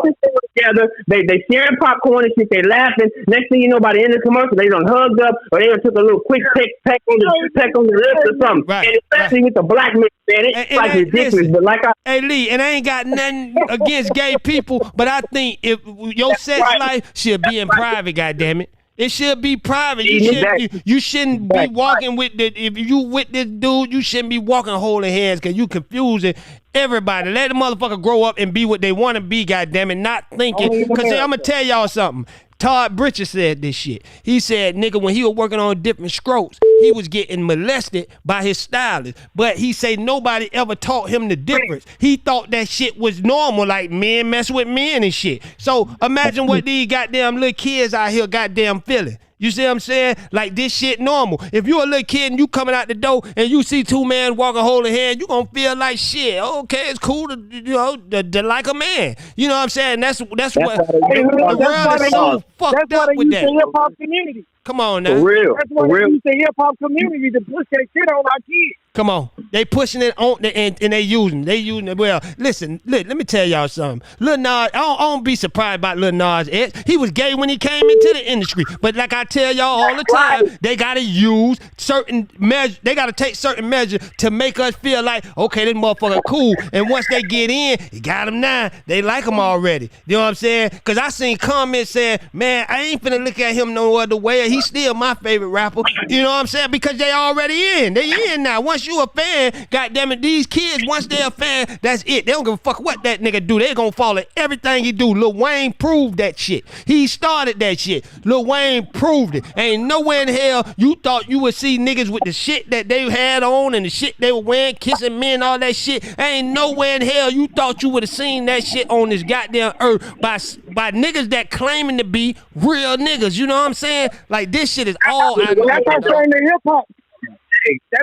Speaker 7: together. They sharing popcorn and shit. They laughing. Next thing you know, by the end of the commercial, they done hugged up or they done took a little quick peck on the lips or something. Right. And especially with the black men, man, it's like ridiculous.
Speaker 5: Listen,
Speaker 7: but like
Speaker 5: hey Lee, and I ain't got nothing against gay people, but I think if your sex life should be in private, goddammit. It should be private. You shouldn't be walking with if you with this dude, you shouldn't be walking holding hands because you confusing everybody. Let the motherfucker grow up and be what they want to be, goddammit, not thinking. Because I'm going to tell y'all something. Todd Bridges said this shit. He said, nigga, when he was working on Different Strokes, he was getting molested by his stylist. But he said nobody ever taught him the difference. He thought that shit was normal, like men mess with men and shit. So imagine what these goddamn little kids out here goddamn feeling. You see what I'm saying? Like this shit normal. If you a little kid and you coming out the door and you see two men walking holding hands, you gonna feel like shit. Okay, it's cool to to like a man. You know what I'm saying? That's what the world is so fucked up with that.
Speaker 11: Hip hop community.
Speaker 5: Come on now.
Speaker 7: For real.
Speaker 11: That's why they use the hip hop community to push that shit on our kids.
Speaker 5: Come on. They pushing it on and they using it. Well, listen, let me tell y'all something. Lil Nas, I don't be surprised about Lil Nas X. He was gay when he came into the industry. But like I tell y'all all the time, they gotta use certain measures. They gotta take certain measures to make us feel like, okay, this motherfucker cool. And once they get in, you got them now. They like him already. You know what I'm saying? Because I seen comments saying, man, I ain't finna look at him no other way. He's still my favorite rapper. You know what I'm saying? Because they already in. They in now. Once you a fan, goddammit, these kids, once they're a fan, that's it. They don't give a fuck what that nigga do. They gonna follow everything he do. Lil Wayne proved that shit. He started that shit. Lil Wayne proved it. Ain't nowhere in hell you thought you would see niggas with the shit that they had on and the shit they were wearing, kissing men, all that shit. Ain't nowhere in hell you thought you would have seen that shit on this goddamn earth by niggas that claiming to be real niggas. You know what I'm saying? Like this shit is all
Speaker 11: That's how saying the hip hop.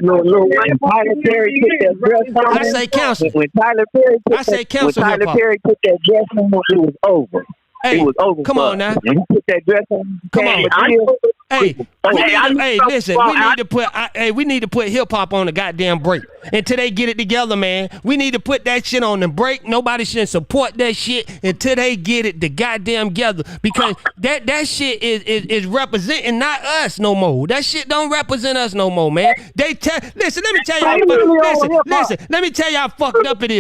Speaker 12: When Tyler Perry put that dress on,
Speaker 5: I say counsel.
Speaker 12: When Tyler Perry put that dress on, it was over.
Speaker 5: Hey,
Speaker 12: it was over.
Speaker 5: Come on now.
Speaker 12: When he put that dress on,
Speaker 5: come on. Listen. We need to put hip hop on the goddamn break until they get it together, man. We need to put that shit on the break. Nobody should support that shit until they get it the goddamn together, because that shit is representing not us no more. That shit don't represent us no more, man. Listen, let me tell y'all. Listen, let me tell y'all how fucked up it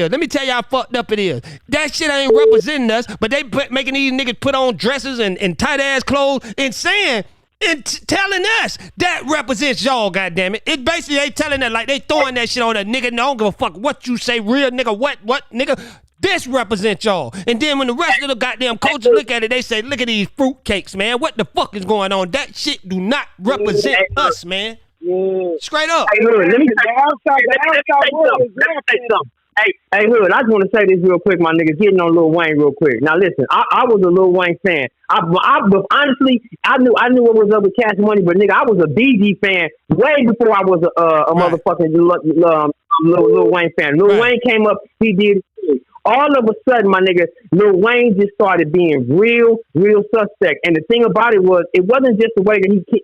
Speaker 5: is. That shit ain't representing us, but they making these niggas put on dresses and tight ass clothes and saying and telling us that represents y'all, goddammit. It basically they telling that like they throwing that shit on a nigga. No, I don't give a fuck what you say, real nigga. What nigga? This represents y'all. And then when the rest of the goddamn coaches look at it, they say, look at these fruitcakes, man. What the fuck is going on? That shit do not represent us, man. Straight up.
Speaker 7: Hey, Hood, let me say something. Hey, Hood, I just want to say this real quick, my nigga, getting on Lil Wayne real quick. Now, listen, I was a Lil Wayne fan. Honestly, I knew what was up with Cash Money, but nigga, I was a BG fan way before I was a motherfucking Lil Wayne fan. Lil Wayne came up, he did. All of a sudden, my nigga, Lil Wayne just started being real suspect. And the thing about it was, it wasn't just the way that he kissed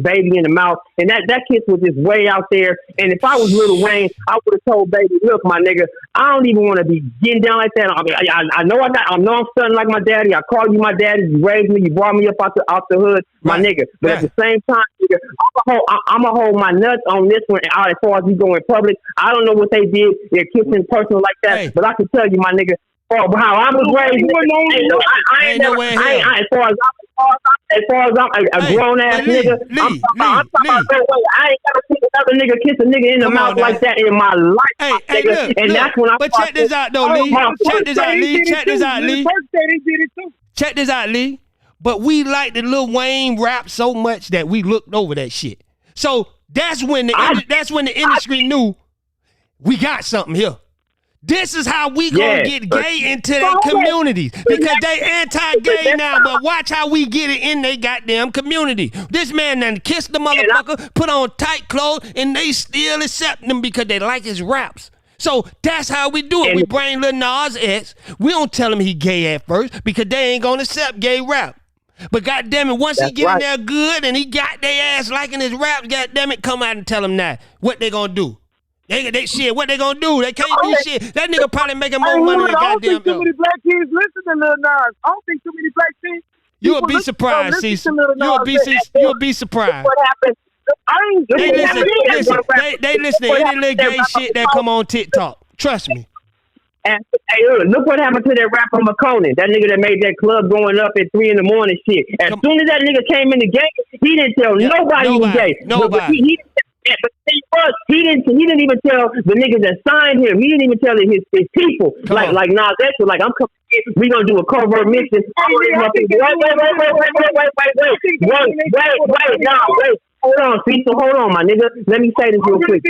Speaker 7: Baby in the mouth, and that kiss was just way out there. And if I was Lil Wayne, I would have told Baby, look, my nigga, I don't even want to be getting down like that. I know I'm stunning like my daddy. I call you my daddy. You raised me. You brought me up out the hood, my nigga. But at the same time, nigga, I'm gonna hold my nuts on this one. As far as we go in public, I don't know what they did. They're kissing personal like that, but I can tell you, my nigga, how I was raised. As far as I'm a grown ass nigga, I'm talking about no way. I ain't never seen another nigga kiss a nigga in the mouth like that in my life. That's when I.
Speaker 5: But check this out, though, Lee. Check this out, Lee. But we like the Lil Wayne rap so much that we looked over that shit. So that's when the industry knew we got something here. This is how we gonna get gay into their communities because they anti-gay now. But watch how we get it in their goddamn community. This man done kissed the motherfucker, put on tight clothes, and they still accept him because they like his raps. So that's how we do it. We bring Lil Nas X. We don't tell him he gay at first because they ain't gonna accept gay rap. But goddamn it, once he get in there good and he got their ass liking his rap, goddamn it, come out and tell him that. What they gonna do? They shit, what they gonna do? They can't do shit. That nigga probably making more money than goddamn.
Speaker 11: I don't think too many black kids listen to Lil Nas. I don't think too many black kids.
Speaker 5: You'll be surprised, Cece. You'll be surprised.
Speaker 12: What happened?
Speaker 5: They listen to any little gay shit that come on TikTok. Trust me.
Speaker 12: And hey, look what happened to that rapper McConan. That nigga that made that club going up at 3 a.m. shit. As soon as that nigga came in the game, he didn't tell nobody he was gay.
Speaker 5: Nobody.
Speaker 12: He didn't even tell the niggas that signed him. He didn't even tell his people. Like Nas X was like, I'm coming in. We gonna do a covert mix. Wait. Hold on, Cecil. Hold on, my nigga. Let me say this real quick.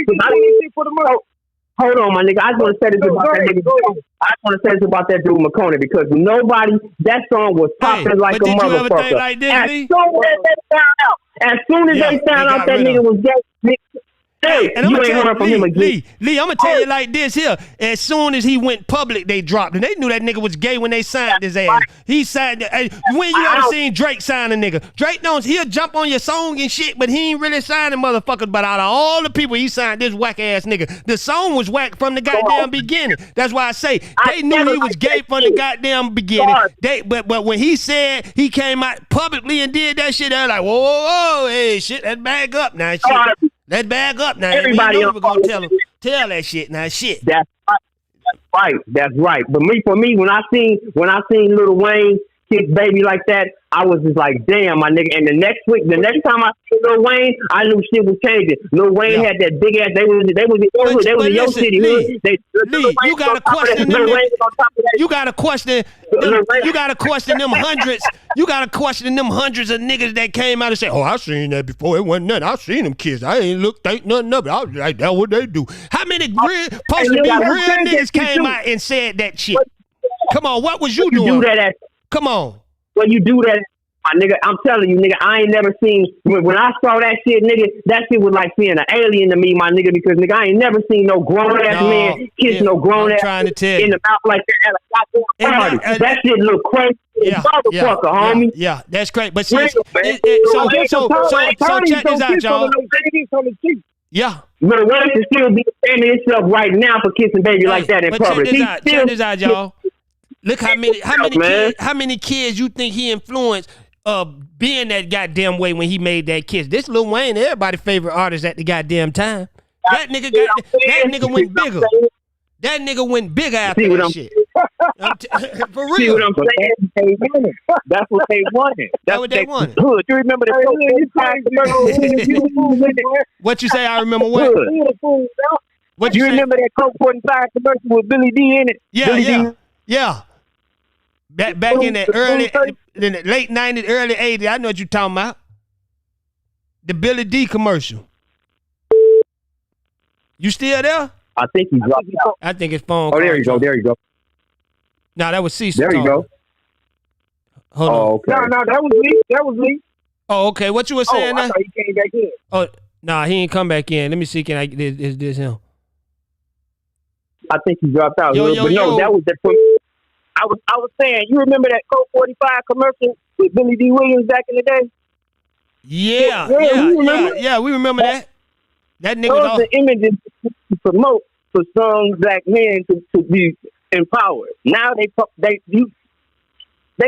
Speaker 12: Hold on, my nigga. I just want to say this about that nigga. I just want to say this about that dude McConan because that song was popping like a motherfucker.
Speaker 5: Like this,
Speaker 12: as soon as they found out that nigga was gay,
Speaker 5: and
Speaker 12: you ain't heard from him again.
Speaker 5: Lee, I'm gonna tell you like this here. As soon as he went public, they dropped him. They knew that nigga was gay when they signed his ass. He signed. When you ever seen Drake sign a nigga? Drake knows he'll jump on your song and shit, but he ain't really signing motherfuckers. But out of all the people he signed, this whack ass nigga, the song was whack from the goddamn beginning. That's why I say they knew he was gay from the goddamn beginning. But when he said he came out publicly and did that shit, they're like, whoa, hey, shit, let's back up now, shit. Let's back up now.
Speaker 12: Everybody
Speaker 5: we're gonna tell that shit now. Shit.
Speaker 12: That's right. But for me, when I seen Lil Wayne kiss Baby like that, I was just like, damn, my nigga. And the next time I see Lil Wayne, I knew shit was changing. Lil Wayne had that big ass. They was in your city hood.
Speaker 5: Lee, you gotta question them. You gotta question. You gotta question them hundreds. You gotta question them hundreds of niggas that came out and say, "Oh, I seen that before. It wasn't nothing. I seen them kids. I ain't think nothing of it. I was like, that's what they do." How many supposed to be real niggas came out and said that shit? Come on, what was you doing? Come on.
Speaker 12: When you do that, my nigga, I'm telling you, nigga, I ain't never seen, when I saw that shit, nigga, that shit was like seeing an alien to me, my nigga, because, nigga, I ain't never seen no grown-ass man kiss no grown-ass in the mouth like that at a goddamn party. That shit look crazy. Motherfucker, homie.
Speaker 5: Yeah, that's great. But see, so check this out, y'all. Yeah.
Speaker 12: Lil Wayne can still be defending himself right now for kissing Baby like that in public.
Speaker 5: Check this out, y'all. Look how many kids you think he influenced being that goddamn way when he made that kiss. This Lil Wayne, everybody's favorite artist at the goddamn time. That nigga went bigger. That nigga went bigger after that shit. For real.
Speaker 12: See what I'm saying? That's what they wanted.
Speaker 5: That's what they wanted.
Speaker 12: Good. You remember that?
Speaker 5: What you say? I remember what?
Speaker 12: What you remember that Coke 45 commercial with Billy D in it?
Speaker 5: Yeah. Back in the late 90s, early 80s, I know what you're talking about. The Billy D commercial. You still there?
Speaker 12: I think he's dropped out.
Speaker 5: I think his phone.
Speaker 12: Oh, there you go.
Speaker 5: No, that was Cecil.
Speaker 12: There you go.
Speaker 5: Hold on.
Speaker 12: Okay.
Speaker 11: No, that was me.
Speaker 5: Oh, okay. What you were saying now?
Speaker 11: I thought he came back in.
Speaker 5: Oh, nah, he ain't come back in. Let me see. Can I is this him?
Speaker 12: I think he dropped out.
Speaker 5: Yo.
Speaker 12: No, that was the point. I was saying, you remember that Coke 45 commercial with Billy D. Williams back in the day?
Speaker 5: Yeah, we remember that. That nigga.
Speaker 12: Those are the images to promote for some black men to be empowered. Now they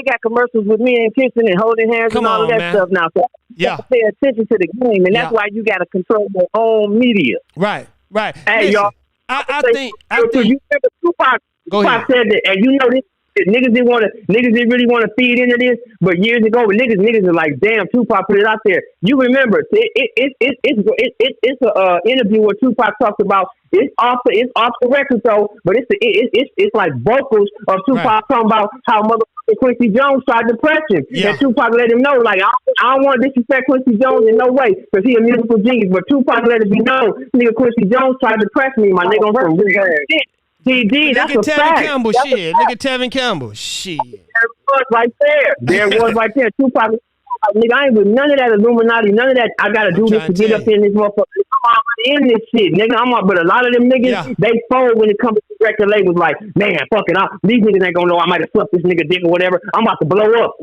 Speaker 12: got commercials with men kissing and holding hands and all of that stuff now. So you have to pay attention to the game, and that's why you got to control your own media.
Speaker 5: Right.
Speaker 12: Hey,
Speaker 5: listen,
Speaker 12: y'all.
Speaker 5: I think.
Speaker 12: You remember Tupac said that, and you know this. Niggas didn't really want to feed into this, but years ago, niggas are like, damn, Tupac put it out there. You remember, it's a interview where Tupac talks about it's off the record though, but it's like vocals of Tupac talking about how motherfucking Quincy Jones tried to press him, and Tupac let him know like I don't want to disrespect Quincy Jones in no way because he a musical genius, but Tupac let it be known, nigga, Quincy Jones tried to press me, my nigga, on some real shit.
Speaker 6: TD, that's
Speaker 5: Look
Speaker 6: a
Speaker 5: at
Speaker 6: fact.
Speaker 5: Tevin Campbell,
Speaker 6: That's
Speaker 5: shit. Look at Tevin Campbell, shit.
Speaker 6: There it was right there. There it was right there. Tupac, nigga, I ain't with none of that Illuminati, none of that. I gotta do this to get up in this motherfucker. I'm already in this shit, nigga. But a lot of them niggas, they fold when it comes to record labels. Like, man, fuck it, these niggas ain't gonna know I might have swept this nigga dick or whatever. I'm about to blow up.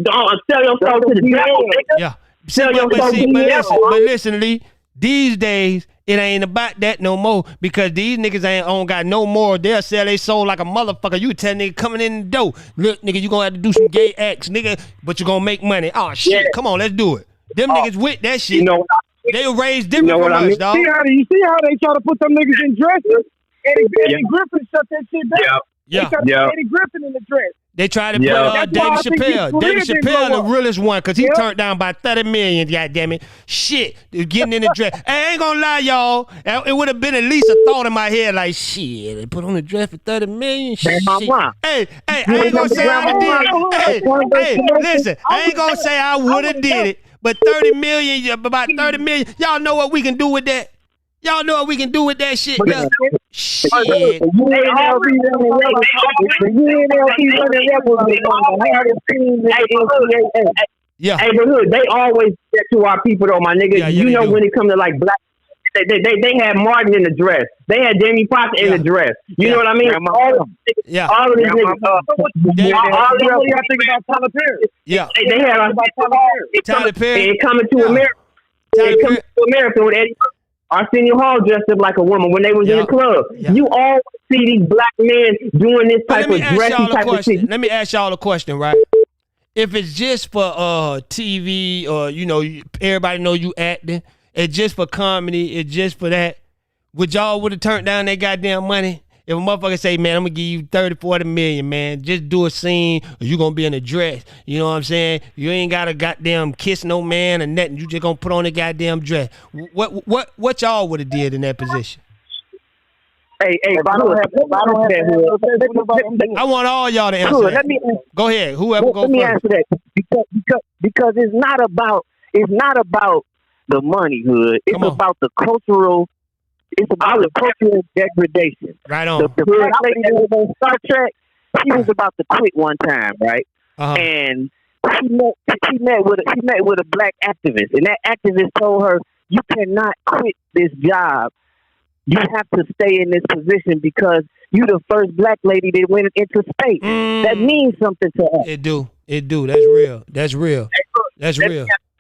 Speaker 6: Sell your soul to the devil, nigga.
Speaker 5: Yeah.
Speaker 6: Sell your soul to the devil.
Speaker 5: But listen, Lee. These days, it ain't about that no more because these niggas ain't got no more. They'll sell their soul like a motherfucker. You tell nigga coming in the door, look, nigga, you gonna have to do some gay acts, nigga, but you gonna make money. Oh shit, come on, let's do it. Them niggas with that shit.
Speaker 6: You know,
Speaker 5: they'll raise different from us, dog.
Speaker 11: You see how they try to put them niggas in dresses? Eddie Griffin shut that shit down.
Speaker 5: Yeah.
Speaker 11: Eddie Griffin in the dress.
Speaker 5: They tried to put David Chappelle. David Chappelle, the realest one, because he turned down by 30 million, goddammit. Shit, getting in the dress. Hey, I ain't gonna lie, y'all. It would have been at least a thought in my head, like, shit, they put on the dress for 30 million? Shit. Hey, I ain't gonna say I did it. Hey, listen, I ain't gonna say I would have did it, but 30 million, about 30 million, y'all know what we can do with that? Y'all know what we can do with that shit, yeah. Shit.
Speaker 6: Yeah. Hey, but look, they always get to our people though, my nigga. You know when it comes to like black, they had Martin in the dress. They had Jamie Foxx in the dress. You know what I mean? All of these niggas. All of these
Speaker 11: think about Tyler Perry.
Speaker 5: Yeah.
Speaker 6: They had
Speaker 5: Tyler Perry.
Speaker 6: And Coming to America. Coming to America with Eddie. Arsenio Hall dressed up like a woman when they was in the club. You always see these black men doing this type of dressy type of shit.
Speaker 5: Let me ask y'all a question, right? If it's just for TV or, you know, everybody know you acting, it's just for comedy, it's just for that, would y'all would have turned down that goddamn money? If a motherfucker say, man, I'm gonna give you 30, 40 million, man, just do a scene or you gonna be in a dress. You know what I'm saying? You ain't gotta goddamn kiss no man or nothing. You just gonna put on a goddamn dress. What y'all would have did in that position?
Speaker 6: Hey, I
Speaker 5: want all y'all to answer that. Go ahead. Whoever goes first.
Speaker 12: Let me answer that. Because it's not about the money, Hood. It's about the cultural. It's about the cultural degradation.
Speaker 5: Right on.
Speaker 12: The black lady that was on Star Trek, she was about to quit one time, right? And she met with a black activist, and that activist told her, "You cannot quit this job. You have to stay in this position because you're the first black lady that went into space." That means something to us.
Speaker 5: It do. That's real. That's real.
Speaker 6: Let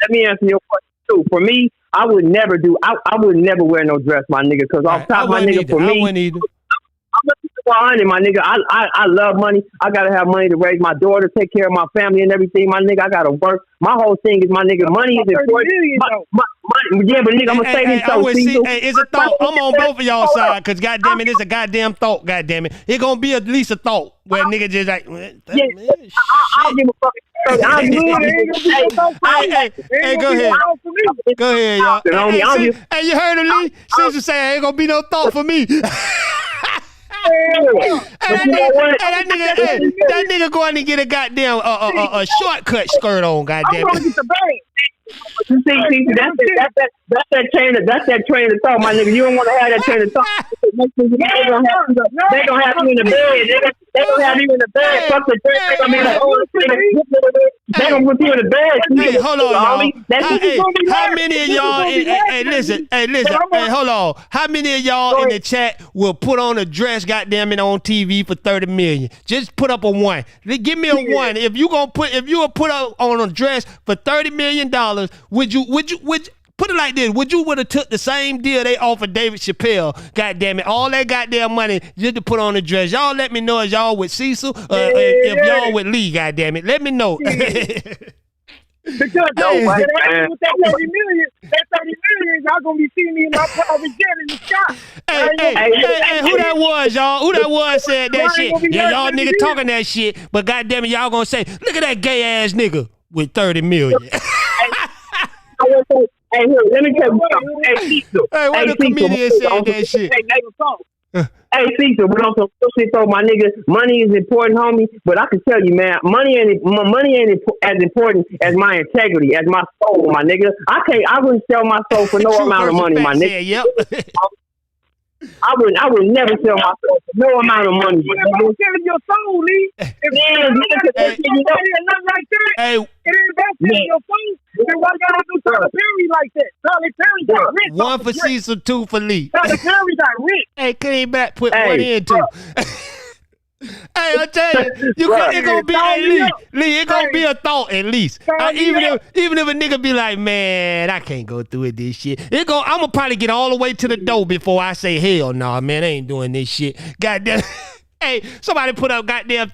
Speaker 6: me answer your question too. For me, I would never wear no dress, my nigga, because off top, my nigga, for me, I'm gonna keep it 100, my nigga. I love money. I gotta have money to raise my daughter, take care of my family and everything, my nigga. I gotta work. My whole thing is, my nigga, money is important. Yeah, but nigga, I'm gonna say this though.
Speaker 5: It's a thought. I'm on both of y'all sides, because goddamn it, it's a goddamn thought. Goddamn it, it gonna be at least a thought where nigga just like,
Speaker 6: I don't give a fuck.
Speaker 5: Hey, go ahead. Go ahead, y'all. Hey, you heard him, Lee? Sister say, ain't gonna be no thought for me. That nigga going to get a goddamn a shortcut skirt on, goddamn it.
Speaker 6: See, that's that train of thought, my nigga. You don't want to have that train of thought. They gonna have you in the bed. They gonna have you in the bed. Fuck the dress. They gonna be like, oh, they gonna put you in the bed.
Speaker 5: Hey, hold on, y'all. How many of y'all? Hey, listen. Hey, hold on. How many of y'all in the chat will put on a dress, goddamn it, on TV for 30 million? Just put up a 1. Give me a 1. If you will put on a dress for $30 million, would you put it like this? Would you have took the same deal they offered David Chappelle? Goddamn it, all that goddamn money just to put on a dress. Y'all let me know if y'all with Cecil or if y'all with Lee. Goddamn it, let me know.
Speaker 11: Because with that 30 million, y'all gonna be seeing me in my private jet in the sky.
Speaker 5: Hey, who that was, y'all? Who that was said that shit? Yeah, y'all nigga talking that shit, but goddamn it, y'all gonna say, look at that gay ass nigga with 30 million.
Speaker 6: Hey, let me tell you something. Hey, Cecil.
Speaker 5: Hey, what the comedian said that shit?
Speaker 6: Hey, Cecil, but on some shit though, my nigga, money is important, homie. But I can tell you, man, money ain't as important as my integrity, as my soul, my nigga. I wouldn't sell my soul for no amount of money, my nigga.
Speaker 5: Yep.
Speaker 12: I would never sell my soul for no amount of money.
Speaker 11: You're about selling your soul, Lee. If nothing like that, it ain't about selling your soul. Then why you gotta do Tyler Perry like that? Tyler Perry got rich.
Speaker 5: One for Cecil, two for Lee.
Speaker 11: Tyler Perry got rich.
Speaker 5: Hey, came back, put one in too. Hey, I tell you, it gonna be Lee. It gonna be a thought at least. Even if a nigga be like, man, I can't go through with this shit. I'm gonna probably get all the way to the door before I say, hell no, man, I ain't doing this shit. Goddamn. Hey, somebody put up goddamn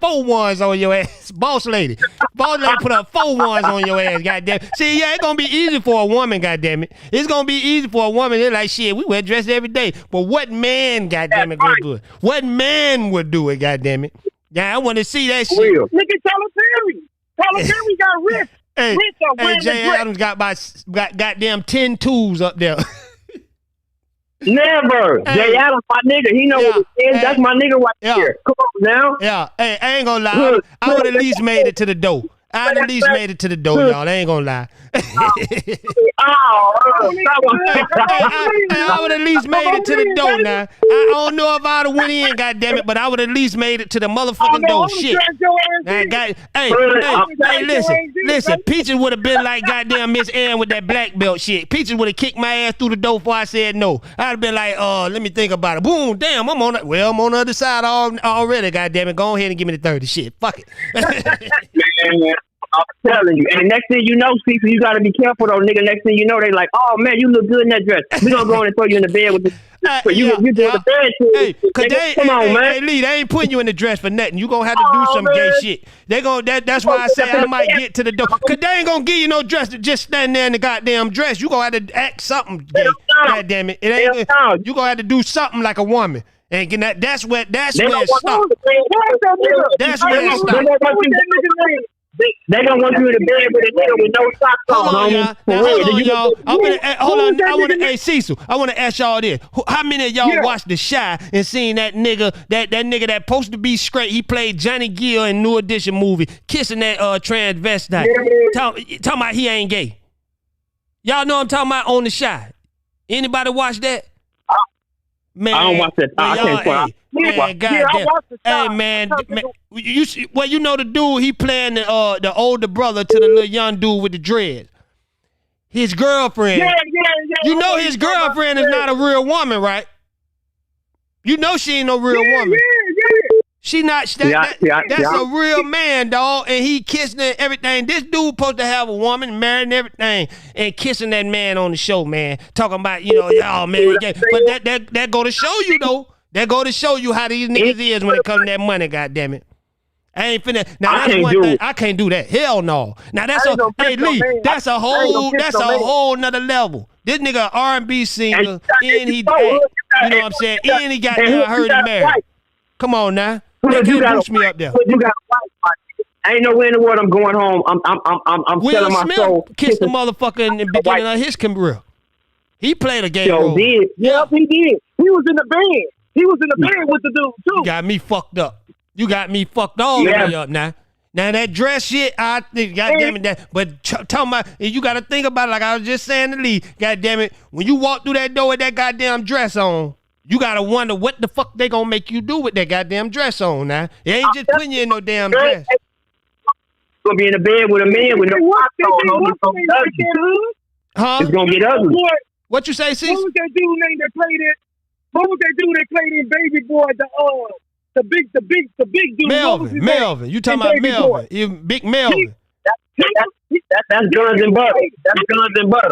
Speaker 5: 4 ones on your ass. Boss lady put up 4 ones on your ass, goddamn. See, yeah, it's gonna be easy for a woman, goddamn it. It's gonna be easy for a woman. They're like, shit, we wear dress every day. But what man, goddamn it, gonna do it? What man would do it, goddamn it? Yeah, I want to see that shit.
Speaker 11: Look at Tyler Perry. Tyler Perry got rich.
Speaker 5: Hey, Jay Adams got goddamn 10 tools up there.
Speaker 12: Never. Jay Adams, my nigga. He know what it is. That's my nigga right here. Come on now.
Speaker 5: Yeah. Hey, I ain't gonna lie. I would at least made it to the door. Y'all. I ain't gonna lie. I would at least made it to the door now. I don't know if I'd have went in, goddammit, but I would at least made it to the motherfucking door. Shit. Hey, listen. Peaches would have been like goddamn Miss Ann with that black belt shit. Peaches would have kicked my ass through the door before I said no. I'd have been like, let me think about it. Boom, damn, I'm on the other side already, goddammit. Go ahead and give me the 30 shit. Fuck it.
Speaker 12: Man, I'm telling you. And next thing you know, Steve, you got to be careful, though, nigga. Next thing you know, they like, oh, man, you look good in that dress. We going to go in and throw you in the bed with the... You doing the bed shit. Come on, man.
Speaker 5: Hey, Lee, they ain't putting you in the dress for nothing. You going to have to do some gay shit. That's why I say I might get to the door. Because they ain't going to give you no dress to just stand there in the goddamn dress. You going to have to act something gay. God damn it. You going to have to do something like a woman. And that's where it stops. That's where it stops.
Speaker 12: They don't want you in the bed with a nigga with no socks on.
Speaker 5: Hold on. Hey, Cecil, I want to ask y'all this. How many of y'all watched The Chi and seen that nigga, that nigga that supposed to be straight? He played Johnny Gill in New Edition movie, kissing that transvestite. Talking about he ain't gay. Y'all know I'm talking about on The Chi. Anybody watch that? Man,
Speaker 12: I don't watch that. I can't.
Speaker 5: Man, hey, man, you know the dude, he playing the older brother to the little young dude with the dreads. His girlfriend. You know his girlfriend is not a real woman, right? You know she ain't no real woman. She not. That's a real man, dog. And he kissing and everything. This dude supposed to have a woman, married and everything, and kissing that man on the show, man. Talking about, oh man, but that go to show you though. That go to show you how these niggas is when it comes to that money. Goddamn it. I ain't finna. Now that's one thing. I can't do that. Hell no. Now that's Lee. That's a whole nother level. This nigga R&B singer, and he, you know what I'm saying, and he got heard he married. Come on now. You got boost me up there.
Speaker 12: I ain't nowhere in the world I'm going home. I'm selling my soul.
Speaker 5: Kissed the motherfucker in the beginning of his career. He played a game role.
Speaker 11: Did. Yep, he did. He was in the band. He was in the band with the dude too.
Speaker 5: You got me fucked up. You got me fucked all the way up now. Now that dress shit, I think, goddamn it, that. But talking about, you got to think about it. Like I was just saying to Lee, goddamn it, when you walk through that door with that goddamn dress on, you gotta wonder what the fuck they gonna make you do with that goddamn dress on now. It ain't just putting you in no damn dress.
Speaker 12: Gonna be in the bed with a man with no socks on.
Speaker 5: Huh?
Speaker 12: It's gonna get ugly.
Speaker 5: What you say, Cecil?
Speaker 11: What was that dude named that played it? What was that dude that played in Baby Boy? The big dude.
Speaker 5: Melvin. You talking about Melvin? Big Melvin.
Speaker 12: That's Guns and Butter.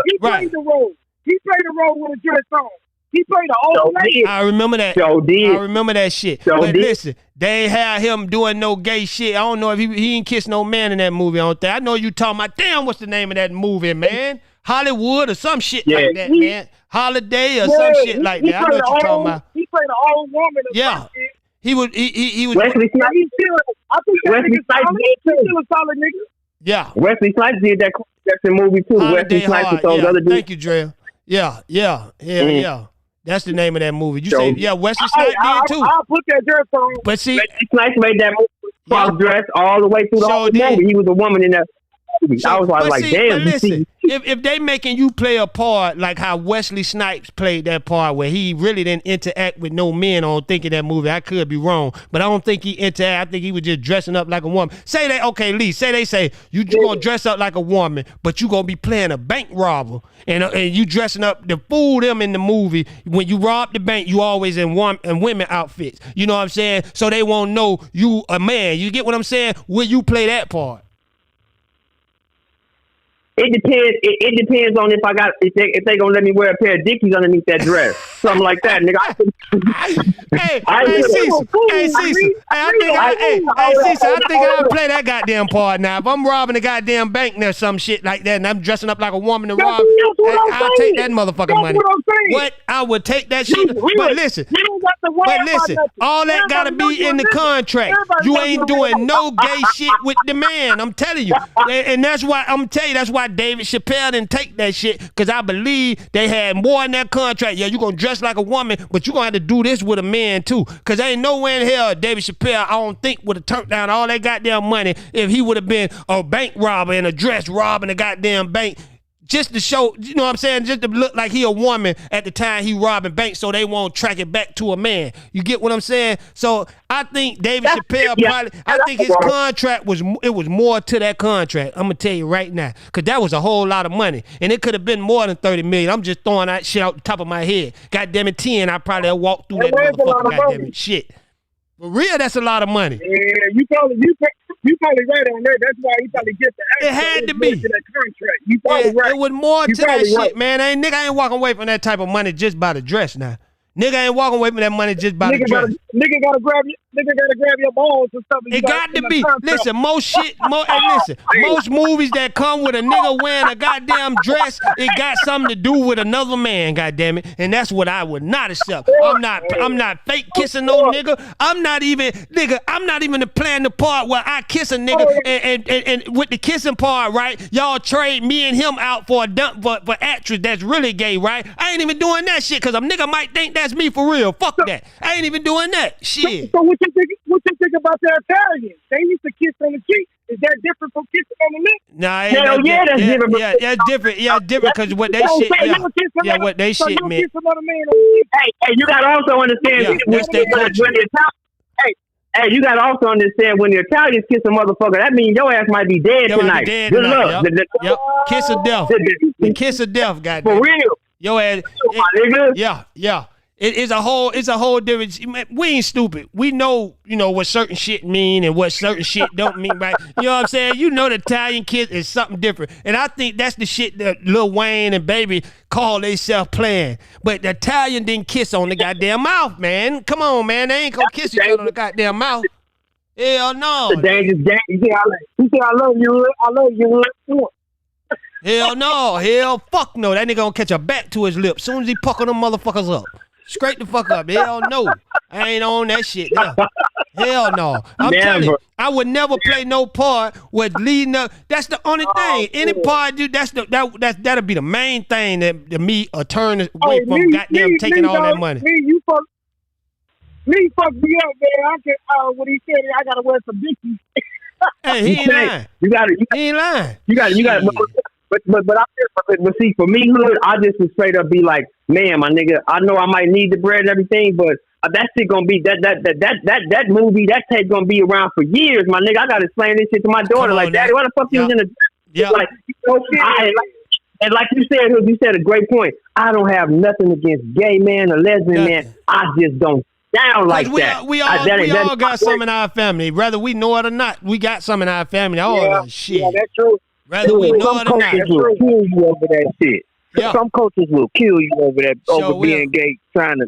Speaker 11: He played the role. He played the role with a dress on. He played the old lady.
Speaker 5: I remember that. I remember that shit. But listen, they ain't had him doing no gay shit. I don't know if he ain't kissed no man in that movie. I know you talking about, damn, what's the name of that movie, man? Hollywood or some shit like that, man. Holiday or some shit like that. I know what you talking about.
Speaker 11: He played an old woman.
Speaker 5: He was.
Speaker 12: Wesley Snipes.
Speaker 11: I think that nigga's still a solid nigga.
Speaker 5: Yeah.
Speaker 12: Wesley Snipes did that movie too. Wesley Snipes with those other dudes.
Speaker 5: Thank you, Dre. Yeah. That's the name of that movie. You say, Wesley Snipes did too.
Speaker 11: I'll put that dress on.
Speaker 5: But see,
Speaker 12: Wesley Snipes made that movie dress all the way through the whole movie. He was a woman in that.
Speaker 7: movie. I was like, damn.
Speaker 5: But listen, if they making you play a part like how Wesley Snipes played that part where he really didn't interact with no men on thinking that movie, I could be wrong, but I don't think he interacted. I think he was just dressing up like a woman. Say they, okay, Lee, say they say you gonna dress up like a woman, but you gonna be playing a bank robber, and you dressing up to fool them in the movie. When you rob the bank, you always in women outfits. You know what I'm saying? So they won't know you a man. You get what I'm saying? Will you play that part?
Speaker 7: It depends. It depends on if they gonna let me wear a pair of Dickies underneath that dress, something like that, nigga.
Speaker 5: Hey, Cecil. I think I'll play that goddamn part now. If I'm robbing a goddamn bank or some shit like that, and I'm dressing up like a woman to rob, I'll take that motherfucking money. What? I would take that shit. But listen, all that gotta be in the contract. You ain't doing no gay shit with the man. I'm telling you, and that's why I'm telling you. That's why David Chappelle didn't take that shit, because I believe they had more in that contract. Yeah, you gonna dress like a woman, but you gonna have to do this with a man too, because ain't nowhere in hell David Chappelle, I don't think, would have turned down all that goddamn money if he would have been a bank robber in a dress robbing a goddamn bank, just to show, you know what I'm saying, just to look like he a woman at the time he robbing banks, so they won't track it back to a man. You get what I'm saying? So I think David Chappelle probably, I think his contract was more to that contract. I'm gonna tell you right now, because that was a whole lot of money, and it could have been more than $30 million. I'm just throwing that shit out the top of my head. God damn it, 10, I probably walked through that motherfucker. Goddamn it, shit. For real, that's a lot of money.
Speaker 11: Yeah, you probably right on that. That's why he probably get the.
Speaker 5: It had to be.
Speaker 11: To that contract. You probably right.
Speaker 5: It was more
Speaker 11: you
Speaker 5: to that shit,
Speaker 11: right.
Speaker 5: man. Nigga ain't walking away from that type of money just by the dress now. Nigga ain't walking away from that money just by the dress.
Speaker 11: Nigga gotta grab your balls and stuff.
Speaker 5: It got to be. Listen, most movies that come with a nigga wearing a goddamn dress, it got something to do with another man, goddamn it. And that's what I would not accept. I'm not fake kissing no nigga. I'm not even playing the part where I kiss a nigga and with the kissing part, right? Y'all trade me and him out for a dump for actress that's really gay, right? I ain't even doing that shit, because a nigga might think that's me for real. Fuck that. I ain't even doing that. Shit.
Speaker 11: So what you think about the Italians? They used to kiss on the cheek. Is that different from kissing on the lips?
Speaker 5: Nah, that's different. Yeah, that's different. Yeah, different, because what they shit. Yeah, what they shit meant.
Speaker 7: Hey, you gotta also understand. Hey, you gotta also understand, when the Italians kiss a motherfucker, that means your ass might be dead tonight. Good luck.
Speaker 5: Yep. Kiss of death. The kiss of death, goddamn.
Speaker 7: For real.
Speaker 5: Your ass. Yeah. It's a whole difference. We ain't stupid. We know, what certain shit mean and what certain shit don't mean, right? You know what I'm saying? You know the Italian kiss is something different. And I think that's the shit that Lil Wayne and Baby call themselves playing. But the Italian didn't kiss on the goddamn mouth, man. Come on, man. They ain't gonna kiss each other on the goddamn mouth. Hell no.
Speaker 7: The dangerous game. You say, I love you.
Speaker 5: Hell no. Hell fuck no. That nigga gonna catch a bat to his lips soon as he pucker them motherfuckers up. Straight the fuck up. Hell no. I ain't on that shit. No. Hell no. I'm telling you, I would never play no part with leading up. That's the only thing. Any part, dude, that'll be the main thing that me turn away from goddamn taking all that money.
Speaker 11: Me fucked me up, man. I can what he said, I gotta wear some Dickies.
Speaker 5: Hey, he ain't lying. He ain't lying.
Speaker 7: You got But see, for me, Hood, I just would straight up be like, man, my nigga, I know I might need the bread and everything, but that shit gonna be that movie, that tape gonna be around for years, my nigga. I gotta explain this shit to my daughter, like, Daddy, why the fuck you was in the like, and like you said a great point. I don't have nothing against gay man or lesbian man. I just don't sound like that.
Speaker 5: We all got some in our family, whether we know it or not. We got some in our family. All that shit.
Speaker 11: Yeah, that's true.
Speaker 5: Whether we know it or not.
Speaker 12: Some cultures will kill you over that shit.
Speaker 5: Yeah.
Speaker 12: Some cultures will kill you over that, being gay, trying to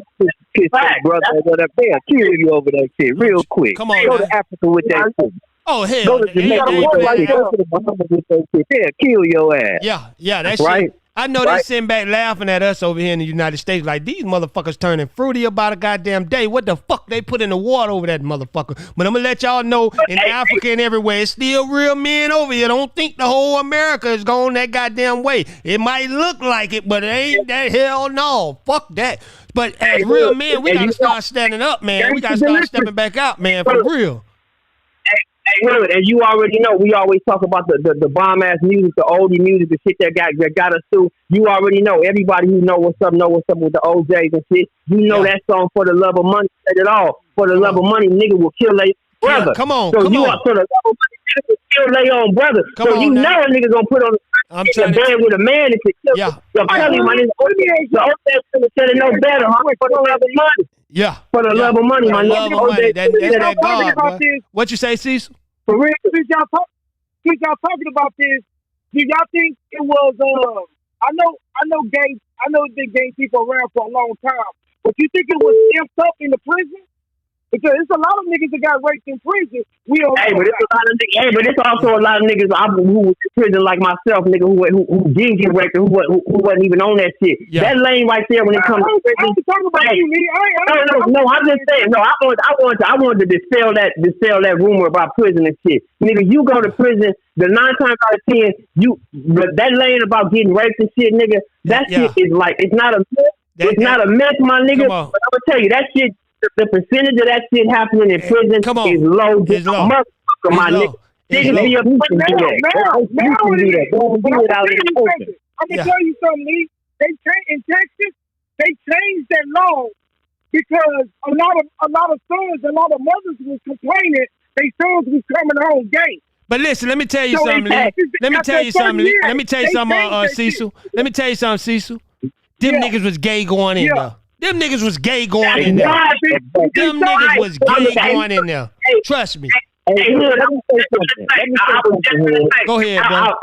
Speaker 12: kiss their brother or whatever. They'll kill you over that shit real quick.
Speaker 5: Come on,
Speaker 12: go to Africa with that shit.
Speaker 5: Oh, hell.
Speaker 12: Go to Jamaica with that shit. Go to the Bahamas with that shit. They'll kill your ass.
Speaker 5: Yeah, that's
Speaker 12: right.
Speaker 5: Shit. I know they sitting back laughing at us over here in the United States like, these motherfuckers turning fruity about a goddamn day. What the fuck they put in the water over that motherfucker? But I'm going to let y'all know, in Africa and everywhere, it's still real men over here. Don't think the whole America is going that goddamn way. It might look like it, but it ain't that. Hell no. Fuck that. But as real men, we got to start standing up, man. We got to start stepping back out, man, for real.
Speaker 7: Hood, and you already know we always talk about the bomb ass music, the oldie music, the shit that got us through. You already know. Everybody who know what's up with the OJs and shit. You know that song For the Love of Money said it all. For the love of money, nigga will kill a brother.
Speaker 5: Come on,
Speaker 7: so
Speaker 5: come
Speaker 7: you
Speaker 5: on.
Speaker 7: are for the love of money, nigga will kill their own brother.
Speaker 5: Come
Speaker 7: so
Speaker 5: on
Speaker 7: you
Speaker 5: now.
Speaker 7: know a nigga gonna put on
Speaker 5: I'm
Speaker 7: a
Speaker 5: trying
Speaker 7: bed with a man and kill.
Speaker 5: Yeah.
Speaker 7: I'm telling you, my nigga, the OJ said it no better, huh? For the love of money.
Speaker 5: Yeah.
Speaker 7: For the love of money,
Speaker 5: For
Speaker 7: my
Speaker 5: the
Speaker 7: nigga.
Speaker 5: love of money. That's that God,
Speaker 11: about
Speaker 5: boy.
Speaker 11: this.
Speaker 5: What you say, Cecil?
Speaker 11: For real, since y'all talking about this, do y'all think it was I know gay people around for a long time, but you think it was amped up in the prison? Because it's a lot of niggas that got raped in prison. We don't
Speaker 7: but it's a lot of niggas. Hey, but it's also a lot of niggas who was in prison like myself, nigga, who didn't get raped, who wasn't even on that shit.
Speaker 5: Yeah.
Speaker 7: That lane right there when it comes to prison.
Speaker 11: I ain't talking about you, nigga.
Speaker 7: No, I'm just saying. No, I wanted to dispel that rumor about prison and shit. Nigga, you go to prison, the 9 times out of 10, that lane about getting raped and shit, nigga, that shit is like, it's not a myth. It's not a myth, my nigga. But I'm gonna tell you, that shit, the percentage of that shit happening in prison is low.
Speaker 5: It's low.
Speaker 7: Motherfucker, my nigga. Niggas be up to
Speaker 11: Now
Speaker 7: do that. Don't do it out in the open.
Speaker 11: I'm gonna tell you something, Lee. In Texas, they changed that law because a lot of sons, a lot of mothers was complaining they sons was coming home gay.
Speaker 5: But listen, let me tell you something, Lee. Let me tell you something, Cecil. Let me tell you something, Cecil. Them niggas was gay going in there. Them niggas was gay going in there. Them niggas was gay going in there. Trust me.
Speaker 7: Hey, Hood, let me say something.
Speaker 5: Go ahead, bro.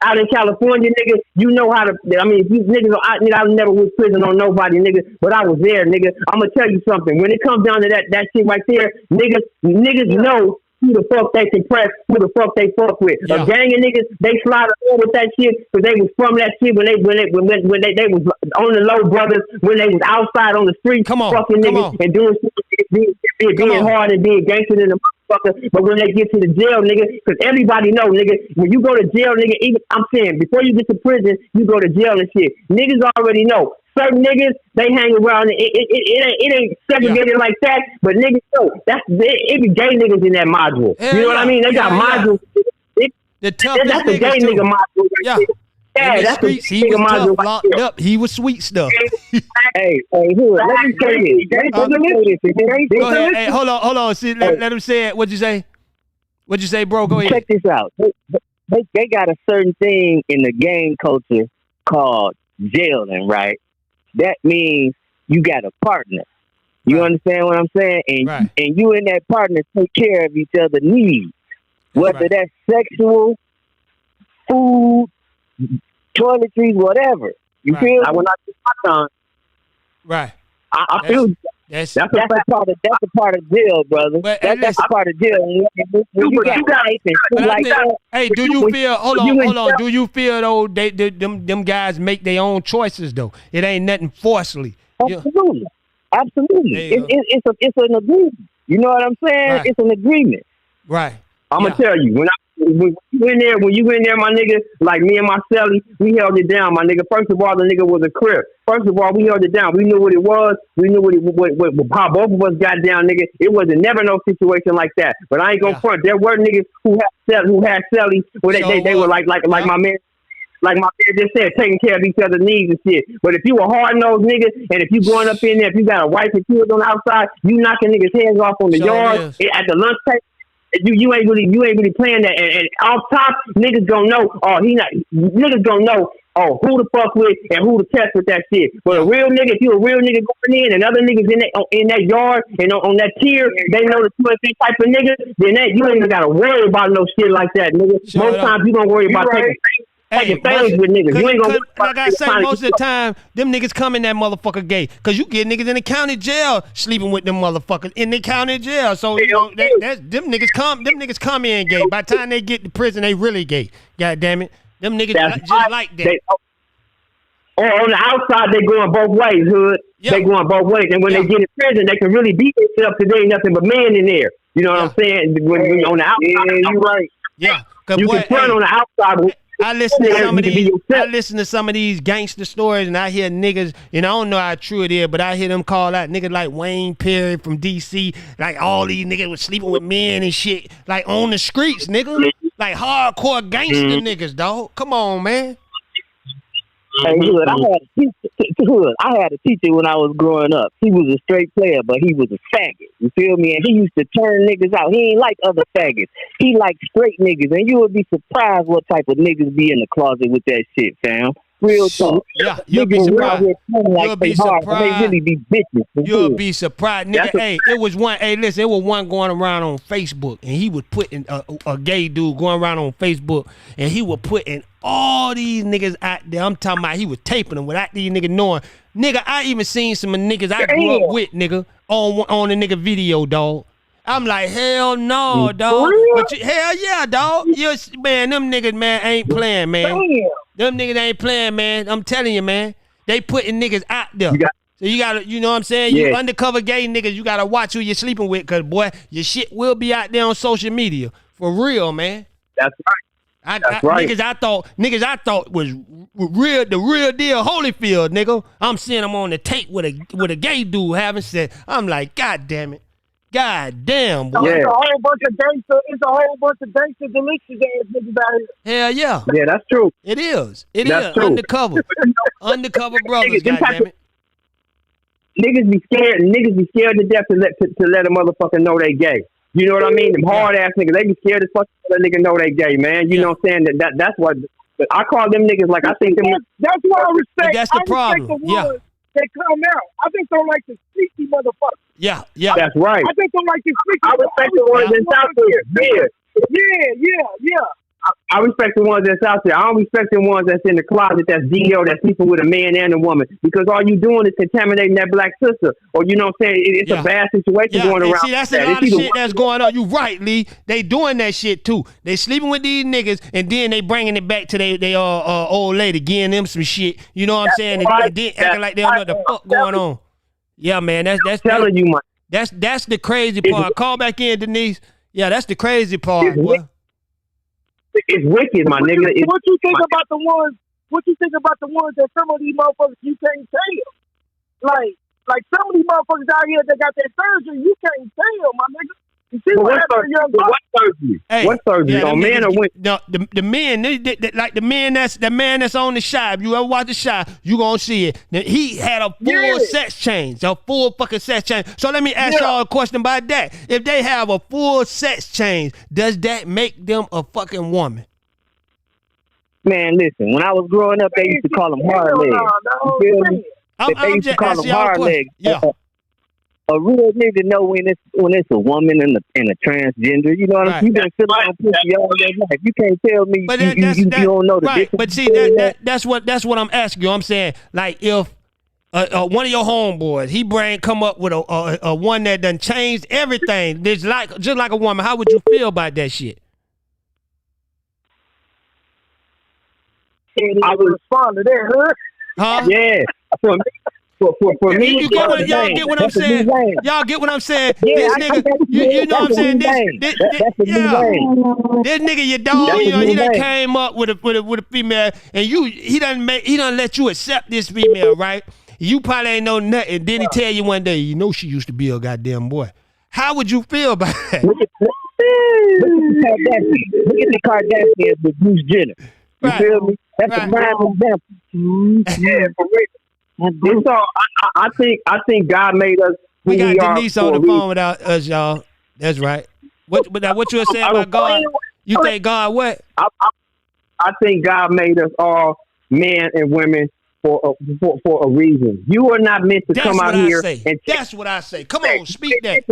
Speaker 7: Out in California, nigga, you know how to. I mean, these niggas, I never was prison on nobody, nigga, but I was there, nigga. I'm gonna tell you something. When it comes down to that shit right there, niggas know who the fuck they can press, who the fuck they fuck with. A gang of niggas, they slide along with that shit because they was from that shit when they was on the low, brothers, when they was outside on the street, fucking niggas and doing shit, being hard and being gangster in the motherfucker. But when they get to the jail, nigga, because everybody know, nigga, when you go to jail, nigga, even I'm saying before you get to prison, you go to jail and shit. Niggas already know. Certain niggas, they hang around. It ain't segregated like that, but niggas know it be gay niggas in that module. You know what I mean? They got modules.
Speaker 5: The toughest
Speaker 7: that's a gay
Speaker 5: too.
Speaker 7: nigga module. Right
Speaker 5: in the
Speaker 7: that's
Speaker 5: streets,
Speaker 7: a
Speaker 5: he was
Speaker 7: module
Speaker 5: tough,
Speaker 7: right
Speaker 5: locked
Speaker 7: there.
Speaker 5: up. He was sweet stuff.
Speaker 7: Hey, Hood, let me say this.
Speaker 5: Go ahead. Hey, hold on. See, let him say it. What'd you say? What'd you say, bro? Go ahead.
Speaker 12: Check this out. They got a certain thing in the gang culture called jailing, right? That means you got a partner. You understand what I'm saying? And you and that partner take care of each other's needs. Whether that's sexual, food, toiletries, whatever. You feel?
Speaker 7: I will not do my time.
Speaker 5: Right.
Speaker 7: I feel
Speaker 5: that's
Speaker 12: a part of jail, brother. That's a part of jail. When you got life and shit like that.
Speaker 5: Hey, do you feel? Hold on. Do you feel though? Them guys make their own choices though. It ain't nothing forcibly.
Speaker 12: Absolutely. It's an agreement. You know what I'm saying?
Speaker 5: Right.
Speaker 12: It's an agreement.
Speaker 5: Right.
Speaker 7: I'm gonna tell you when you in there, my nigga, like me and my celly, we held it down, my nigga. First of all, the nigga was a crip. First of all, we held it down. We knew what it was. We knew how both of us got down, nigga. It wasn't never no situation like that. But I ain't gonna front. There were niggas who had cellies where they were like my man. Like my man just said, taking care of each other's needs and shit. But if you a hard-nosed nigga, and if you going up in there, if you got a wife and kids on the outside, you knocking niggas' heads off on the yard at the lunch table. You ain't really playing that. And off top, niggas gonna know. Niggas gonna know. Oh, who to fuck with and who to test with that shit. But a real nigga, if you a real nigga going in, and other niggas in that yard and on that tier, they know that you ain't that type of nigga. Then you ain't even gotta worry about no shit like that, nigga. Most times you gonna worry about taking things with niggas. You ain't gonna
Speaker 5: like I say, most of the time, them niggas come in that motherfucker gay. Cause you get niggas in the county jail sleeping with them motherfuckers in the county jail. So you know them niggas come in gay. By the time they get to prison, they really gay. God damn it. Them niggas just like that.
Speaker 7: On the outside, they going both ways, Hood. Yeah. They going both ways. And when they get in prison, they can really beat themselves because there ain't nothing but men in there. You know what I'm saying? When on the outside,
Speaker 12: you right.
Speaker 5: Yeah.
Speaker 7: You can front on the outside.
Speaker 5: I listen to some of these. I listen to some of these gangster stories, and I hear niggas. And I don't know how true it is, but I hear them call out niggas like Wayne Perry from DC. Like all these niggas was sleeping with men and shit. Like on the streets, nigga. Like hardcore gangster niggas, dog. Come on, man.
Speaker 12: Hey, Hood, I had a teacher when I was growing up. He was a straight player, but he was a faggot. You feel me? And he used to turn niggas out. He ain't like other faggots. He liked straight niggas. And you would be surprised what type of niggas be in the closet with that shit, fam. Real talk.
Speaker 5: Yeah, you'll be surprised.
Speaker 12: You'll be surprised. They really be bitches.
Speaker 5: You'll be surprised, nigga. Hey, it was one. Hey, listen, it was one going around on Facebook, and he was putting a gay dude going around on Facebook, and he was putting all these niggas out there. I'm talking about he was taping them without these niggas knowing. Nigga, I even seen some of niggas I grew up with, nigga, on the nigga video, dog. I'm like, hell no, dog. But hell yeah, dog. Man, them niggas, man, ain't playing, man. Them niggas ain't playing, man. I'm telling you, man. They putting niggas out there. So you gotta, you know what I'm saying? You undercover gay niggas, you gotta watch who you're sleeping with, cause boy, your shit will be out there on social media. For real, man.
Speaker 7: That's right. That's right.
Speaker 5: Niggas I thought was real, the real deal Holyfield, nigga. I'm seeing them on the tape with a gay dude having sex. I'm like, God damn it. God damn, boy.
Speaker 11: It's a whole bunch of gangster delicious ass niggas out here.
Speaker 5: Hell yeah.
Speaker 7: Yeah, that's true.
Speaker 5: It is. It
Speaker 7: That's
Speaker 5: is.
Speaker 7: true.
Speaker 5: Undercover brothers, goddammit.
Speaker 7: Niggas be scared. Niggas be scared to death to let a motherfucker know they gay. You know what I mean? Them hard ass niggas, they be scared as fuck to let a nigga know they gay, man. You know what I'm saying? That's what I call them niggas. Like I think them.
Speaker 11: That's why I respect.
Speaker 5: But that's the problem.
Speaker 11: The ones that come out. I just don't like the sneaky motherfuckers.
Speaker 5: Yeah.
Speaker 7: That's right.
Speaker 11: I just don't like the sneaky.
Speaker 7: I respect the ones that's out there.
Speaker 11: Yeah.
Speaker 7: I respect the ones that's out there. I don't respect the ones that's in the closet, that's DL, that's people with a man and a woman. Because all you doing is contaminating that black sister. Or you know what I'm saying? It's a bad situation going around.
Speaker 5: See, that's a lot of shit that's going on. You right, Lee. They doing that shit too. They sleeping with these niggas and then they bringing it back to they old lady, giving them some shit. You know what I'm saying? And then acting like they don't know what the fuck going on. Yeah, man. That's
Speaker 7: telling you, man.
Speaker 5: That's the crazy part. Call back in, Denise. Yeah, that's the crazy part, boy.
Speaker 7: It's wicked, my nigga.
Speaker 11: What you think about the ones? What you think about the ones that some of these motherfuckers you can't tell? Like some of these motherfuckers out here that got that surgery, you can't tell, my nigga. You see what happened to young
Speaker 7: what surgery?
Speaker 5: Hey,
Speaker 7: what surgery? On men or women?
Speaker 5: No, the men, like the man that's on the Shy. If you ever watch the Shy, you gonna see it. Now, he had a full sex change, a full fucking sex change. So let me ask y'all a question about that. If they have a full sex change, does that make them a fucking woman?
Speaker 12: Man, listen. When I was growing up, they used to call them hard legs. You feel me? They used to call them hard legs.
Speaker 5: Yeah.
Speaker 12: A real nigga know when it's a woman and a transgender. You know what I'm saying? You been filling on pussy all that life. You can't tell me you don't know the difference.
Speaker 5: But see, that's what I'm asking you. I'm saying, like, if one of your homeboys, he come up with a one that done changed everything, just like a woman, how would you feel about that shit?
Speaker 11: I would respond to that,
Speaker 5: huh?
Speaker 7: Yeah. For me,
Speaker 5: y'all get what I'm saying? Y'all get what I'm saying?
Speaker 12: Yeah,
Speaker 5: this nigga, you know what I'm saying? This nigga, your dog, you know, he done came up with a female, and he done let you accept this female, right? You probably ain't know nothing. Then he tell you one day, you know, she used to be a goddamn boy. How would you feel about that?
Speaker 12: Look at the Kardashians with Bruce Jenner. You feel me? That's a prime example.
Speaker 7: Yeah, for real. So I think God made us.
Speaker 5: We got Denise on the phone without us, y'all. That's right. What you were saying about God? You think God what?
Speaker 7: I think God made us all men and women for a reason. You are not meant to come out here and.
Speaker 5: That's what I say. Come on, speak that.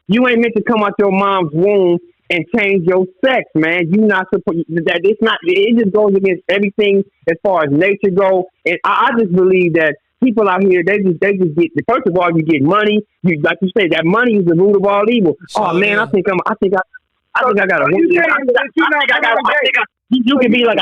Speaker 7: You ain't meant to come out your mom's womb and change your sex, man. You not supposed that. It's not. It just goes against everything as far as nature go. And I just believe that people out here, they just get. First of all, you get money. You like you say, that money is the root of all evil.
Speaker 5: So,
Speaker 7: oh man, I think I got a. You can be like,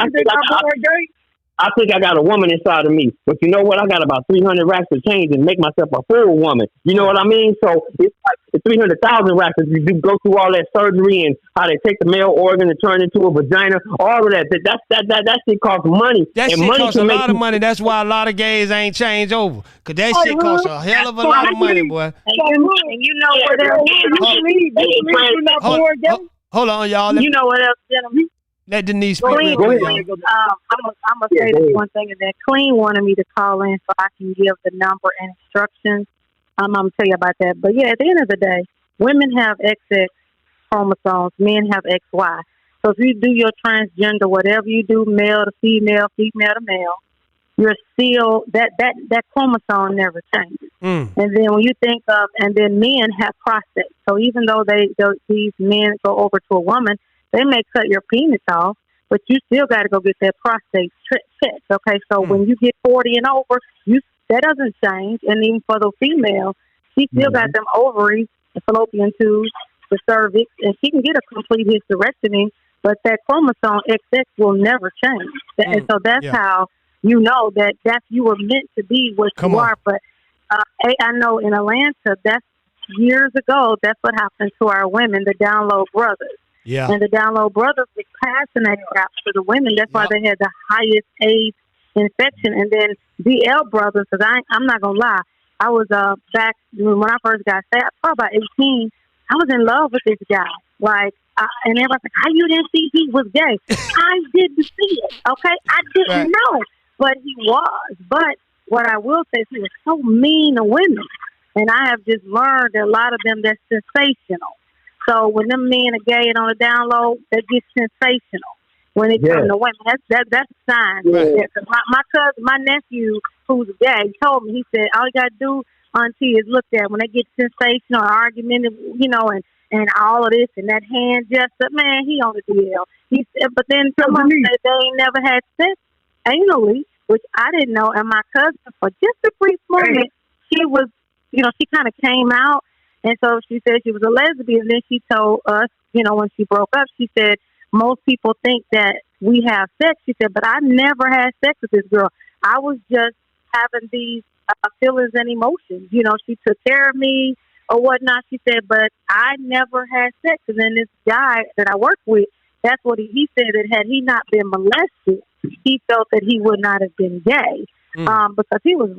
Speaker 7: I think I got a woman inside of me, but you know what? I got about 300 racks to change and make myself a full woman. You know what I mean? So it's like 300,000 racks. If you go through all that surgery and how they take the male organ and turn it into a vagina, all of that shit costs money.
Speaker 5: That
Speaker 7: and
Speaker 5: shit
Speaker 7: money
Speaker 5: costs a lot of money. That's why a lot of gays ain't changed over. Because that shit costs a hell of a lot of money, boy.
Speaker 6: And you know what else?
Speaker 5: Hold on, y'all.
Speaker 6: You know what else, gentlemen?
Speaker 5: Let Denise speak.
Speaker 6: I'm gonna say this one thing, is that Clean wanted me to call in so I can give the number and instructions. I'm gonna tell you about that. But yeah, at the end of the day, women have XX chromosomes, men have XY. So if you do your transgender, whatever you do, male to female, female to male, you're still that chromosome never changes. And then when you think of, and then men have prostates. So even though these men go over to a woman, they may cut your penis off, but you still got to go get that prostate checked. Okay, so when you get 40 and over, that doesn't change. And even for the female, she still got them ovaries, the fallopian tubes, the cervix, and she can get a complete hysterectomy. But that chromosome XX will never change. And so that's how you know that you were meant to be what you are. But I know in Atlanta, that's years ago. That's what happened to our women, the Down Low brothers. Yeah. And the Down Low brothers was passing that crap to the women. That's why they had the highest AIDS infection. And then DL brothers, because I'm not going to lie, I was back when I first got saved, probably about 18, I was in love with this guy. Like, and everybody's like, how you didn't see he was gay? I didn't see it, okay? I didn't know, but he was. But what I will say is he was so mean to women. And I have just learned that a lot of them, they're sensational. So when them men are gay and on the down low, they get sensational. When it comes to women, that's a sign. Yeah, my cousin, my nephew, who's gay, told me, he said, all you got to do, auntie, is look at when they get sensational, argumentative, you know, and all of this and that hand gesture, man, he on the DL. He said, but then some of them said they ain't never had sex anally, which I didn't know. And my cousin, for just a brief moment, she was, you know, she kind of came out. And so she said she was a lesbian. And then she told us, you know, when she broke up, she said, most people think that we have sex. She said, but I never had sex with this girl. I was just having these feelings and emotions. You know, she took care of me or whatnot. She said, but I never had sex. And then this guy that I work with, that's what he said, that had he not been molested, he felt that he would not have been gay because he was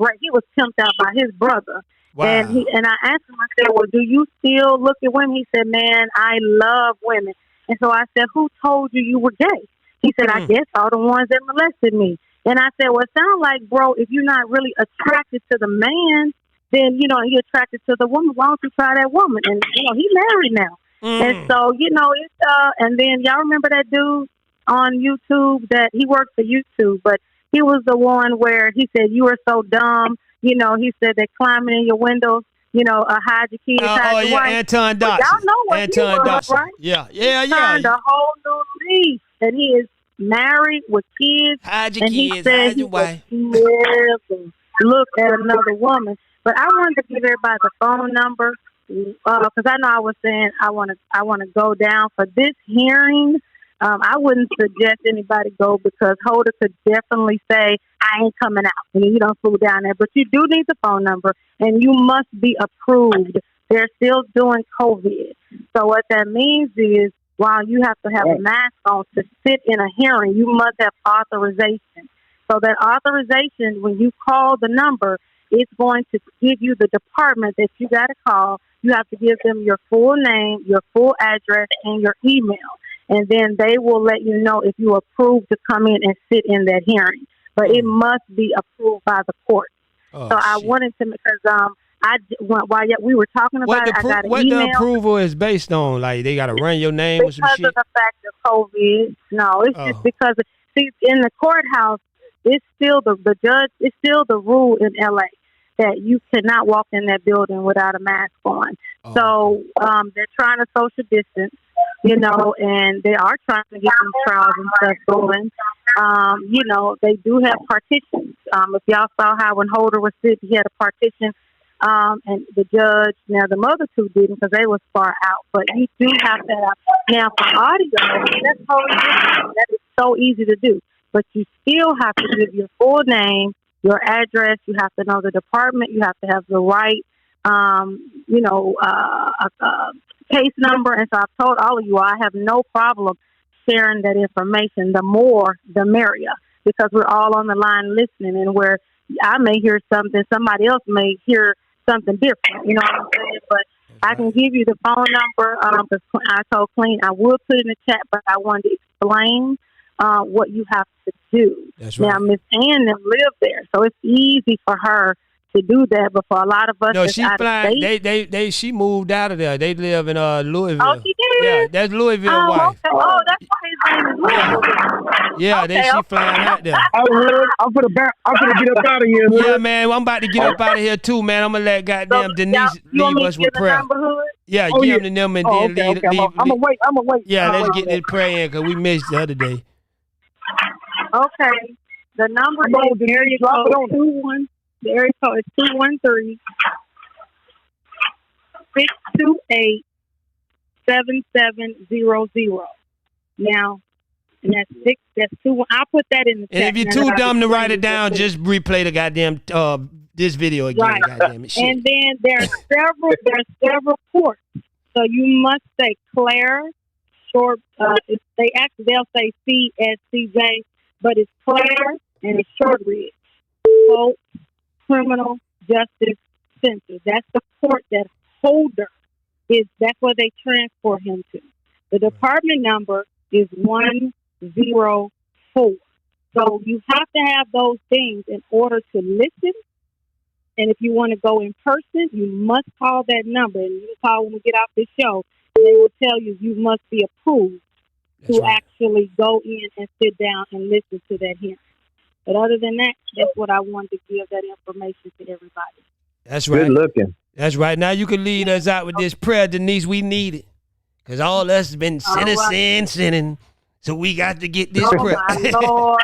Speaker 6: pimped out by his brother. Wow. And I asked him, I said, well, do you still look at women? He said, man, I love women. And so I said, who told you were gay? He said, I guess all the ones that molested me. And I said, well, it sounds like, bro, if you're not really attracted to the man, then, you know, you're attracted to the woman. Why don't you try that woman? And, you know, he married now. And so, you know, it's, and then y'all remember that dude on YouTube that he worked for YouTube, but he was the one where he said, you are so dumb. You know, he said they're climbing in your windows, you know, hide your kids, hide your wife.
Speaker 5: Anton Dodson.
Speaker 6: Y'all know what
Speaker 5: Anton
Speaker 6: he was,
Speaker 5: Dodson.
Speaker 6: right?
Speaker 5: Yeah.
Speaker 6: He turned a whole new leaf, and he is married with kids.
Speaker 5: Hide your
Speaker 6: and
Speaker 5: kids,
Speaker 6: he said
Speaker 5: hide your wife.
Speaker 6: Never look at another woman. But I wanted to give everybody the phone number because I know I was saying I want to go down for this hearing. I wouldn't suggest anybody go because Holder could definitely say, I ain't coming out. And you don't fool down there. But you do need the phone number, and you must be approved. They're still doing COVID. So what that means is while you have to have a mask on to sit in a hearing, you must have authorization. So that authorization, when you call the number, it's going to give you the department that you got to call. You have to give them your full name, your full address, and your email. And then they will let you know if you approve to come in and sit in that hearing. But it must be approved by the court. So I wanted to, because while we were talking about it, I got an email.
Speaker 5: What the approval is based on? Like they got to run your name or some shit?
Speaker 6: Because of the fact of COVID. No, it's just because, in the courthouse, it's still the judge, it's still the rule in LA that you cannot walk in that building without a mask on. So they're trying to social distance. You know, and they are trying to get some trials and stuff going. You know, they do have partitions. If y'all saw how when Holder was sitting, he had a partition, and the judge, now the other two didn't because they was far out. But you do have that. Now for audio, that's totally different. That is so easy to do. but you still have to give your full name, your address. You have to know the department. You have to have the right, case number. And so I've told all of you, I have no problem sharing that information. The more, the merrier, because we're all on the line listening, and where I may hear something, somebody else may hear something different. You know what I'm saying? But I can give you the phone number because I told Clean I would put it in the chat, but I wanted to explain what you have to do.
Speaker 5: That's right.
Speaker 6: Now, Miss Ann them live there, so it's easy for her to do that. But for a lot of us,
Speaker 5: no,
Speaker 6: that's
Speaker 5: she
Speaker 6: out
Speaker 5: flying.
Speaker 6: of state,
Speaker 5: She moved out of there. They live in Louisville.
Speaker 6: Oh, she did?
Speaker 5: Yeah, that's Louisville wife.
Speaker 6: Okay. Oh, that's why his name is Louisville.
Speaker 5: Yeah,
Speaker 6: Okay,
Speaker 5: she flying out there.
Speaker 11: I'm gonna get up out of here.
Speaker 5: Yeah, man, I'm about to get up out of here too, man. I'm gonna let goddamn Denise leave us with prayer. Yeah, give them the number and then leave.
Speaker 11: I'm gonna wait.
Speaker 5: Yeah, let's get this prayer in because we missed the other day.
Speaker 6: Okay. The number is area code 21. The area code is 213-628-7700. Now, and that's 2. I'll put that in the chat.
Speaker 5: And if you're too dumb to write it down, just replay the goddamn this video again.
Speaker 6: Right.
Speaker 5: Goddamn it. Shit.
Speaker 6: And then there's several ports. So you must say Claire, short. They'll say CSCJ, but it's Claire and it's Shortridge. Quote, Criminal Justice Center. That's the port that Holder is. That's where they transport him to. The department number is 104. So you have to have those things in order to listen. And if you want to go in person, you must call that number. And you call when we get off this show. They will tell you must be approved to actually go in and sit down and listen to that hearing. But other than that, that's what I wanted to give that information to everybody.
Speaker 5: That's right.
Speaker 7: Good looking.
Speaker 5: That's right. Now you can lead us out with this prayer, Denise. We need it. Because all of us have been sinning. So we got to get this prayer.
Speaker 6: My Lord.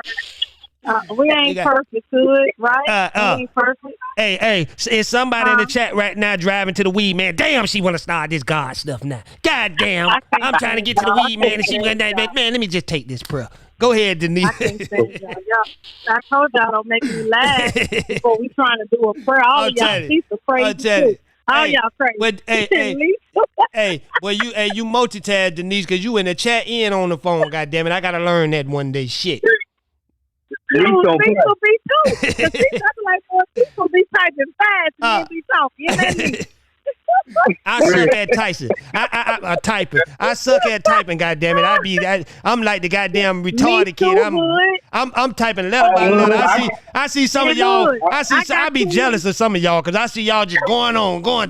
Speaker 6: We ain't perfect to it, right? We ain't perfect.
Speaker 5: Hey, is somebody in the chat right now driving to the weed, man? Damn, she want to start this God stuff now. God damn. I'm trying to get to the weed, man, and she went, man, let me just take this prayer. Go ahead, Denise.
Speaker 6: I told y'all don't make me laugh before we trying to do a prayer. All of y'all people crazy too. All y'all crazy.
Speaker 5: But, you multitask, Denise, because you in the chat in on the phone, goddammit. I got to learn that one day. Shit.
Speaker 6: People be too. Because people like more people be typing fast and be talking. You know what I mean?
Speaker 5: I suck at Tyson. I typing. I suck at typing. Goddamn it! I'm like the goddamn retarded kid. I'm typing letter by letter. I see some of y'all. I be jealous of some of y'all because I see y'all just going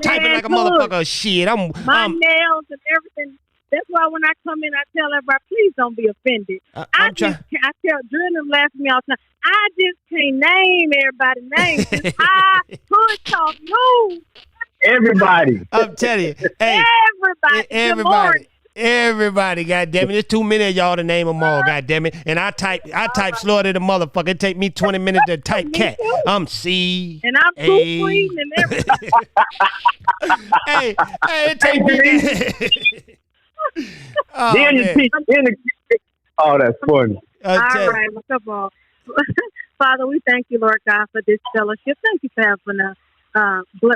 Speaker 5: typing like a motherfucker. Shit,
Speaker 6: my nails and everything. That's why when I come in, I tell everybody, please don't be offended. I tell Drennan laughs at me all the time. I just can't name everybody's names. I could talk news.
Speaker 7: Everybody.
Speaker 5: I'm telling you. Hey, everybody, goddamn it. There's too many of y'all to name them all, goddamn it. And I type slower than a motherfucker. It take me 20 minutes to type cat. I'm C.
Speaker 6: And I'm proofreading and everything.
Speaker 5: hey, it take me
Speaker 7: Oh, that's funny.
Speaker 6: All right, well, come on. Father, we thank you, Lord God, for this fellowship. Thank you for helping us.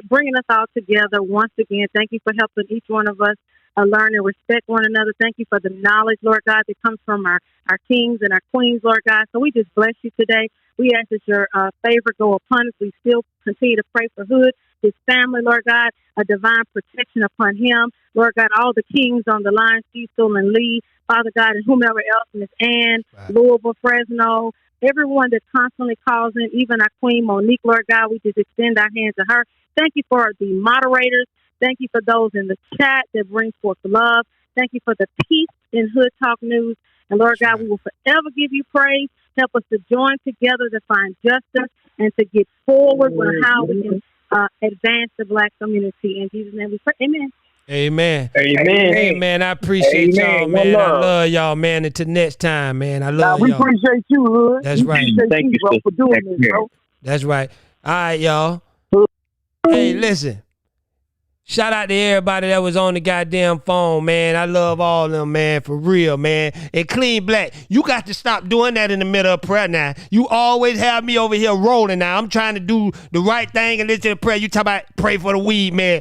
Speaker 6: Bringing us all together once again. Thank you for helping each one of us learn and respect one another. Thank you for the knowledge, Lord God, that comes from our kings and our queens, Lord God. So we just bless you today. We ask that your favor go upon us. We still continue to pray for Hood, his family, Lord God, a divine protection upon him. Lord God, all the kings on the line, Cecil and Lee, Father God, and whomever else, Miss Ann, Louisville, Fresno, everyone that constantly calls in, even our Queen Monique, Lord God, we just extend our hands to her. Thank you for the moderators. Thank you for those in the chat that bring forth love. Thank you for the peace in Hood Talk News. And Lord God, we will forever give you praise. Help us to join together to find justice and to get forward with how we can advance the Black community. In Jesus' name we pray. Amen.
Speaker 5: Amen.
Speaker 7: Amen.
Speaker 5: Amen. I appreciate y'all, man. I love y'all, man. Until next time, man. I love y'all.
Speaker 11: We appreciate you, Hood.
Speaker 5: That's right.
Speaker 7: Thank you,
Speaker 11: bro, for doing this, bro.
Speaker 5: That's right. All right, y'all. Hey, listen. Shout out to everybody that was on the goddamn phone, man. I love all of them, man, for real, man. And Clean Black, you got to stop doing that in the middle of prayer now. You always have me over here rolling now. I'm trying to do the right thing and listen to prayer. You talk about pray for the weed, man.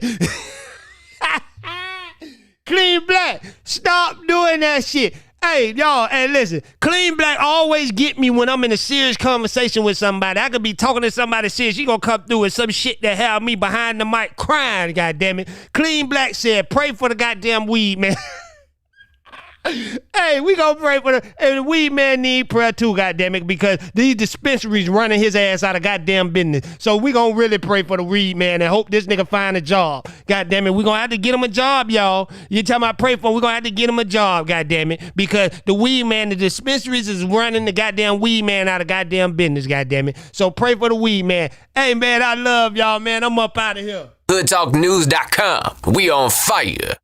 Speaker 5: Clean Black, stop doing that shit. Hey, y'all, hey, listen, Clean Black always get me when I'm in a serious conversation with somebody. I could be talking to somebody serious. She gonna come through with some shit that have me behind the mic crying, goddammit. Clean Black said, pray for the goddamn weed, man. Hey, we gonna pray for the weed man need prayer too, goddammit, because these dispensaries running his ass out of goddamn business. So we gonna really pray for the weed man and hope this nigga find a job. Goddammit, we gonna have to get him a job, y'all. You tell me I pray for him, we gonna have to get him a job, goddammit, because the weed man, the dispensaries is running the goddamn weed man out of goddamn business, goddammit. So pray for the weed man. Hey man, I love y'all, man. I'm up out of here.
Speaker 2: HoodTalkNews.com. We on fire.